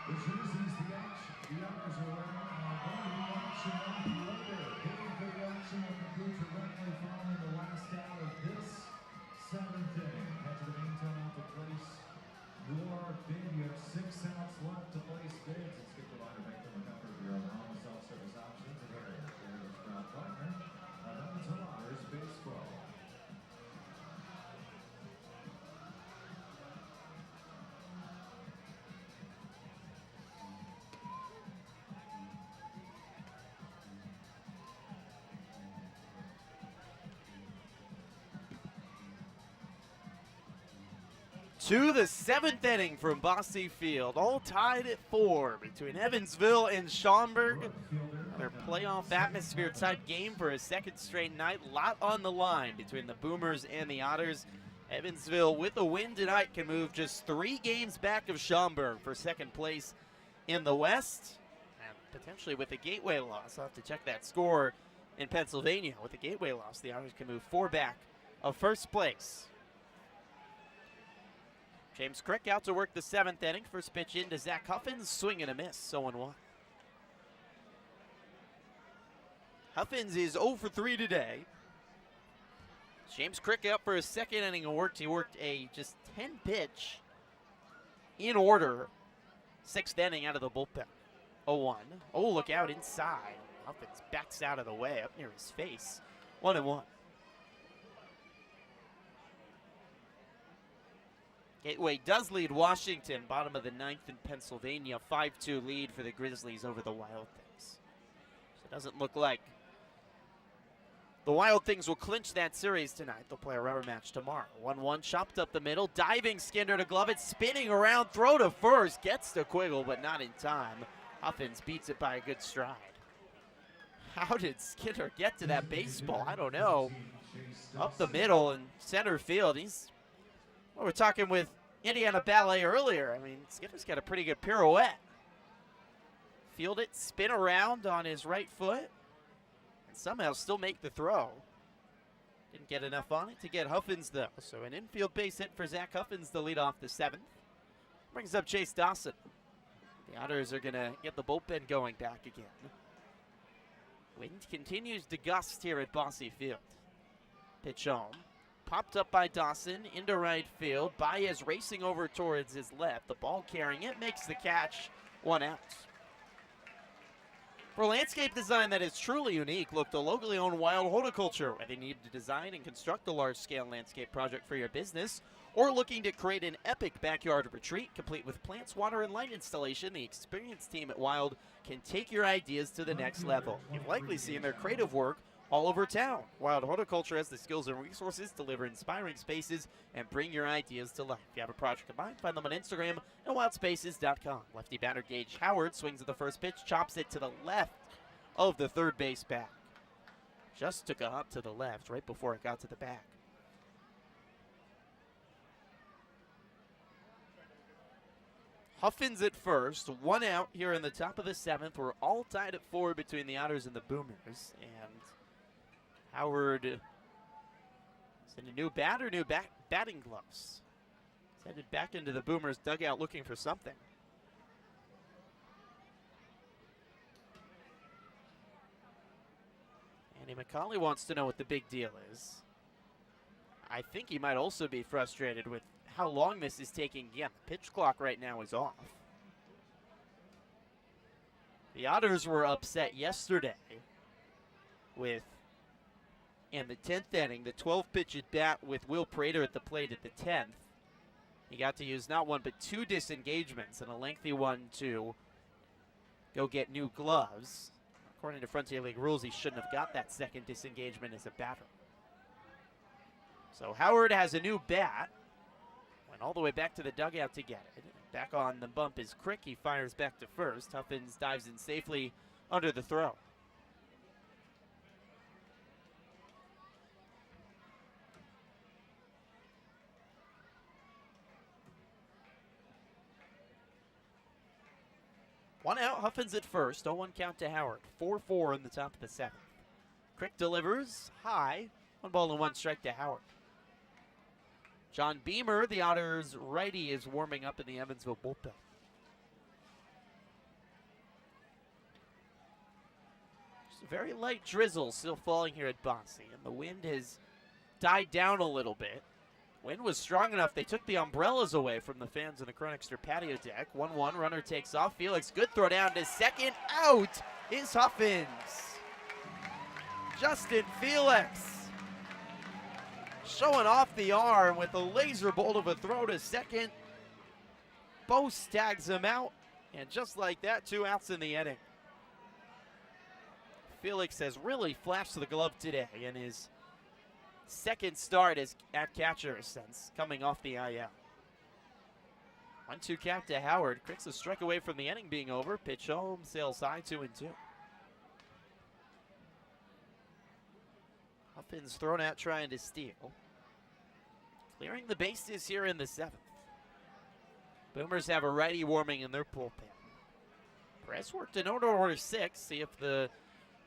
The jerseys, the Otters are wearing going to be action on the later. Game for the action will conclude directly following the last out of this 7th inning. Head to the main tunnel to place your bid. You have 6 outs left to place bids. Let's get the line to make them a comfort of your own home self-service options. And here is your proud partner of Evansville Otters Baseball. To the 7th inning from Bosse Field, all tied at 4 between Evansville and Schaumburg. Another playoff atmosphere type game for a second straight night. Lot on the line between the Boomers and the Otters. Evansville with a win tonight can move just 3 games back of Schaumburg for second place in the West. And potentially with a gateway loss, I'll have to check that score in Pennsylvania. With a gateway loss, the Otters can move 4 back of first place. James Crick out to work the 7th inning. First pitch into Zach Huffins, swing and a miss, 0-1. Huffins is 0 for 3 today. James Crick up for his 2nd inning of work. He worked a just 10 pitch in order 6th inning out of the bullpen. 0-1. Oh, look out inside. Huffins backs out of the way up near his face. 1-1. Gateway does lead Washington, bottom of the 9th in Pennsylvania. 5-2 lead for the Grizzlies over the Wild Things. So it doesn't look like the Wild Things will clinch that series tonight. They'll play a rubber match tomorrow. 1-1, chopped up the middle. Diving Skinner to glove it, spinning around, throw to first. Gets to Quiggle, but not in time. Huffins beats it by a good stride. How did Skinner get to that baseball? I don't know. up the middle in center field. Well, we're talking with Indiana Ballet earlier. I mean, Skipper's got a pretty good pirouette. Field it, spin around on his right foot, and somehow still make the throw. Didn't get enough on it to get Huffins, though. So an infield base hit for Zach Huffins to lead off the 7th. Brings up Chase Dawson. The Otters are going to get the bullpen going back again. Wind continues to gust here at Bosse Field. Pitch home. Popped up by Dawson into right field. Baez racing over towards his left. The ball carrying it makes the catch. 1 out. For landscape design that is truly unique, look to locally owned Wild Horticulture. Whether you need to design and construct a large-scale landscape project for your business, or looking to create an epic backyard retreat complete with plants, water, and light installation, the experienced team at Wild can take your ideas to the next level. You've likely seen their creative work all over town. Wild Horticulture has the skills and resources to deliver inspiring spaces and bring your ideas to life. If you have a project in mind, find them on Instagram and wildspaces.com. Lefty batter Gage Howard swings at the first pitch, chops it to the left of the third base back. Just took a hop to the left right before it got to the back. Huffins at first, 1 out here in the top of the 7th. We're all tied at 4 between the Otters and the Boomers. And Howard is in a new bat or new batting gloves. He's headed back into the Boomers dugout looking for something. Andy McCauley wants to know what the big deal is. I think he might also be frustrated with how long this is taking. Yeah, the pitch clock right now is off. The Otters were upset yesterday with, in the 10th inning, the 12-pitch at bat with Will Prater at the plate at the 10th. He got to use not 1 but 2 disengagements and a lengthy one to go get new gloves. According to Frontier League rules, he shouldn't have got that second disengagement as a batter. So Howard has a new bat. Went all the way back to the dugout to get it. Back on the bump is Crick. He fires back to first. Huffins dives in safely under the throw. One out, Huffins at first. 0-1 count to Howard. 4-4 in the top of the 7th. Crick delivers high. 1 ball and 1 strike to Howard. John Beamer, the Otters righty, is warming up in the Evansville bullpen. Just a very light drizzle still falling here at Bosse, and the wind has died down a little bit. Wind was strong enough, they took the umbrellas away from the fans in the Chronister patio deck. 1-1, runner takes off. Felix, good throw down to second. Out is Huffins. Justin Felix showing off the arm with a laser bolt of a throw to second. Bose tags him out, and just like that, 2 outs in the inning. Felix has really flashed to the glove today in his second start as at catcher since coming off the IL. 1-2 count to Howard. Crick's a strike away from the inning being over. Pitch home, sails high, 2-2. Huffins thrown out trying to steal. Clearing the bases here in the 7th. Boomers have a righty warming in their bullpen. Press worked in order 6. See if the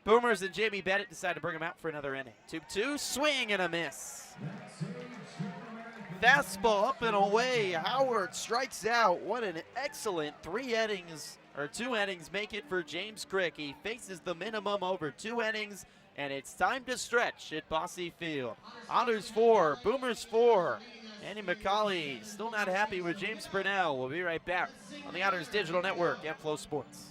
Boomers and Jamie Bennett decide to bring him out for another inning. 2-2, swing and a miss. Fastball up and away. Howard strikes out. What an excellent 2 innings make it for James Crick. He faces the minimum over 2 innings, and it's time to stretch at Bosse Field. Otters 4, Boomers 4. Andy McCauley still not happy with James Purnell. We'll be right back on the Otters Digital Network and Flow Sports.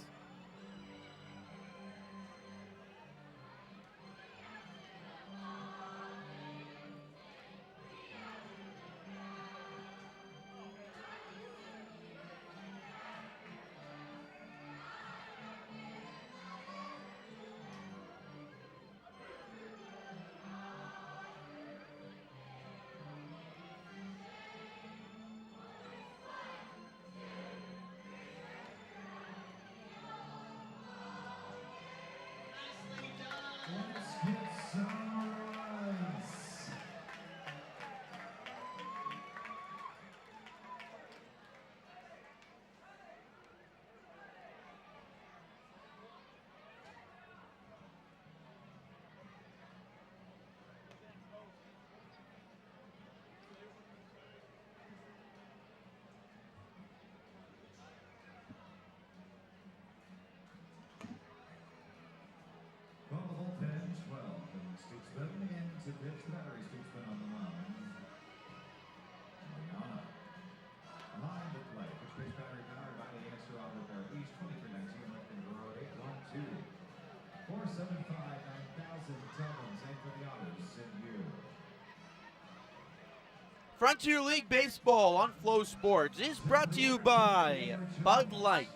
Frontier League Baseball on Flow Sports is brought to you by Bud Light.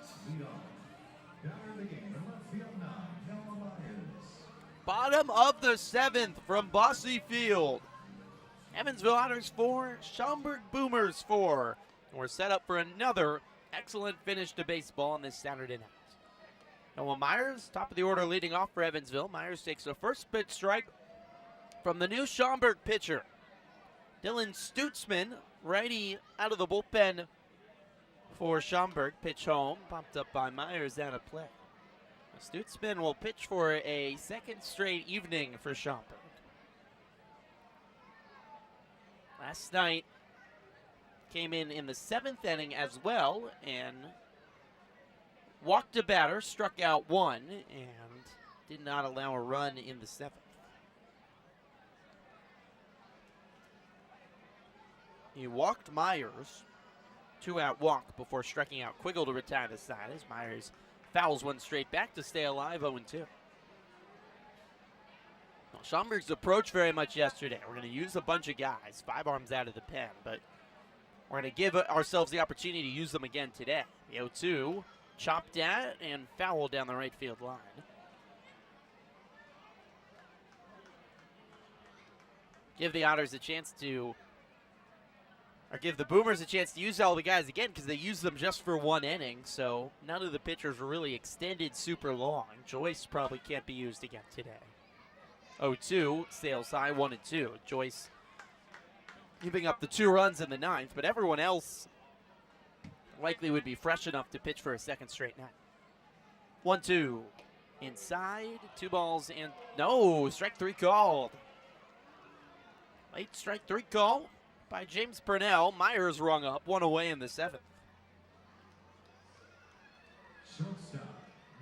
Batter of the game, in left field 9, Noah Myers. Bottom of the 7th from Bosse Field. Evansville Otters 4, Schaumburg Boomers 4. And we're set up for another excellent finish to baseball on this Saturday night. Noah Myers, top of the order leading off for Evansville. Myers takes the first pitch strike from the new Schaumburg pitcher. Dylan Stutzman, righty out of the bullpen for Schaumburg. Pitch home, popped up by Myers out of play. Stutzman will pitch for a second straight evening for Schaumburg. Last night came in the 7th inning as well and walked a batter, struck out one, and did not allow a run in the 7th. He walked Myers, 2-out walk before striking out Quiggle to retire the side as Myers fouls one straight back to stay alive, 0-2. Well, Schaumburg's approach very much yesterday. We're going to use a bunch of guys, 5 arms out of the pen, but we're going to give ourselves the opportunity to use them again today. The 0-2, chopped at and fouled down the right field line. Give the Otters a chance to or give the Boomers a chance to use all the guys again because they used them just for one inning, so none of the pitchers were really extended super long. Joyce probably can't be used again today. 0-2, sails high, 1-2. Joyce giving up the 2 runs in the 9th, but everyone else likely would be fresh enough to pitch for a second straight night. 1-2, inside, 2 balls, and no, strike 3 called. Late strike 3 call by James Purnell. Myers rung up, 1 away in the 7th. Shortstop,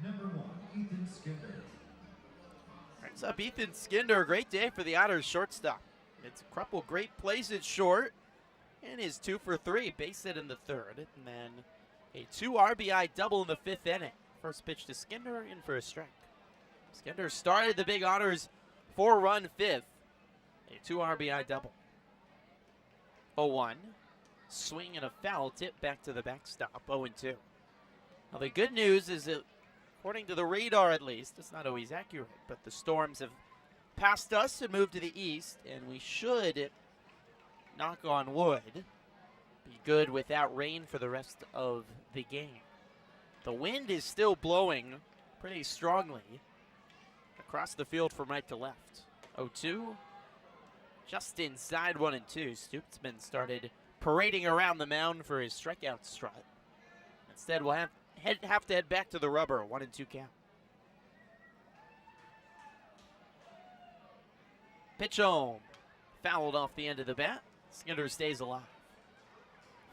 number 1, Ethan Skinner. Brings up Ethan Skinder. Great day for the Otters shortstop. It's a couple great plays at short and is 2 for 3. Base hit in the 3rd. And then a 2 RBI double in the 5th inning. First pitch to Skinder, in for a strike. Skinder started the big Otters 4-run 5th. A 2 RBI double. 0-1. Swing and a foul tip back to the backstop. 0-2. Now the good news is that, according to the radar at least, it's not always accurate, but the storms have passed us and moved to the east, and we should, knock on wood, be good without rain for the rest of the game. The wind is still blowing pretty strongly across the field from right to left. 0-2. Just inside 1-2. Stutzman started parading around the mound for his strikeout strut. Instead, we'll have to head back to the rubber. 1-2 count. Pitch home. Fouled off the end of the bat. Skinner stays alive.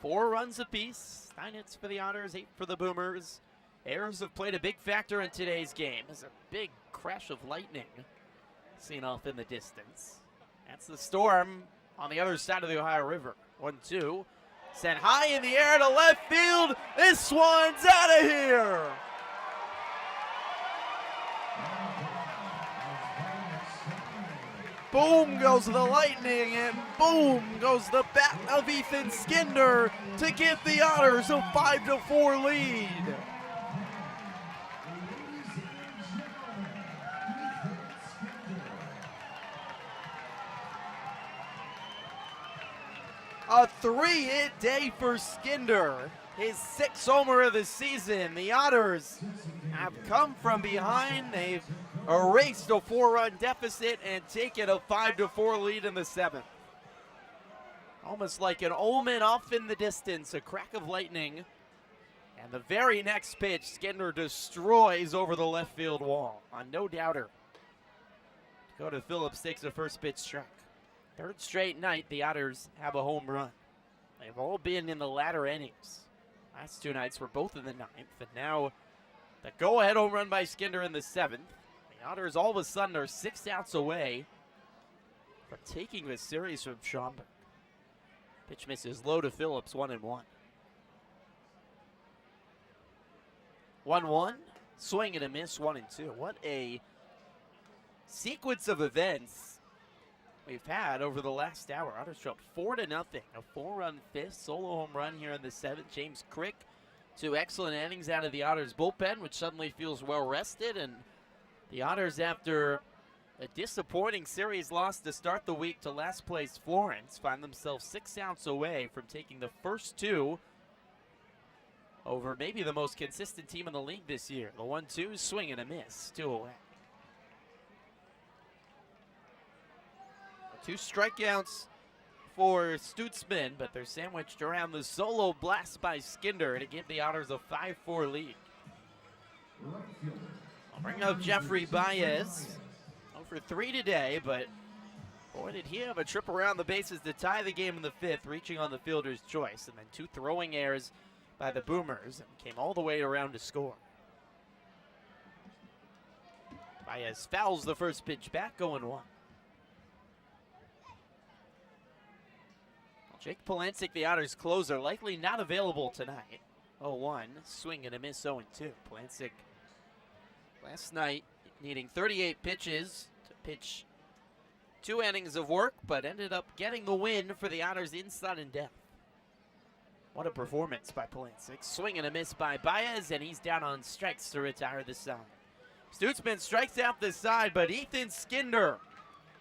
4 runs apiece. 9 hits for the Otters, 8 for the Boomers. Errors have played a big factor in today's game. There's a big crash of lightning seen off in the distance. That's the storm on the other side of the Ohio River. 1-2. Sent high in the air to left field. This one's out of here. Boom goes the lightning, and boom goes the bat of Ethan Skinder to give the Otters a 5-4 lead. A 3-hit day for Skinder, his 6th homer of the season. The Otters have come from behind. They've erased a 4-run deficit and taken a 5-4 lead in the 7th. Almost like an omen off in the distance, a crack of lightning. And the very next pitch, Skinder destroys over the left field wall on no doubter. Dakota Phillips takes a first pitch strike. 3rd straight night, the Otters have a home run. They've all been in the latter innings. Last 2 nights were both in the 9th, and now the go-ahead home run by Skinder in the 7th. The Otters all of a sudden are 6 outs away from taking this series from Schaumburg. Pitch misses low to Phillips, 1-1. 1-1, swing and a miss, 1-2. What a sequence of events we've had over the last hour. Otters dropped 4-0. A 4-run fifth, solo home run here in the 7th. James Crick, 2 excellent innings out of the Otters bullpen, which suddenly feels well rested. And the Otters, after a disappointing series loss to start the week to last place Florence, find themselves 6 outs away from taking the first 2 over maybe the most consistent team in the league this year. The 1-2, swing and a miss, 2 away. 2 strikeouts for Stutzman, but they're sandwiched around the solo blast by Skinder to give the Otters a 5-4 lead. I'll bring up Jeffrey Baez. 0 for 3 today, but boy, did he have a trip around the bases to tie the game in the 5th, reaching on the fielder's choice, and then 2 throwing errors by the Boomers, and came all the way around to score. Baez fouls the first pitch back, 0-1. Jake Polancic, the Otters closer, likely not available tonight. 0-1, swing and a miss, 0-2. Polancic last night needing 38 pitches to pitch 2 innings of work, but ended up getting the win for the Otters in sudden death. What a performance by Polancic. Swing and a miss by Baez, and he's down on strikes to retire the side. Stutzman strikes out the side, but Ethan Skinder,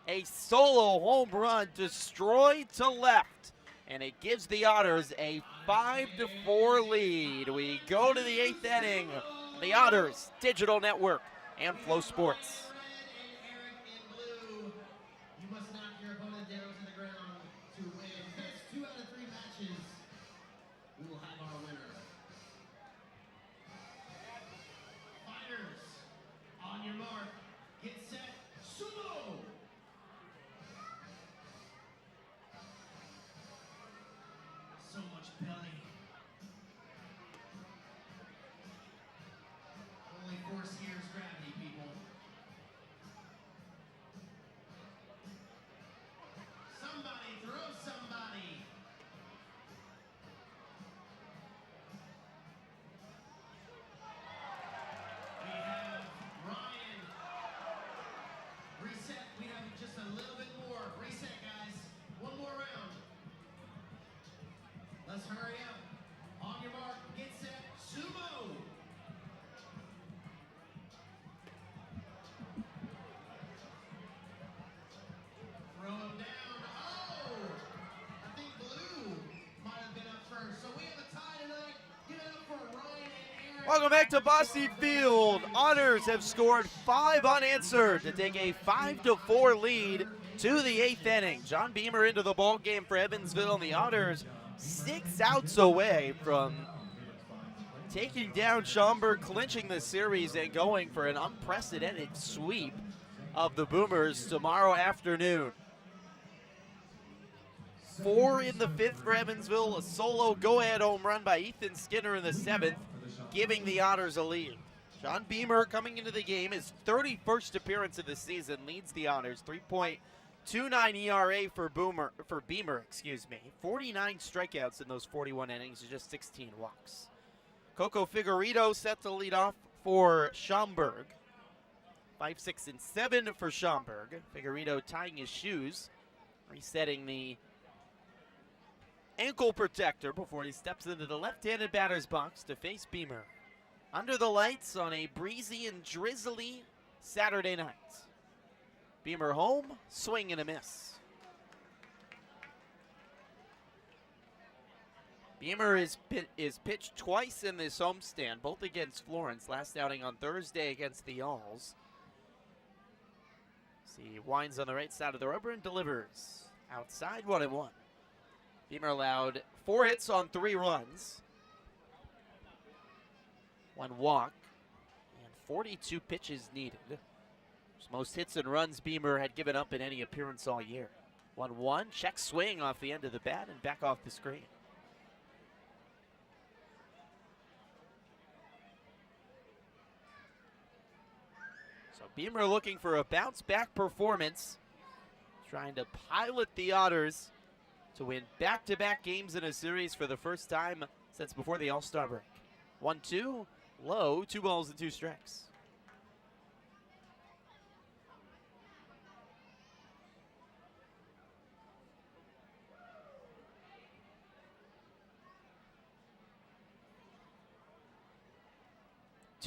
a solo home run, destroyed to left, and it gives the Otters a 5-4 lead. We go to the 8th inning. The Otters, Digital Network, and Flow Sports. You must knock your opponent down to the ground to win. That's 2 out of 3 matches. We will have our winner. Fighters, on your mark, get set, sumo! So much belly. Only force here is gravity, people. Somebody throw somebody. We have Ryan. Reset. We have just a little bit more. Reset, guys. One more round. Let's hurry up. On your mark, get set, sumo. Throw him down. Oh! I think blue might have been up first. So we have a tie tonight. Give it up for Ryan and Aaron. Welcome back to Bosse Field. Otters have scored 5 unanswered to take a 5-4 lead to the 8th inning. John Beamer into the ball game for Evansville, and the Otters 6 outs away from taking down Schaumburg, clinching the series, and going for an unprecedented sweep of the Boomers tomorrow afternoon. 4 in the 5th for Evansville, a solo go-ahead home run by Ethan Skinner in the 7th, giving the Otters a lead. John Beamer coming into the game, his 31st appearance of the season, leads the Otters, 3.29 ERA for Beamer, 49 strikeouts in those 41 innings, just 16 walks. Coco Figueredo set to lead off for Schaumburg. 5, 6, and 7 for Schaumburg. Figueredo tying his shoes, resetting the ankle protector before he steps into the left-handed batter's box to face Beamer. Under the lights on a breezy and drizzly Saturday night. Beamer home, swing and a miss. Beamer is pitched twice in this homestand, both against Florence. Last outing on Thursday against the Alls. He winds on the right side of the rubber and delivers. Outside, 1-1. Beamer allowed 4 hits on 3 runs. 1 walk. And 42 pitches needed. Most hits and runs Beamer had given up in any appearance all year. 1-1, check swing off the end of the bat and back off the screen. So Beamer looking for a bounce-back performance, trying to pilot the Otters to win back-to-back games in a series for the first time since before the All-Star break. 1-2, low, 2 balls and 2 strikes.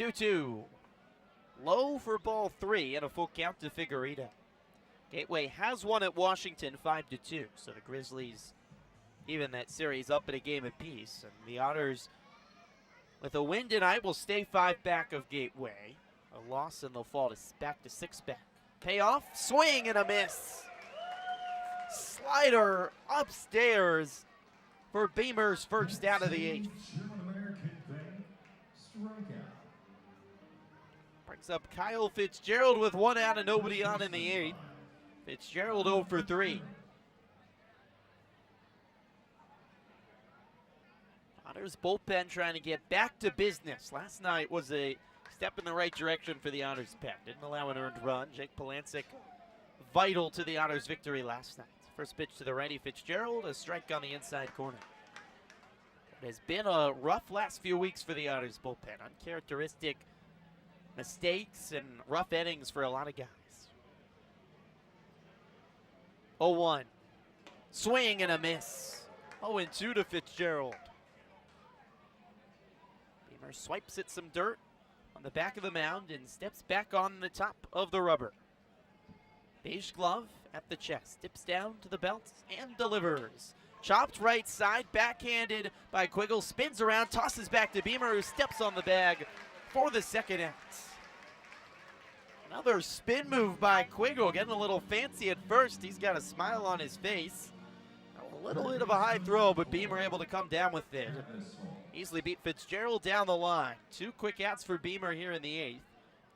2-2. Low for ball 3 and a full count to Figueredo. Gateway has won at Washington 5-2, so the Grizzlies even that series up at a game apiece. And the Otters, with a win tonight, will stay 5 back of Gateway. A loss and they'll fall back to 6 back. Payoff, swing and a miss. Slider upstairs for Beamers' first out of the 8th. Brings up Kyle Fitzgerald with 1 out and nobody on in the 8th. Fitzgerald 0 for 3. Otters bullpen trying to get back to business. Last night was a step in the right direction for the Otters pen. Didn't allow an earned run. Jake Polancic vital to the Otters' victory last night. First pitch to the righty Fitzgerald, a strike on the inside corner. It has been a rough last few weeks for the Otters bullpen. Uncharacteristic mistakes and rough innings for a lot of guys. 0-1. Swing and a miss. 0-2 to Fitzgerald. Beamer swipes at some dirt on the back of the mound and steps back on the top of the rubber. Beige glove at the chest, dips down to the belt and delivers. Chopped right side, backhanded by Quiggle, spins around, tosses back to Beamer, who steps on the bag for the second out. Another spin move by Quiggle, getting a little fancy at first. He's got a smile on his face. A little bit of a high throw, but Beamer able to come down with it. Easily beat Fitzgerald down the line. 2 quick outs for Beamer here in the 8th.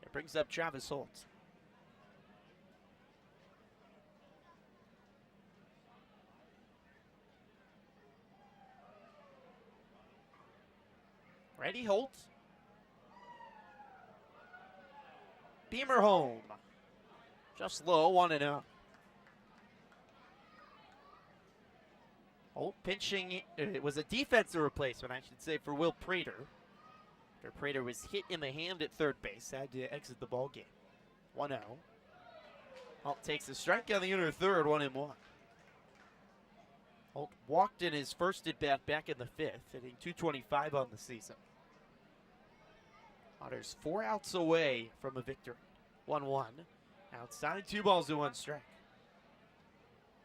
It brings up Travis Holt. Ready, Holt. Beamer home. Just low, 1-0. Holt pinching. It was a defensive replacement, I should say, for Will Prater. After Prater was hit in the hand at third base, had to exit the ball game. 1-0. Holt takes a strike on the inner third, 1-1. Holt walked in his first at bat back in the 5th, hitting .225 on the season. Otters 4 outs away from a victory. 1-1. Outside, 2 balls to 1 strike.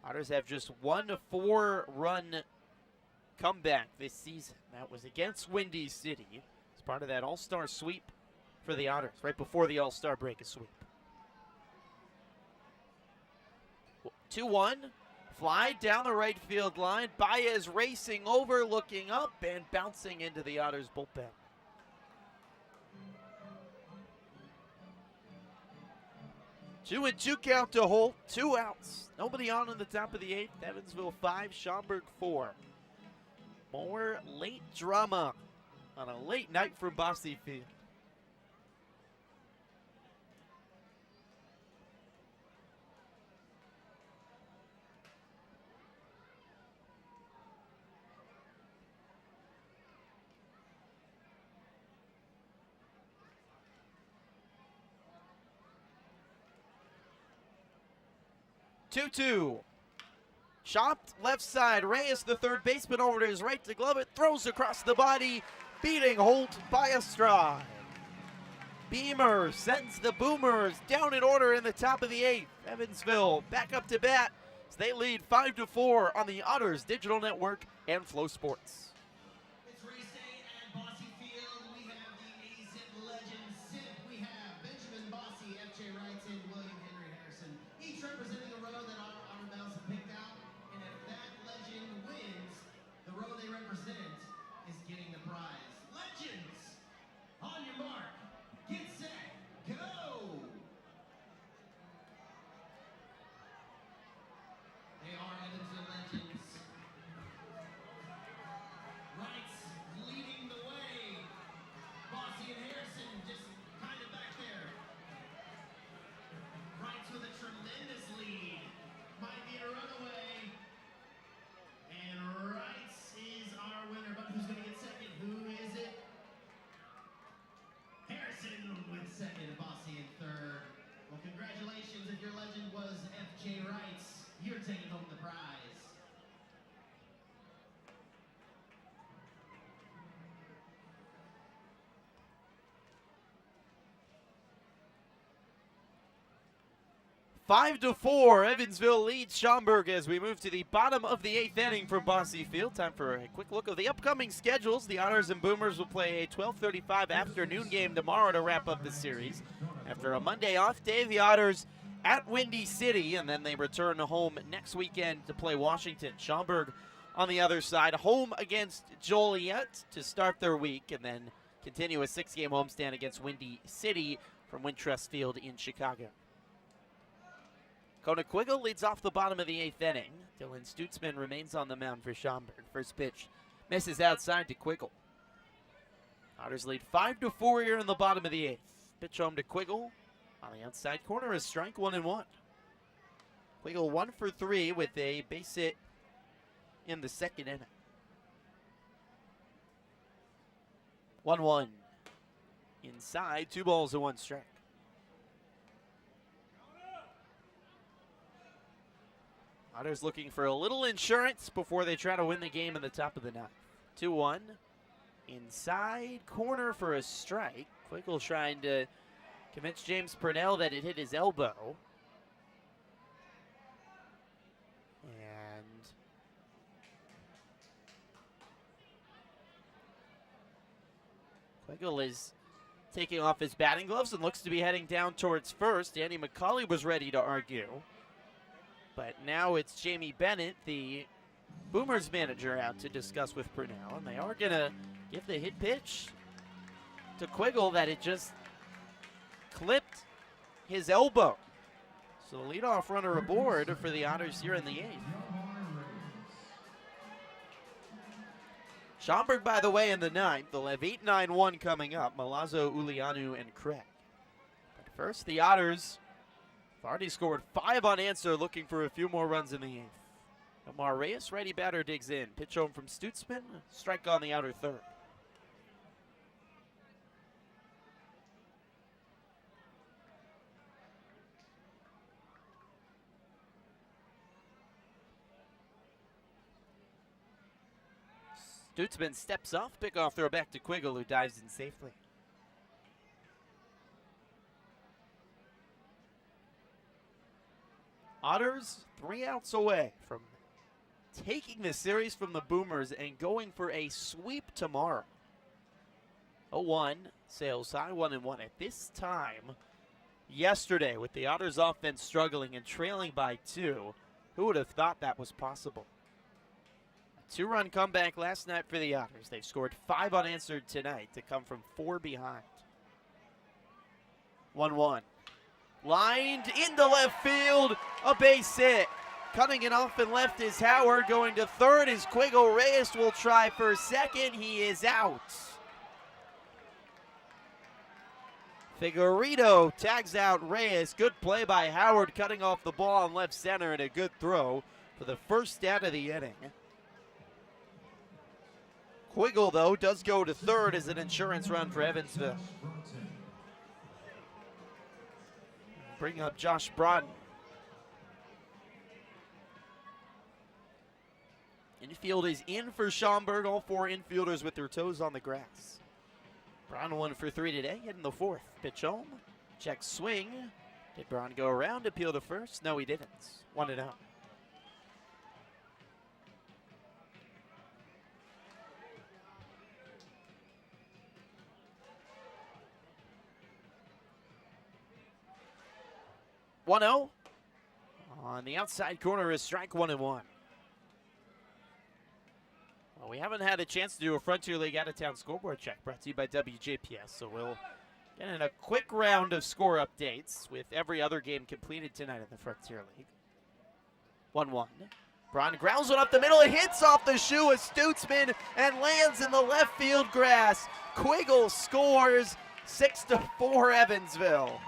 Otters have just 1 4-run comeback this season. That was against Windy City. It's part of that all-star sweep for the Otters, right before the all-star break, a sweep. 2-1. Fly down the right field line. Baez racing over, looking up, and bouncing into the Otters bullpen. 2-2 count to Holt. 2 outs. Nobody on in the top of the 8th. Evansville 5, Schaumburg 4. More late drama on a late night from Bosse Field. Two. Chopped left side. Reyes, the third baseman, over to his right to glove it. Throws across the body, beating Holt by a stride. Beamer sends the Boomers down in order in the top of the 8th. Evansville back up to bat as they lead 5-4 on the Otters Digital Network and Flow Sports. It's race day at Bosse Field. We have the AZIP legend Zip. We have Benjamin Bosse, F.J. Wrighton, William Henry Harrison, each representing a row that our Otter Bells have picked out. And if that legend wins, the row they represent is getting the prize. Legends, on your mark, get set, go! They are Evansville legends. 5-4, Evansville leads Schaumburg as we move to the bottom of the 8th inning from Bosse Field. Time for a quick look of the upcoming schedules. The Otters and Boomers will play a 12:35 afternoon game tomorrow to wrap up the series. After a Monday off day, the Otters at Windy City, and then they return home next weekend to play Washington. Schaumburg on the other side, home against Joliet to start their week, and then continue a 6-game homestand against Windy City from Wintrust Field in Chicago. Quiggle leads off the bottom of the 8th inning. Dylan Stutzman remains on the mound for Schaumburg. First pitch misses outside to Quiggle. Otters lead 5-4 here in the bottom of the 8th. Pitch home to Quiggle. On the outside corner is strike 1-1. Quiggle 1 for 3 with a base hit in the second inning. 1-1. Inside, 2 balls and 1 strike. Otters looking for a little insurance before they try to win the game in the top of the 9th. 2-1. Inside corner for a strike. Quiggle trying to convince James Purnell that it hit his elbow. And Quiggle is taking off his batting gloves and looks to be heading down towards first. Andy McCauley was ready to argue. But now it's Jamie Bennett, the Boomers manager, out to discuss with Purnell. And they are going to give the hit pitch to Quiggle that it just clipped his elbow. So the leadoff runner aboard for the Otters here in the 8th. Schaumburg, by the way, in the 9th. They'll have 8-9-1 coming up. Malazzo, Ulianu, and Craig. But first, the Otters have already scored 5 unanswered, looking for a few more runs in the 8th. Omar Reyes, righty batter, digs in. Pitch home from Stutzman. Strike on the outer third. Stutzman steps off, pickoff throw back to Quiggle, who dives in safely. Otters 3 outs away from taking the series from the Boomers and going for a sweep tomorrow. 0-1, sails high, 1-1. At this time yesterday, with the Otters offense struggling and trailing by 2, who would have thought that was possible? 2-run comeback last night for the Otters. They've scored 5 unanswered tonight to come from 4 behind. 1-1. Lined into left field, a base hit. Cutting it off and left is Howard. Going to third is Quiggle. Reyes will try for second. He is out. Figueredo tags out Reyes. Good play by Howard, cutting off the ball in left center, and a good throw for the first out of the inning. Quiggle, though, does go to third as an insurance run for Evansville. Bring up Josh Broughton. Infield is in for Schaumburg. All 4 infielders with their toes on the grass. Broughton 1 for 3 today, hitting the 4th. Pitch home. Check swing. Did Broughton go around, appeal to first? No, he didn't. 1-0. On the outside corner is strike 1-1. Well, we haven't had a chance to do a Frontier League out-of-town scoreboard check brought to you by WJPS, so we'll get in a quick round of score updates with every other game completed tonight in the Frontier League. 1-1. Braun grounds one up the middle. It hits off the shoe of Stutzman and lands in the left field grass. Quiggle scores 6-4 Evansville.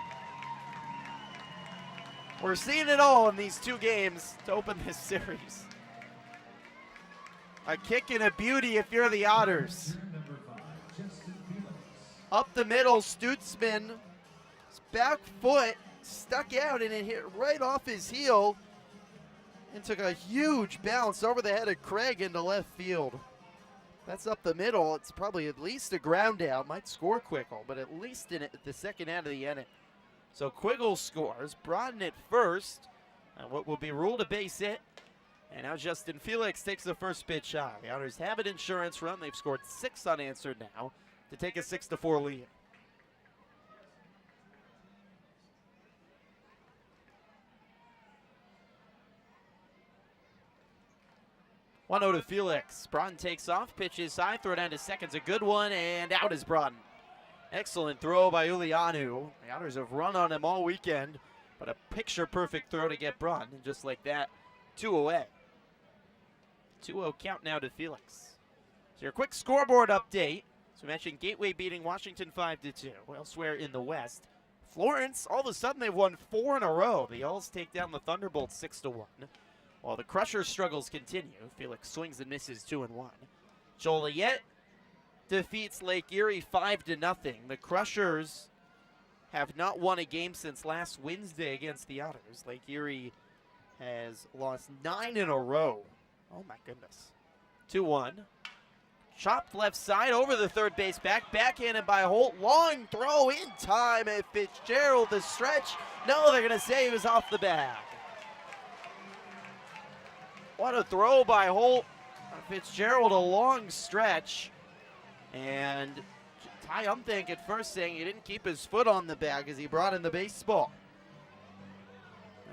We're seeing it all in these 2 games to open this series. A kick and a beauty if you're the Otters. Up the middle, Stutzman's back foot stuck out and it hit right off his heel and took a huge bounce over the head of Craig into left field. That's up the middle. It's probably at least a ground out. Might score Quiggle, but at least in the second out of the inning. So Quiggle scores, Brodin at first, and what will be ruled a base hit. And now Justin Felix takes the first pitch shot. The Otters have an insurance run. They've scored 6 unanswered now to take a 6-4 lead. One to Felix. Brodin takes off, pitches high, throw down to second's a good one, and out is Brodin. Excellent throw by Ulianu. The Otters have run on him all weekend, but a picture-perfect throw to get Brodin, and just like that, 2 away. 2-0 count now to Felix. So your quick scoreboard update. So we mentioned Gateway beating Washington 5-2. Elsewhere in the West, Florence, all of a sudden they've won 4 in a row. The Owls take down the Thunderbolts 6-1. While the Crushers' struggles continue, Felix swings and misses 2-1. Joliet defeats Lake Erie 5-0. The Crushers have not won a game since last Wednesday against the Otters. Lake Erie has lost 9 in a row. Oh my goodness. 2-1. Chopped left side over the third base backhanded by Holt. Long throw in time at Fitzgerald. The stretch. No, they're going to say he was off the bag. What a throw by Holt. Fitzgerald, a long stretch. And Ty Umthank at first saying he didn't keep his foot on the bag as he brought in the baseball.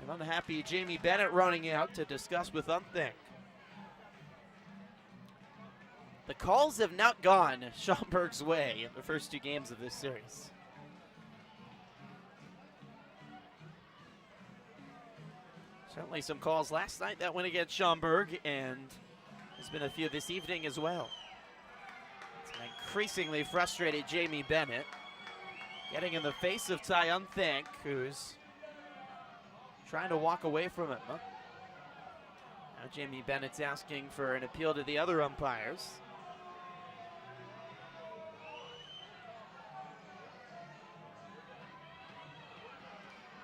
An unhappy Jamie Bennett running out to discuss with Umthank. The calls have not gone Schaumburg's way in the first 2 games of this series. Certainly some calls last night that went against Schaumburg, and there's been a few this evening as well. It's an increasingly frustrated Jamie Bennett getting in the face of Ty Umthank, who's trying to walk away from him. Now Jamie Bennett's asking for an appeal to the other umpires.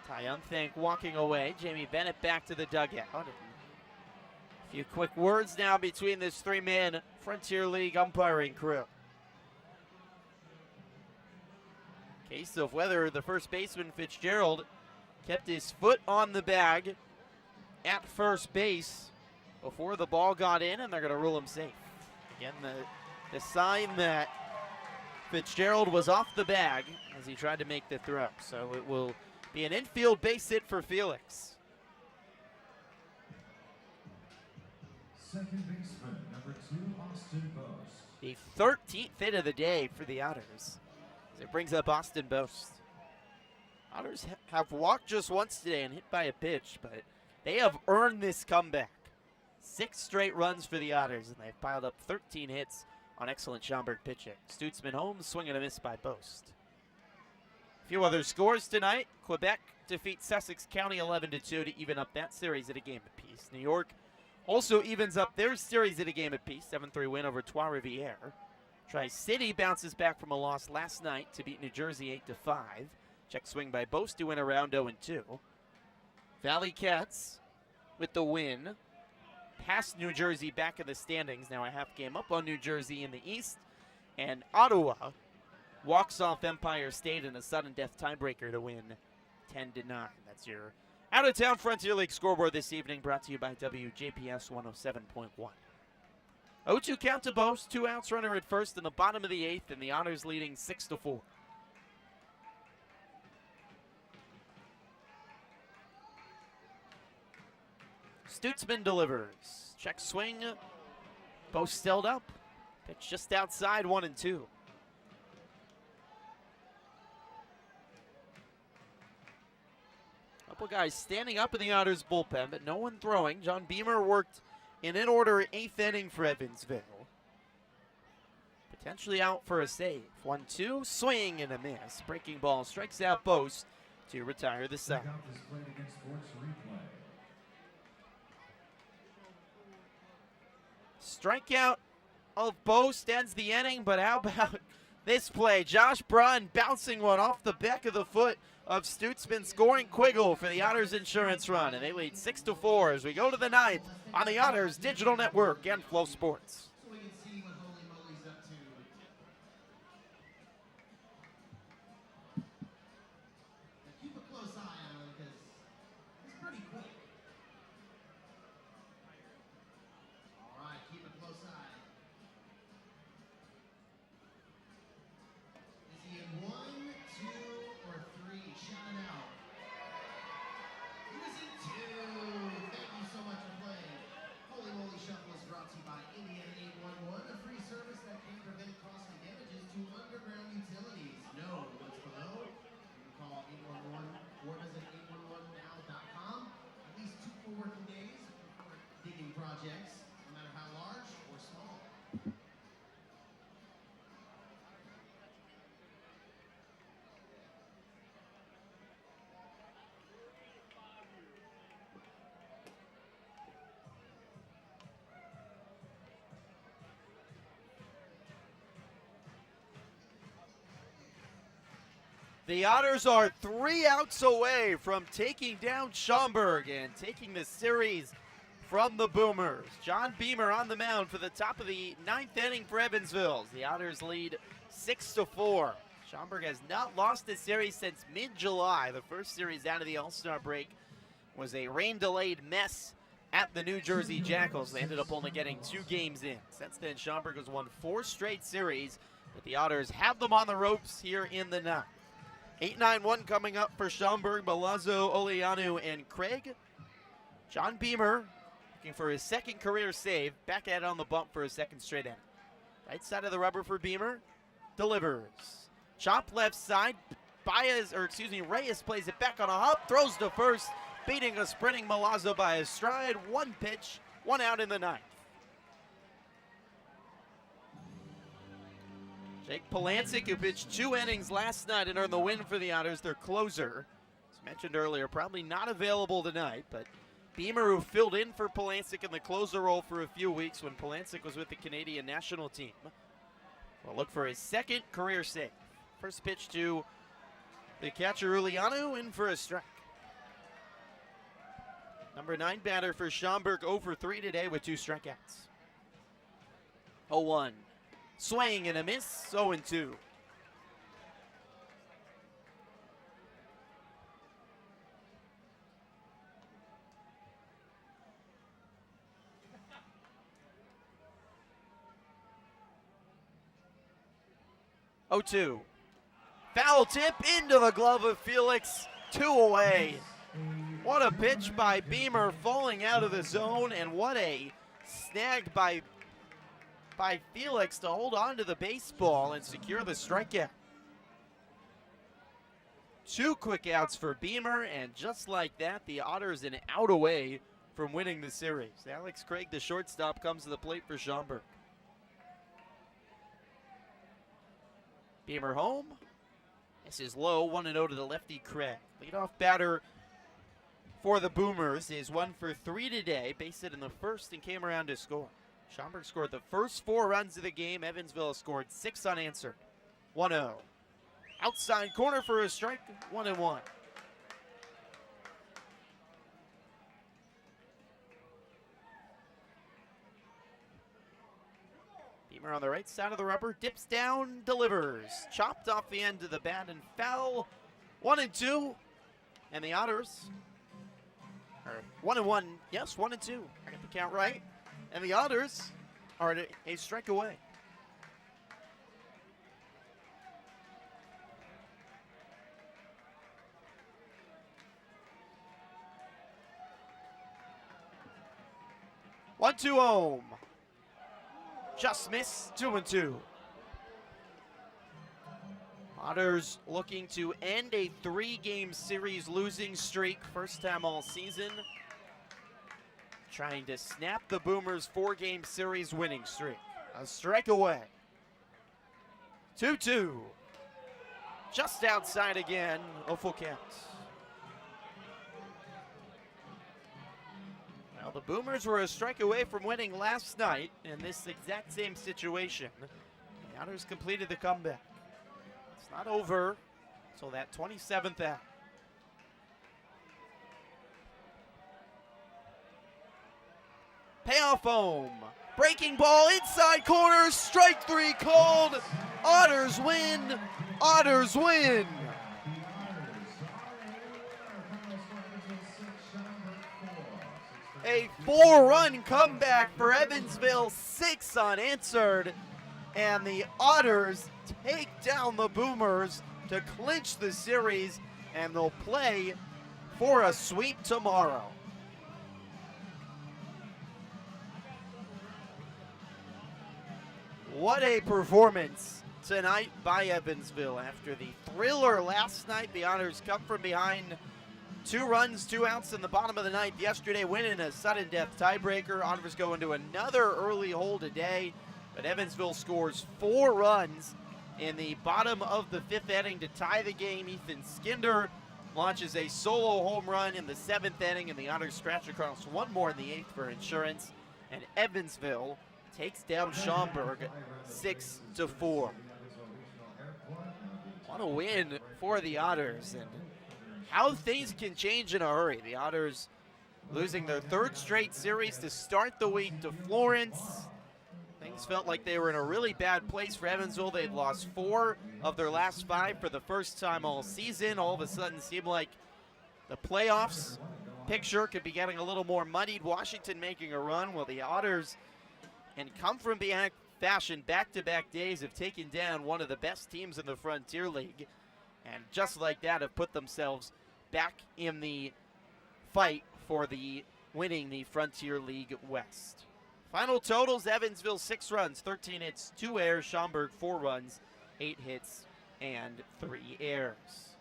Ty Umthank walking away. Jamie Bennett back to the dugout. A few quick words now between this 3-man Frontier League umpiring crew. Case of whether the first baseman Fitzgerald kept his foot on the bag at first base before the ball got in, and they're going to rule him safe. Again, the sign that Fitzgerald was off the bag as he tried to make the throw. So it will be an infield base hit for Felix. Second baseman, number 2, Austin Boast. The 13th hit of the day for the Otters, as it brings up Austin Boast. Otters have walked just once today and hit by a pitch, but they have earned this comeback. 6 straight runs for the Otters, and they've piled up 13 hits on excellent Schaumburg pitching. Stutzman home, swing and a miss by Boast. A few other scores tonight. Quebec defeats Sussex County 11-2 to even up that series at a game apiece. New York also evens up their series at a game apiece. 7-3 win over Trois-Rivières. Tri-City bounces back from a loss last night to beat New Jersey 8-5. Check swing by Boast to win around 0-2. Valley Cats with the win. Past New Jersey back in the standings. Now a half game up on New Jersey in the East. And Ottawa walks off Empire State in a sudden death tiebreaker to win 10-9. That's your out-of-town Frontier League scoreboard this evening, brought to you by WJPS 107.1. 0-2 count to Boast, 2 outs, runner at first in the bottom of the 8th, and the Otters leading 6-4. Stutzman delivers. Check swing. Boast stilled up. Pitch just outside, 1-2. Couple guys standing up in the Otters bullpen, but no one throwing. John Beamer worked in an order 8th inning for Evansville. Potentially out for a save. 1-2, swing and a miss. Breaking ball strikes out Boast to retire the side. Strikeout of Boast ends the inning, but how about this play? Josh Braun bouncing one off the back of the foot of Stutzman, scoring Quiggle for the Otters insurance run, and they lead 6-4 as we go to the 9th on the Otters Digital Network and Flow Sports. So we can see what Holy Moly's up to. Now keep a were small. The Otters are 3 outs away from taking down Schaumburg and taking the series from the Boomers. John Beamer on the mound for the top of the 9th inning for Evansville. The Otters lead 6-4. Schaumburg has not lost a series since mid-July. The first series out of the All-Star break was a rain-delayed mess at the New Jersey Jackals. They ended up only getting 2 games in. Since then, Schaumburg has won 4 straight series, but the Otters have them on the ropes here in the 9th. 8-9-1 coming up for Schaumburg, Milazzo, Oleanu, and Craig. John Beamer looking for his 2nd career save. Back at it on the bump for his 2nd straight inning. Right side of the rubber for Beamer. Delivers. Chop left side. Reyes plays it back on a hop. Throws to first. Beating a sprinting Milazzo by his stride. 1 pitch, 1 out in the 9th. Jake Polancic, who pitched 2 innings last night and earned the win for the Otters, their closer. As mentioned earlier, probably not available tonight, but Beamer, who filled in for Polancic in the closer role for a few weeks when Polancic was with the Canadian national team, will look for his 2nd career save. First pitch to the catcher Oleanu, in for a strike. Number 9 batter for Schaumburg, 0 for 3 today with 2 strikeouts. 0-1. Swing and a miss, 0-2. Foul tip into the glove of Felix, 2 away. What a pitch by Beamer, falling out of the zone, and what a snag by Felix to hold on to the baseball and secure the strikeout. 2 quick outs for Beamer, and just like that, the Otters an out away from winning the series. Alex Craig, the shortstop, comes to the plate for Schaumburg. Beamer home. This is low, 1-0 to the lefty Craig. Leadoff batter for the Boomers is 1 for 3 today. Based it in the 1st and came around to score. Schaumburg scored the first 4 runs of the game. Evansville scored 6 unanswered. 1-0. Outside corner for a strike, 1-1. Beamer on the right side of the rubber, dips down, delivers. Chopped off the end of the bat and foul. 1-2. And the Otters are 1-1. Yes, 1-2. I got the count right. And the Otters are a strike away. One-two home. Just missed, 2-2. Otters looking to end a 3-game series losing streak, first time all season. Trying to snap the Boomers' 4-game series winning streak. A strike away. 2-2. Just outside again, a full count. Well, the Boomers were a strike away from winning last night in this exact same situation. The Otters completed the comeback. It's not over until that 27th out. Payoff home. Breaking ball inside corner. Strike 3 called. Otters win. Otters win. A 4-run comeback for Evansville, 6 unanswered. And the Otters take down the Boomers to clinch the series, and they'll play for a sweep tomorrow. What a performance tonight by Evansville. After the thriller last night, the Otters come from behind 2 runs, 2 outs in the bottom of the ninth yesterday, winning a sudden death tiebreaker. Otters go into another early hole today, but Evansville scores 4 runs in the bottom of the 5th inning to tie the game. Ethan Skinder launches a solo home run in the 7th inning, and the Otters scratch across 1 more in the 8th for insurance, and Evansville takes down Schaumburg 6-4. What a win for the Otters, and how things can change in a hurry. The Otters losing their 3rd straight series to start the week to Florence. Things felt like they were in a really bad place for Evansville. They'd lost 4 of their last 5 for the first time all season. All of a sudden seemed like the playoffs picture could be getting a little more muddied. Washington making a run while the Otters, and come from behind fashion, back-to-back days have taken down one of the best teams in the Frontier League. And just like that, have put themselves back in the fight for the winning the Frontier League West. Final totals: Evansville 6 runs, 13 hits, 2 errors. Schaumburg 4 runs, 8 hits, and 3 errors.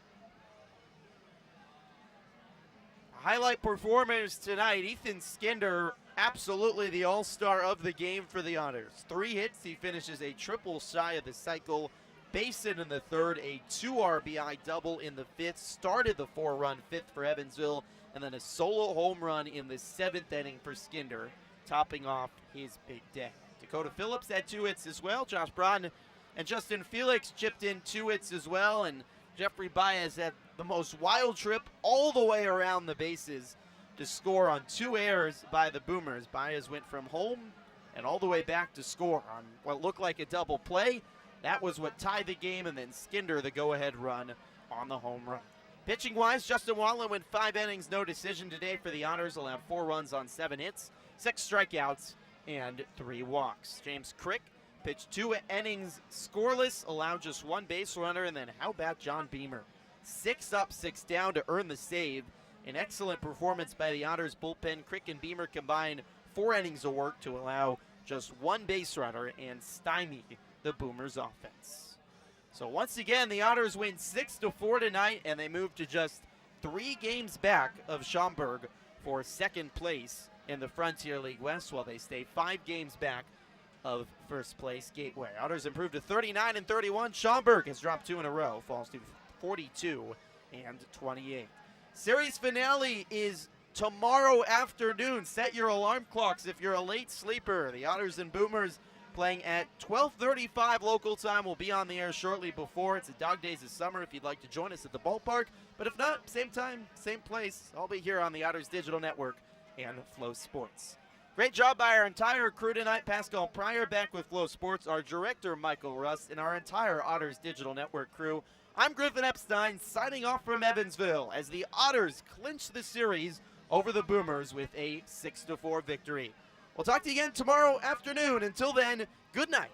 Highlight performers tonight: Ethan Skinder, absolutely the all-star of the game for the Otters. 3 hits, he finishes a triple shy of the cycle. Base hit in the 3rd, a 2 RBI double in the 5th, started the 4-run 5th for Evansville, and then a solo home run in the 7th inning for Skinder, topping off his big day. Dakota Phillips had 2 hits as well. Josh Brodin and Justin Felix chipped in 2 hits as well, and Jeffrey Baez had the most wild trip all the way around the bases to score on 2 errors by the Boomers. Baez went from home and all the way back to score on what looked like a double play. That was what tied the game, and then Skinder the go-ahead run on the home run. Pitching-wise, Justin Watland went 5 innings, no decision today for the Otters, allowed 4 runs on 7 hits, 6 strikeouts, and 3 walks. James Crick pitched 2 innings scoreless, allowed just 1 base runner, and then how about John Beamer? 6 up, 6 down to earn the save. An excellent performance by the Otters bullpen. Crick and Beamer combined 4 innings of work to allow just 1 base runner and stymie the Boomers offense. So once again, the Otters win 6-4 tonight, and they move to just 3 games back of Schaumburg for 2nd place in the Frontier League West, while they stay 5 games back of 1st place Gateway. Otters improved to 39-31. Schaumburg has dropped 2 in a row, falls to 42-28. Series finale is tomorrow afternoon. Set your alarm clocks if you're a late sleeper. The Otters and Boomers playing at 12:35 local time. We'll be on the air shortly before. It's a Dog Days of Summer if you'd like to join us at the ballpark. But if not, same time, same place. I'll be here on the Otters Digital Network and Flow Sports. Great job by our entire crew tonight. Pascal Pryor back with Flow Sports, our director Michael Rust, and our entire Otters Digital Network crew. I'm Griffin Epstein signing off from Evansville as the Otters clinch the series over the Boomers with a 6-4 victory. We'll talk to you again tomorrow afternoon. Until then, good night.